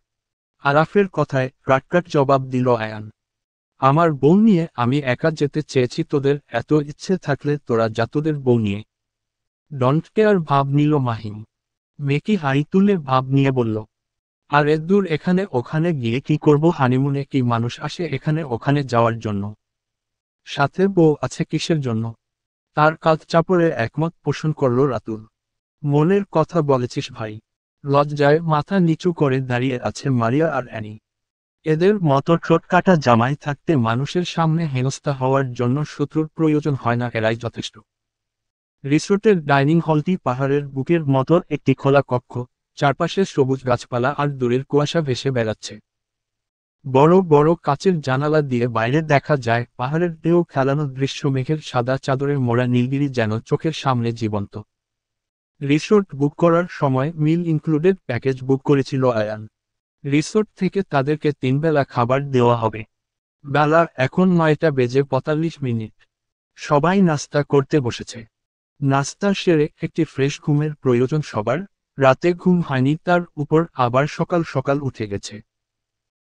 আরাফের কথায় কাটকাট জবাব দিল আয়ান, আমার বউ নিয়ে আমি একা যেতে চেয়েছি, তোদের এত ইচ্ছে থাকলে তোরা যা তোদের বউ নিয়ে। ডন্ট কেয়ার ভাব নিল মাহিম। মেকি হাই তুলে ভাব নিয়ে বলল, আর এত দূর এখানে ওখানে গিয়ে কি করব? হানিমুনে কি মানুষ আসে এখানে ওখানে যাওয়ার জন্য? সাথে বউ আছে কিসের জন্য? তার কাঁধ চাপড়ে একমত পোষণ করল রাতুল। মনের কথা বলেছিস ভাই। লজ্জায় মাথা নিচু করে দাঁড়িয়ে আছে মারিয়া আর অ্যানি। এদের মতো ঠোঁটকাটা জামাই থাকতে মানুষের সামনে হেনস্থা হওয়ার জন্য শত্রুর প্রয়োজন হয় না, এরাই যথেষ্ট। রিসোর্টের ডাইনিং হলটি পাহাড়ের বুকের মতো একটি খোলা কক্ষ। চারপাশে সবুজ গাছপালা আর দূরের কুয়াশা ভেসে বেড়াচ্ছে। বড় বড় কাচের জানালা দিয়ে বাইরে দেখা যায় পাহাড়ের ঢেউ খেলানো দৃশ্য। মেঘের সাদা চাদরে মোড়া নীলগিরি যেন চোখের সামনে জীবন্ত। রিসোর্ট বুক করার সময় মিল ইনক্লুডেড প্যাকেজ বুক করেছিল আয়ান। রিসোর্ট থেকে তাদেরকে 3 বেলা খাবার দেওয়া হবে। বেলা এখন 9:45। সবাই নাস্তা করতে বসেছে। নাস্তা সেরে একটি ফ্রেশ ঘুমের প্রয়োজন সবার। রাতে ঘুম হয়নি, তার উপর আবার সকাল সকাল উঠে গেছে।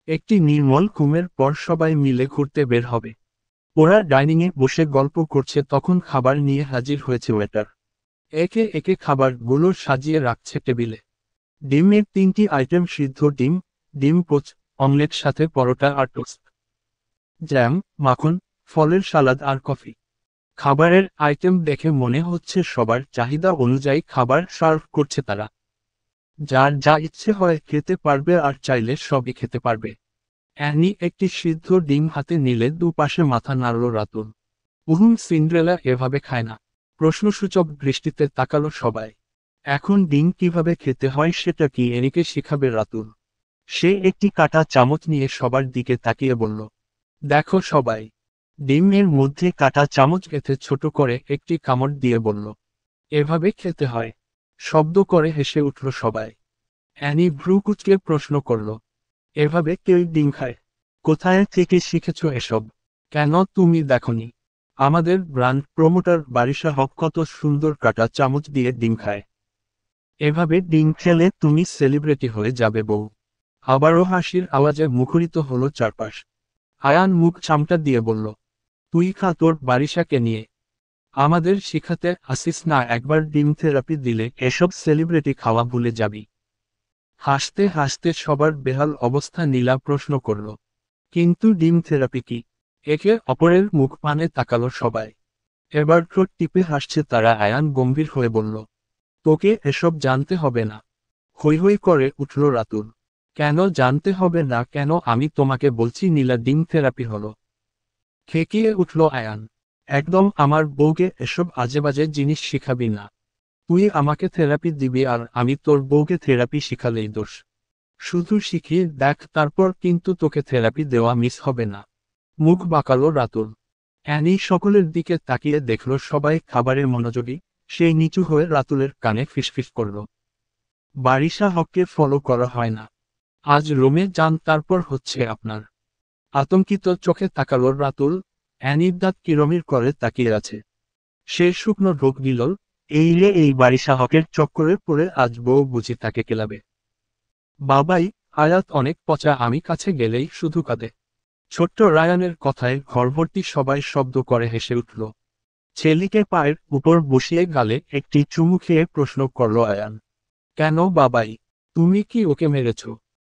একটি নির্মল ঘুমের পর সবাই মিলে ঘুরতে বের হবে। ওরা ডাইনিংয়ে বসে গল্প করছে, তখন খাবার নিয়ে হাজির হয়েছে ওয়েটার। একে একে খাবারগুলো সাজিয়ে রাখছে টেবিলে। ডিমের 3টি আইটেম, সিদ্ধ ডিম, ডিম পোচ, অমলেট, সাথে পরোটা আর টোস্ট, জ্যাম, মাখন, ফলের সালাদ আর কফি। খাবারের আইটেম দেখে মনে হচ্ছে সবার চাহিদা অনুযায়ী খাবার সার্ভ করছে তারা। যার যা ইচ্ছে হয় খেতে পারবে আর চাইলে সবই খেতে পারবে। অ্যানি একটি সিদ্ধ ডিম হাতে নিলে দুপাশে মাথা নাড়ল রাতুল। সিন্ড্রেলা এভাবে খায় না। প্রশ্নসূচক দৃষ্টিতে তাকালো সবাই। এখন ডিম কিভাবে খেতে হয় সেটা কি এনিকে শিখাবে রাতুল? সে একটি কাঁটা চামচ নিয়ে সবার দিকে তাকিয়ে বলল, দেখো সবাই। ডিমের মধ্যে কাঁটা চামচ গেঁথে ছোট করে একটি কামড় দিয়ে বলল, এভাবে খেতে হয়। শব্দ করে হেসে উঠল সবাই। অ্যানি ভ্রু কুঁচকে প্রশ্ন করল, এভাবে কেউ ডিম খায়? কোথায় থেকে শিখেছ এসব? কেন তুমি দেখনি আমাদের ব্র্যান্ড প্রমোটার বারিশা হক কত সুন্দর কাটা চামচ দিয়ে ডিম খায়? এভাবে ডিম খেলে তুমি সেলিব্রিটি হয়ে যাবে বউ। আবারও হাসির আওয়াজে মুখরিত হলো চারপাশ। আয়ান মুখ চামটা দিয়ে বলল, তুই খা তোর বারিশাকে নিয়ে। আমাদের শিখাতে আসিস না, একবার ডিম থেরাপি দিলে এসব সেলিব্রিটি খাওয়া ভুলে যাবি। হাসতে হাসতে সবার বেহাল অবস্থা নীলা প্রশ্ন করল, কিন্তু ডিম থেরাপি কি? একে অপরের মুখ পানে তাকালো সবাই। এবার ঠোঁট টিপে হাসছে তারা। আয়ান গম্ভীর হয়ে বলল, তোকে এসব জানতে হবে না। হৈ হৈ করে উঠল রাতুল। কেন জানতে হবে না কেন? আমি তোমাকে বলছি নীলা ডিম থেরাপি হলো। খেকিয়ে উঠল আয়ান, একদম আমার বউকে এসব আজেবাজে জিনিস শিখাবি না। তুই আমাকে থেরাপি দিবি আর আমি তোর বউকে থেরাপি শিখালেই দোষ। শুধু শিখিয়ে দেখ, তারপর কিন্তু তোকে থেরাপি দেওয়া মিস হবে না। মুখ বাঁকালো রাতুল। অ্যানি সকলের দিকে তাকিয়ে দেখল সবাই খাবারে মনোযোগী। সেই নিচু হয়ে রাতুলের কানে ফিসফিস করল, বারিশা হককে ফলো করা হয় না। আজ রোমে যান, তারপর হচ্ছে আপনার। আতঙ্কিত চোখে তাকালো রাতুল। অ্যানির দাঁত কিরমির করে তাকিয়ে আছে। সে শুকনো ঢোক গিলল, এই রে এই বারিশা হকের চক্করে পড়ে আজ বউ বুঝি তাকে কেলাবে। বাবাই, আয়াত অনেক পচা, আমি কাছে গেলেই শুধু কাঁদে। ছোট্ট রায়ানের কথায় ঘরভর্তি সবাই শব্দ করে হেসে উঠল। ছেলেকে পায়ের উপর বসিয়ে গালে একটি চুমু খেয়ে প্রশ্ন করল আয়ান, কেন বাবাই, তুমি কি ওকে মেরেছ?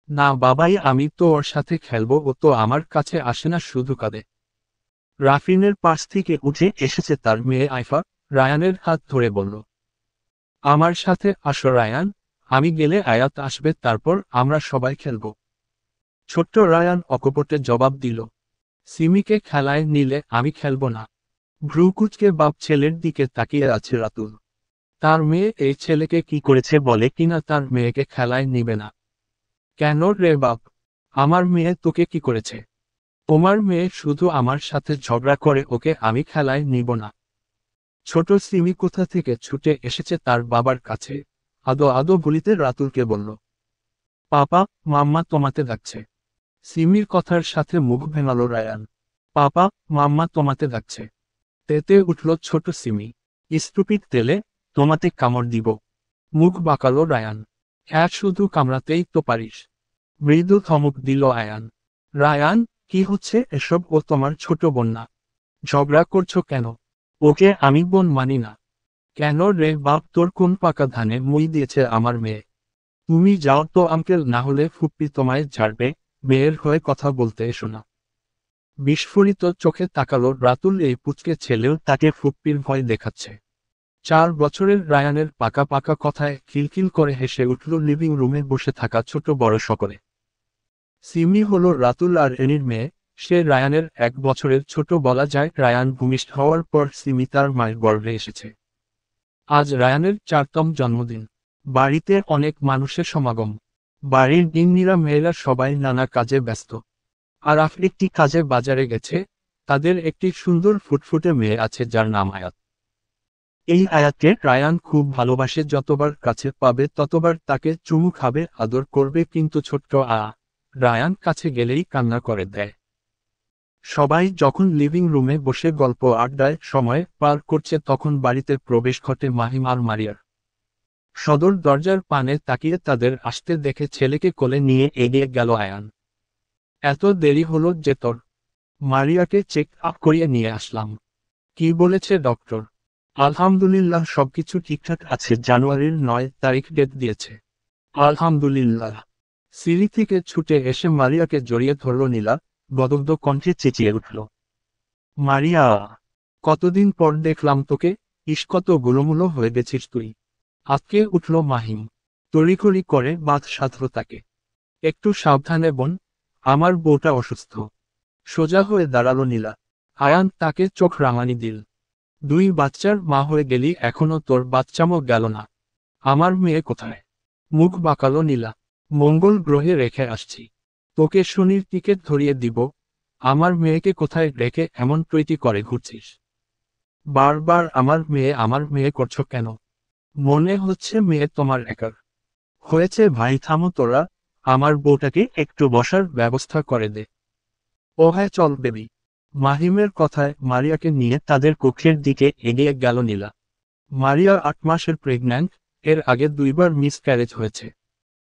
না বাবাই, আমি তো ওর সাথে খেলবো, ও তো আমার কাছে আসে না, শুধু কাঁদে। রাফিনের পাশ থেকে উঠে এসেছে তার মেয়ে আইফা। রায়ানের হাত ধরে বলল, আমার সাথে আসো রায়ান, আমি গেলে আয়াত আসবে, তারপর আমরা সবাই খেলব। ছোট্ট রায়ান অকপটে জবাব দিল, সিমিকে খেলায় নিলে আমি খেলব না। ভ্রুকুচকে বাপ ছেলের দিকে তাকিয়ে আছে রাতুল। তার মেয়ে এই ছেলেকে কি করেছে বলে কিনা তার মেয়েকে খেলায় নিবে না? কেন রে বাপ, আমার মেয়ে তোকে কি করেছে? তোমার মেয়ে শুধু আমার সাথে ঝগড়া করে, ওকে আমি খেলায় নিব না। ছোট সিমি কোথা থেকে ছুটে এসেছে তার বাবার কাছে। আদো আদো বলিতে রাতুলকে বলল, পাপা, মাম্মা তোমাতে ডাকছে। সিমির কথার সাথে মুখ ভেঙালো রায়ান। পাপা, মাম্মা তোমাতে ডাকছে। তেতে উঠল ছোট সিমি। স্টুপিড তেলে, তোমাতে কামড় দিব। মুখ বাঁকালো রায়ান। হ্যাঁ, শুধু কামড়াতেই তো পারিস। মৃদু ধমক দিল আয়ান। রায়ান, কি হচ্ছে এসব? ও তোমার ছোট বোন না। ঝগড়া করছো কেন? ওকে আমি বোন মানি না। কেন রে বাপ, তোর কোন পাকা ধানে মই দিয়েছে আমার মেয়ে? তুমি যাও তো আঙ্কেল, না হলে ফুপ্পি তোমায় ঝাড়বে। মেয়ের হয়ে কথা বলতে এসো না। বিস্ফোরিত চোখে তাকালো রাতুল। এই পুচকে ছেলেও তাকে ফুপ্পির ভয় দেখাচ্ছে। 4 বছরের রায়ানের পাকা পাকা কথায় খিলখিল করে হেসে উঠল লিভিং রুমে বসে থাকা ছোট বড় সকলে। সিমি হলো রাতুল আর এনির মেয়ে। সে রায়ানের 1 বছরের ছোট বলা যায়। রায়ান ভূমিষ্ঠ হওয়ার পর সিমি তার মায়ের গর্ভে এসেছে। আজ রায়ানের 4তম জন্মদিন। বাড়িতে অনেক মানুষের সমাগম। বাড়ির গিন্নিরা মেয়েরা সবাই নানা কাজে ব্যস্ত। আর একটি কাজে বাজারে গেছে। তাদের একটি সুন্দর ফুটফুটে মেয়ে আছে যার নাম আয়াত। এই আয়াতকে রায়ান খুব ভালোবাসে, যতবার কাছে পাবে ততবার তাকে চুমু খাবে, আদর করবে, কিন্তু ছোট্ট রায়ান কাছে গেলেই কান্না করে দেয়। সবাই যখন লিভিং রুমে বসে গল্প আড্ডায় সময় পার করছে তখন বাড়িতে প্রবেশ ঘটে মাহিম আর মারিয়ার। সদর দরজার পানে তাকিয়ে তাদের আসতে দেখে ছেলেকে কোলে নিয়ে এগিয়ে গেল আয়ান। এত দেরি হলো যে তোর? মারিয়াকে চেক আপ করিয়ে নিয়ে আসলাম। কি বলেছে ডক্টর? আলহামদুলিল্লাহ, সবকিছু ঠিকঠাক আছে, জানুয়ারির 9 তারিখ ডেট দিয়েছে। আলহামদুলিল্লাহ। সিঁড়ি থেকে ছুটে এসে মারিয়াকে জড়িয়ে ধরল নীলা। গদগ্ধ কণ্ঠে চেঁচিয়ে উঠল, মারিয়া, কতদিন পর দেখলাম তোকে। ইস, কত গোলমুলো হয়ে গেছিস তুই। আজকে উঠল মাহিম। তড়িঘড়ি করে বাঁধ সাধল তাকে। একটু সাবধানে বোন, আমার বউটা অসুস্থ। সোজা হয়ে দাঁড়ালো নীলা। আয়ান তাকে চোখ রাঙানি দিল। 2 বাচ্চার মা হয়ে গেলি, এখনো তোর বাচ্চামো গেল না। আমার মেয়ে কোথায়? মুখ বাঁকালো নীলা। মঙ্গল গ্রহে রেখে আসছি। তোকে শনির টিকিট ধরিয়ে দিব। আমার মেয়েকে কোথায় রেখে এমন প্রীতি করে ঘুরছিস? বারবার আমার মেয়ে করছো কেন? মনে হচ্ছে মেয়ে তোমার একার। হয়েছে ভাই, থামো তোরা। আমার বউটাকে একটু বসার ব্যবস্থা করে দে। ও হ্যাঁ, চল বেবি। মাহিমের কথায় মারিয়াকে নিয়ে তাদের কক্ষের দিকে এগিয়ে গেল নীলা। মারিয়া 8 মাসের প্রেগন্যান্ট, এর আগে 2বার মিস ক্যারেজ হয়েছে।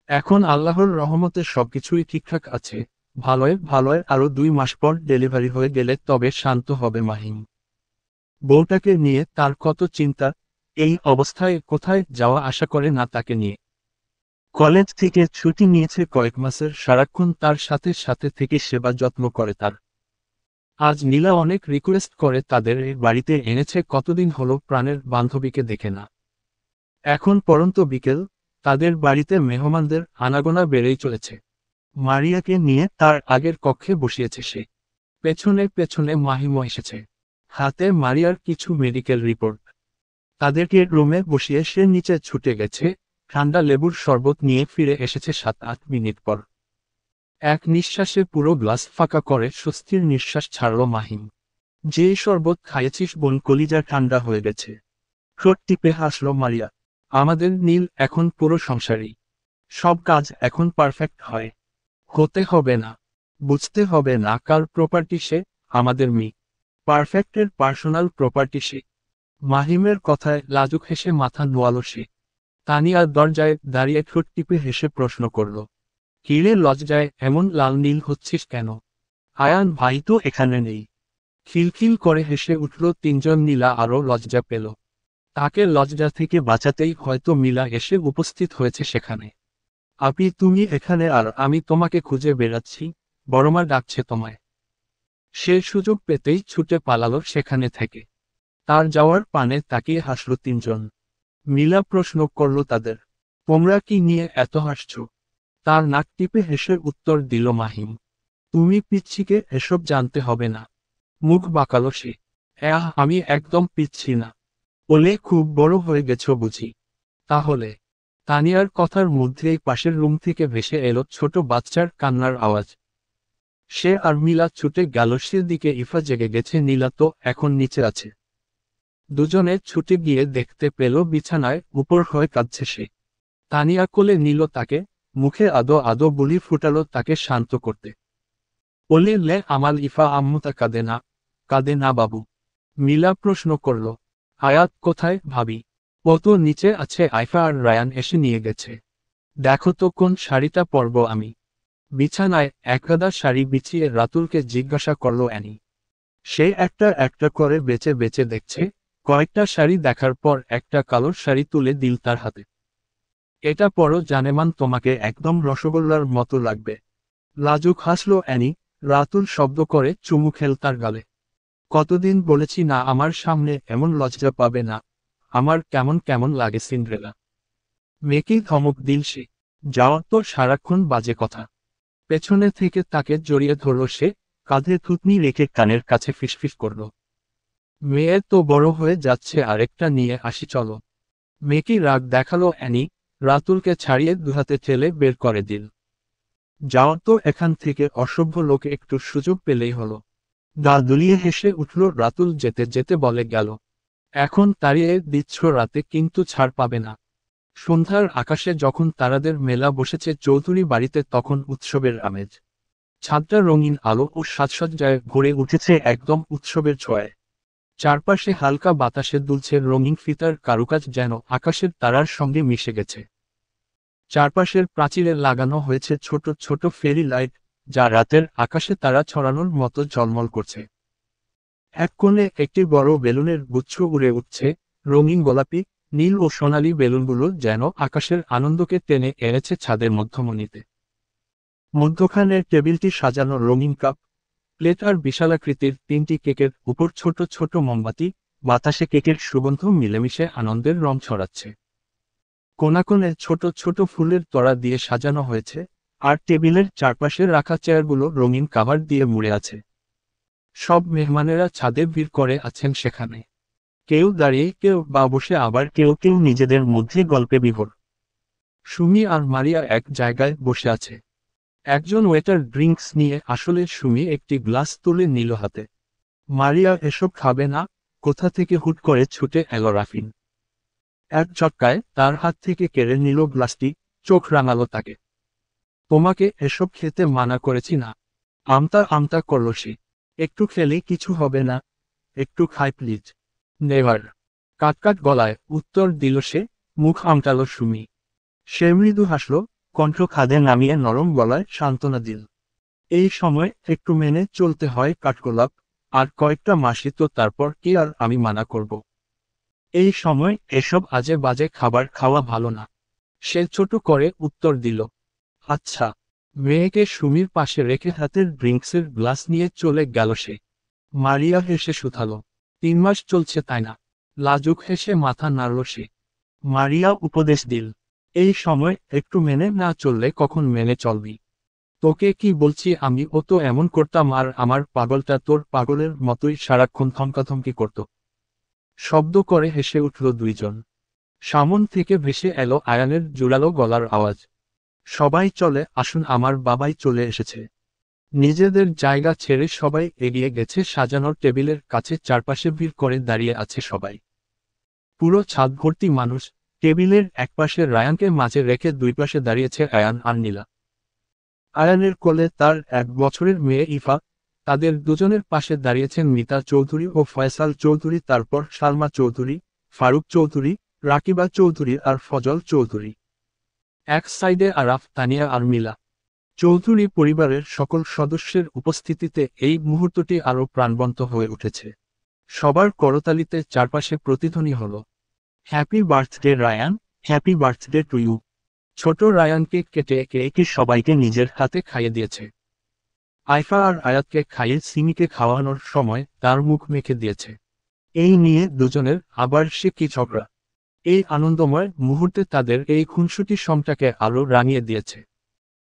এখন আল্লাহর রহমতে সবকিছুই ঠিকঠাক আছে। ভালোয় ভালোয় আরো 2 মাস পর ডেলিভারি হয়ে গেলে তবে শান্ত হবে মাহিম। বউটাকে নিয়ে তার কত চিন্তা। এই অবস্থায় কোথায় যাওয়া আশা করে না তাকে নিয়ে। কলেজ থেকে ছুটি নিয়েছে কয়েক মাসের, সারাক্ষণ তার সাথে সাথে থেকে সেবা যত্ন করে তার। আজ নীলা অনেক রিকোয়েস্ট করে তাদের এই বাড়িতে এনেছে, কতদিন হলো প্রাণের বান্ধবীকে দেখে না। এখন পরন্ত বিকেল, তাদের বাড়িতে মেহমানদের আনাগোনা বেড়েই চলেছে। মারিয়াকে নিয়ে তার আগের কক্ষে বসিয়েছে সে। পেছনে পেছনে মাহিমও এসেছে। হাতে মারিয়ার কিছু মেডিকেল রিপোর্ট। তাদেরকে রুমে বসিয়ে সে নিচে ছুটে গেছে। ঠান্ডা লেবুর শরবত নিয়ে ফিরে এসেছে 7-8 মিনিট পর। এক নিঃশ্বাসে পুরো গ্লাস ফাঁকা করে স্বস্তির নিঃশ্বাস ছাড়ল মাহিম। যে শরবত খাইয়েছিস বোন, কলিজা ঠান্ডা হয়ে গেছে। ঠোঁট টিপে হাসল মারিয়া। আমাদের নীল এখন পুরো সংসারী। সব কাজ এখন পারফেক্ট হয়। হতে হবে না, বুঝতে হবে না কার প্রপার্টি সে, আমাদের মি। পারফেক্টের পার্সোনাল প্রপার্টি সে। মাহিমের কথায় লাজুক হেসে মাথা নোয়ালো সে। তানিয়া দরজায় দাঁড়িয়ে ঠোঁট টিপে হেসে প্রশ্ন করল, কিরে লজ্জায় এমন লাল নীল হচ্ছিস কেন? আয়ান ভাই তো এখানে নেই। খিলখিল করে হেসে উঠল তিনজন। নীলা আরও লজ্জা পেল। তাকে লজ্জা থেকে বাঁচাতেই হয়তো মিলা এসে উপস্থিত হয়েছে সেখানে। আপি তুমি এখানে আর আমি তোমাকে খুঁজে বেড়াচ্ছি, বড়মা ডাকছে তোমায়। সে সুযোগ পেতেই ছুটে পালালো সেখানে থেকে। তার যাওয়ার পানে তাকিয়ে হাসল তিনজন। মিলা প্রশ্ন করল তাদের, তোমরা কি নিয়ে এত হাসছ? তার নাক টিপে হেসে উত্তর দিল মাহিম, তুমি পিচ্ছিকে এসব জানতে হবে না। মুখ বাঁকালো সে। আমি একদম পিচ্ছি না। বলে খুব বড় হয়ে গেছো বুঝি? তাহলে? তানিয়ার কথার মধ্যেই পাশের রুম থেকে ভেসে এলো ছোট বাচ্চার কান্নার আওয়াজ। সে আর মিলা ছুটে গেল সেদিকে। ইফা জেগে গেছে, নীলা তো এখন নিচে আছে। দুজনে ছুটে গিয়ে দেখতে পেল বিছানায় উপর হয়ে কাঁদছে সে। তানিয়া কোলে নিল তাকে, মুখে আদো আদো বুলি ফুটালো তাকে শান্ত করতে। বলে লে আমাল ইফা আম্মুতা কাঁদে না বাবু। মিলা প্রশ্ন করল, আয়াত কোথায় ভাবি? ও তো নিচে আছে, আইফা আর রায়ান এসে নিয়ে গেছে। দেখো তো কোন শাড়িটা পরব আমি। বিছানায় একগাদা শাড়ি বিছিয়ে রাতুলকে জিজ্ঞাসা করল অ্যানি। সে একটা একটা করে বেছে বেছে দেখছে। কয়েকটা শাড়ি দেখার পর একটা কালোর শাড়ি তুলে দিল তার হাতে। এটা পরো জানেমান, তোমাকে একদম রসগোল্লার মতো লাগবে। লাজুক হাসল অ্যানি। রাতুল শব্দ করে চুমু খেল তার গালে। কতদিন বলেছি না আমার সামনে এমন লজ্জা পাবে না। আমার কেমন কেমন লাগে সিন্ড্রেলা। মেয়েকেই ধমক দিল সে। যাওয়া তো সারাক্ষণ বাজে কথা। পেছনে থেকে তাকে জড়িয়ে ধরল সে, কাঁধে থুতনি রেখে কানের কাছে ফিসফিস করল, মেয়ে তো বড় হয়ে যাচ্ছে, আরেকটা নিয়ে আসি চলো। মেয়েকে রাগ দেখালো অ্যানি। রাতুলকে ছাড়িয়ে দুহাতে ঠেলে বের করে দিল। যাওয়া তো এখান থেকে, অসভ্য লোকে একটু সুযোগ পেলেই হলো। গা দুলিয়ে হেসে উঠল রাতুল। যেতে যেতে বলে গেল, এখন তাড়িয়ে দিচ্ছ রাতে কিন্তু ছাড় পাবে না। সন্ধ্যার আকাশে যখন তারাদের মেলা বসেছে চৌধুরী বাড়িতে, তখন উৎসবের আমেজ। ছাদটা রঙিন আলো ও সাজসজ্জায় ভরে উঠেছে একদম উৎসবের ছোঁয়ায়। চারপাশে হালকা বাতাসে দুলছে রঙিন ফিতার কারুকাজ, যেন আকাশের তারার সঙ্গে মিশে গেছে। চারপাশের প্রাচীরে লাগানো হয়েছে ছোট ছোট ফেরি লাইট, যা রাতের আকাশে তারা ছড়ানোর মতো ঝলমল করছে। এক কোণে একটি বড় বেলুনের গুচ্ছ উড়ে উঠছে। রঙিন গোলাপি, নীল ও সোনালী বেলুনগুলো যেন আকাশের আনন্দকে টেনে এনেছে ছাদের মধ্যমণিতে। মধ্যখানের টেবিলটি সাজানো রঙিন কাপ, প্লেট আর বিশালাকৃতির 3টি কেকের উপর ছোট ছোট মোমবাতি। বাতাসে কেকের সুগন্ধ মিলেমিশে আনন্দের রং ছড়াচ্ছে। কোণে ছোট ছোট ফুলের তোড়া দিয়ে সাজানো হয়েছে, আর টেবিলের চারপাশে রাখা চেয়ারগুলো রঙিন কাভার দিয়ে মুড়ে আছে। সব মেহমানেরা ছাদে ভিড় করে আছেন সেখানে। কেউ দাঁড়িয়ে, কেউ বা বসে, আবার কেউ কেউ নিজেদের মধ্যে গল্পে বিভোর। সুমি আর মারিয়া এক জায়গায় বসে আছে। একজন ওয়েটার ড্রিঙ্কস নিয়ে আসলে সুমি একটি গ্লাস তুলে নিল হাতে। মারিয়া এসব খাবে না, কোথা থেকে হুট করে ছুটে এলো রাফিন। এক ঝটকায় তার হাত থেকে কেড়ে নিল গ্লাসটি, চোখ রাঙালো তাকে। তোমাকে এসব খেতে মানা করেছি না। আমতা আমতা করল সে। একটু খেলে কিছু হবে না, একটু খাই প্লিজ। নেভার। কাটকাট গলায় উত্তর দিল সে, মুখ আমটালো সুমি। সে মৃদু হাসল, কণ্ঠ খাদে নামিয়ে নরম গলায় সান্ত্বনা দিল। এই সময় একটু মেনে চলতে হয় কাঠগোলাপ, আর কয়েকটা মাসই তো, তারপর কি আর আমি মানা করব। এই সময় এসব আজে বাজে খাবার খাওয়া ভালো না। সে ছোট করে উত্তর দিল। আচ্ছা। মেয়েকে সুমির পাশে রেখে হাতের ড্রিঙ্কসের গ্লাস নিয়ে চলে গেল সে। মারিয়া হেসে শুধালো, 3 মাস চলছে তাই না? লাজুক হেসে মাথা নাড়ল সে। মারিয়া উপদেশ দিল, এই সময় একটু মেনে না চললে কখন মেনে চলবি? তোকে কি বলছি আমি, ও তো এমন করতাম, আর আমার পাগলটা তোর পাগলের মতোই সারাক্ষণ থমকাথমকি করত। শব্দ করে হেসে উঠল দুইজন। সামন থেকে ভেসে এলো আয়ানের জোরালো গলার আওয়াজ। সবাই চলে আসুন, আমার বাবাই চলে এসেছে। নিজেদের জায়গা ছেড়ে সবাই এগিয়ে গেছে সাজানোর টেবিলের কাছে, চারপাশে ভিড় করে দাঁড়িয়ে আছে সবাই। পুরো ছাদ ভর্তি মানুষ। টেবিলের একপাশে রায়ানকে মাঝে রেখে দুই পাশে দাঁড়িয়েছে আয়ান আর নীলা। আয়ানের কোলে তার 1 বছরের মেয়ে ইফা। তাদের দুজনের পাশে দাঁড়িয়েছেন মিতা চৌধুরী ও ফয়সাল চৌধুরী, তারপর সালমা চৌধুরী, ফারুক চৌধুরী, রাকিবা চৌধুরী আর ফজল চৌধুরী। এক সাইডে আরাফ, তানিয়া আর মিলা। চৌধুরী পরিবারের সকল সদস্যের উপস্থিতিতে এই মুহূর্তটি আরও প্রাণবন্ত হয়ে উঠেছে। সবার করতালিতে চারপাশে প্রতিধ্বনি হল, happy birthday Rayan, happy birthday to you. ছোট রায়ানকে কেটে একে সবাইকে নিজের হাতে খাইয়ে দিয়েছে। আইফা আর আয়াতকে খাইয়ে সিমিকে খাওয়ানোর সময় তার মুখ মেখে দিয়েছে। এই নিয়ে দুজনের আবার সে কি ঝগড়া। এই আনন্দময় মুহূর্তে তাদের এই খুনসুটি সমটাকে আরও রাঙিয়ে দিয়েছে।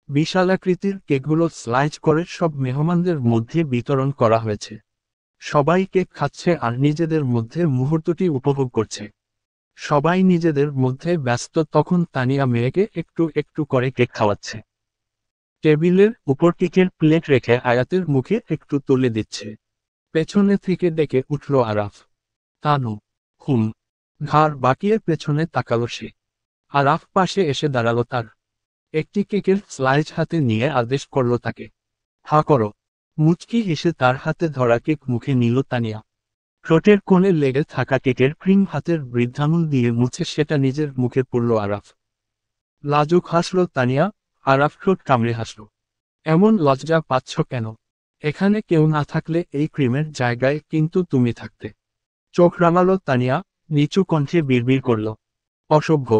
বিশালাকৃতির কেকগুলো স্লাইস করে সব মেহমানদের মধ্যে বিতরণ করা হয়েছে। সবাই কেক খাচ্ছে আর নিজেদের মধ্যে মুহূর্তটি উপভোগ করছে। সবাই নিজেদের মধ্যে ব্যস্ত, তখন তানিয়া মেয়েকে একটু একটু করে কেক খাওয়াচ্ছে। টেবিলের উপর কেকের প্লেট রেখে আয়াতের মুখে একটু তুলে দিচ্ছে। পেছনে থেকে ডেকে উঠল আরাফ, তানু, হুম। ঘাড় বাঁকিয়ে পেছনে তাকালো সে। আরাফ পাশে এসে দাঁড়ালো তার। একটি কেকের স্লাইস হাতে নিয়ে আদেশ করল তাকে, হা করো। মুচকি এসে তার হাতে ধরা কেক মুখে নিল তানিয়া। ঠোঁটের কোণে লেগে থাকা কেকের ক্রিম হাতের বৃদ্ধাঙ্গুল দিয়ে মুছে সেটা নিজের মুখে পড়ল আরাফ। লাজুক হাসল তানিয়া। আরাফ ঠোঁট কামড়ে হাসল। এমন লজ্জা পাচ্ছ কেন? এখানে কেউ না থাকলে এই ক্রিমের জায়গায় কিন্তু তুমি থাকতে। চোখ রাঙালো তানিয়া, নিচু কণ্ঠে বিড়বিড় করল, অসভ্য।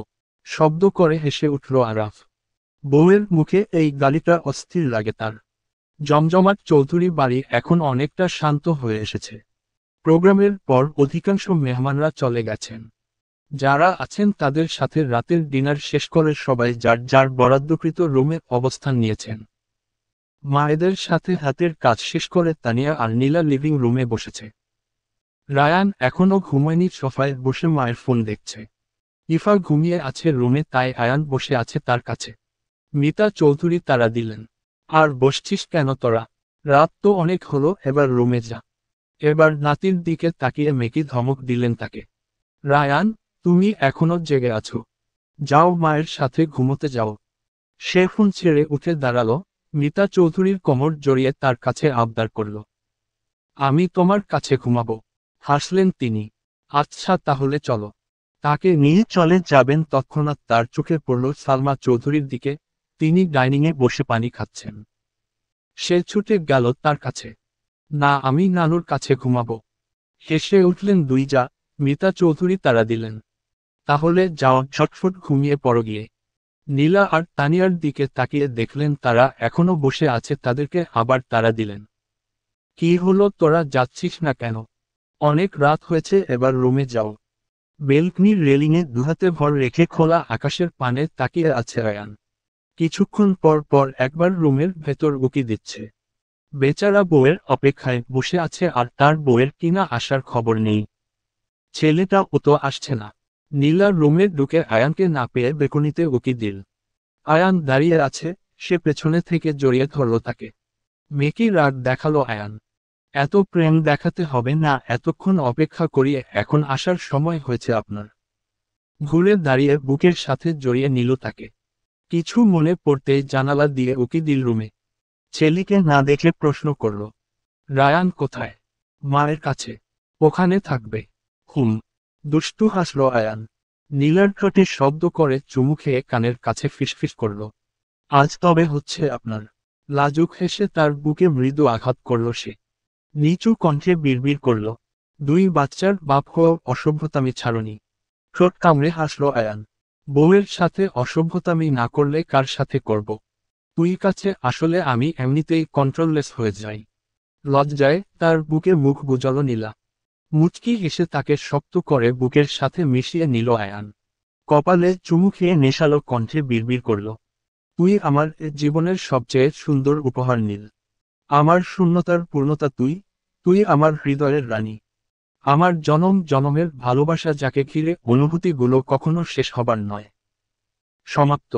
শব্দ করে হেসে উঠল আরাফ। বউয়ের মুখে এই গালিটা অস্থির লাগে তার। জমজমাট চৌধুরী বাড়ি এখন অনেকটা শান্ত হয়ে এসেছে। প্রোগ্রামের পর অধিকাংশ মেহমানরা চলে গেছেন। যারা আছেন তাদের সাথে রাতের ডিনার শেষ করে সবাই যার যার বরাদ্দকৃত রুমে অবস্থান নিয়েছেন। মায়েদের সাথে হাতের কাজ শেষ করে তানিয়া আর নীলা লিভিং রুমে বসেছে। রায়ান এখনও ঘুমায়নি, সোফায় বসে মায়ের ফোন দেখছে। ইফা ঘুমিয়ে আছে রুমে, তাই আয়ান বসে আছে তার কাছে। মিতা চৌধুরী তাড়া দিলেন, আর বসছিস কেন তোরা? রাত তো অনেক হলো, এবার রুমে যা। এবার নাতির দিকে তাকিয়ে মেকি ধমক দিলেন তাকে। রায়ান, তুমি এখনো জেগে আছো? যাও, মায়ের সাথে ঘুমোতে যাও। সে ফোন ছেড়ে উঠে দাঁড়ালো। মিতা চৌধুরীর কোমর জড়িয়ে তার কাছে আবদার করল, আমি তোমার কাছে ঘুমাবো। হাসলেন তিনি। আচ্ছা তাহলে চলো। তাকে নিয়ে চলে যাবেন তৎক্ষণাৎ তার চোখে পড়ল সালমা চৌধুরীর দিকে। তিনি ডাইনিংয়ে বসে পানি খাচ্ছেন। সে ছুটে গেল তার কাছে। না, আমি নানুর কাছে ঘুমাবো। হেসে উঠলেন দুই যা। মিতা চৌধুরী তাড়া দিলেন, তাহলে যাও, ঝটফট ঘুমিয়ে পড়ো গিয়ে। নীলা আর তানিয়ার দিকে তাকিয়ে দেখলেন তারা এখনো বসে আছে, তাদেরকে আবার তাড়া দিলেন। কি হলো, তোরা যাচ্ছিস না কেন? অনেক রাত হয়েছে, এবার রুমে যাও। বেলকনির রেলিংয়ে দুহাতে ভর রেখে খোলা আকাশের পানে তাকিয়ে আছে আয়ান। কিছুক্ষণ পর পর একবার রুমের ভেতর উকি দিচ্ছে। বেচারা বউয়ের অপেক্ষায় বসে আছে আর তার বউয়ের কিনা আসার খবর নেই। ছেলেটা ও তো আসছে না। নীলা রুমে ঢুকে আয়ানকে না পেয়ে বেলকনিতে উকি দিল। আয়ান দাঁড়িয়ে আছে, সে পেছনে থেকে জড়িয়ে ধরল তাকে। মেকি রাগ দেখালো আয়ান। এত প্রেম দেখাতে হবে না, এতক্ষণ অপেক্ষা করিয়ে এখন আসার সময় হয়েছে আপনার। ঘুরে দাঁড়িয়ে বুকের সাথে জড়িয়ে নিল তাকে। কিছু মনে পড়তেই জানালা দিয়ে উকি দিল রুমে। ছেলেকে না দেখে প্রশ্ন করল, রায়ান কোথায়? মায়ের কাছে। ওখানে থাকবে। হুম। দুষ্টু হাসল আয়ান। নীলার ঠোঁটে শব্দ করে চুমু খেয়ে কানের কাছে ফিসফিস করল, আজ তবে হচ্ছে আপনার। লাজুক হেসে তার বুকে মৃদু আঘাত করল সে। নিচু কণ্ঠে বিড়বিড় করল, দুই বাচ্চার বাপ হওয়া অসভ্যতামি ছাড়নি। ঠোঁট কামড়ে হাসল আয়ান। বউয়ের সাথে অসভ্যতামি না করলে কার সাথে করব? তুই কাছে আসলে আমি এমনিতেই কন্ট্রোললেস হয়ে যাই। লজ্জায় তার বুকে মুখ গুজল নীলা। মুচকি হেসে তাকে শক্ত করে বুকের সাথে মিশিয়ে নিল আয়ান। কপালে চুমু খেয়ে নেশালো কণ্ঠে বিড়বিড় করল, তুই আমার এ জীবনের সবচেয়ে সুন্দর উপহার নীল। আমার শূন্যতার পূর্ণতা তুই, তুই আমার হৃদয়ের রানী। আমার জনম জনমের ভালোবাসা, যাকে ঘিরে অনুভূতিগুলো কখনো শেষ হবার নয়। সমাপ্ত।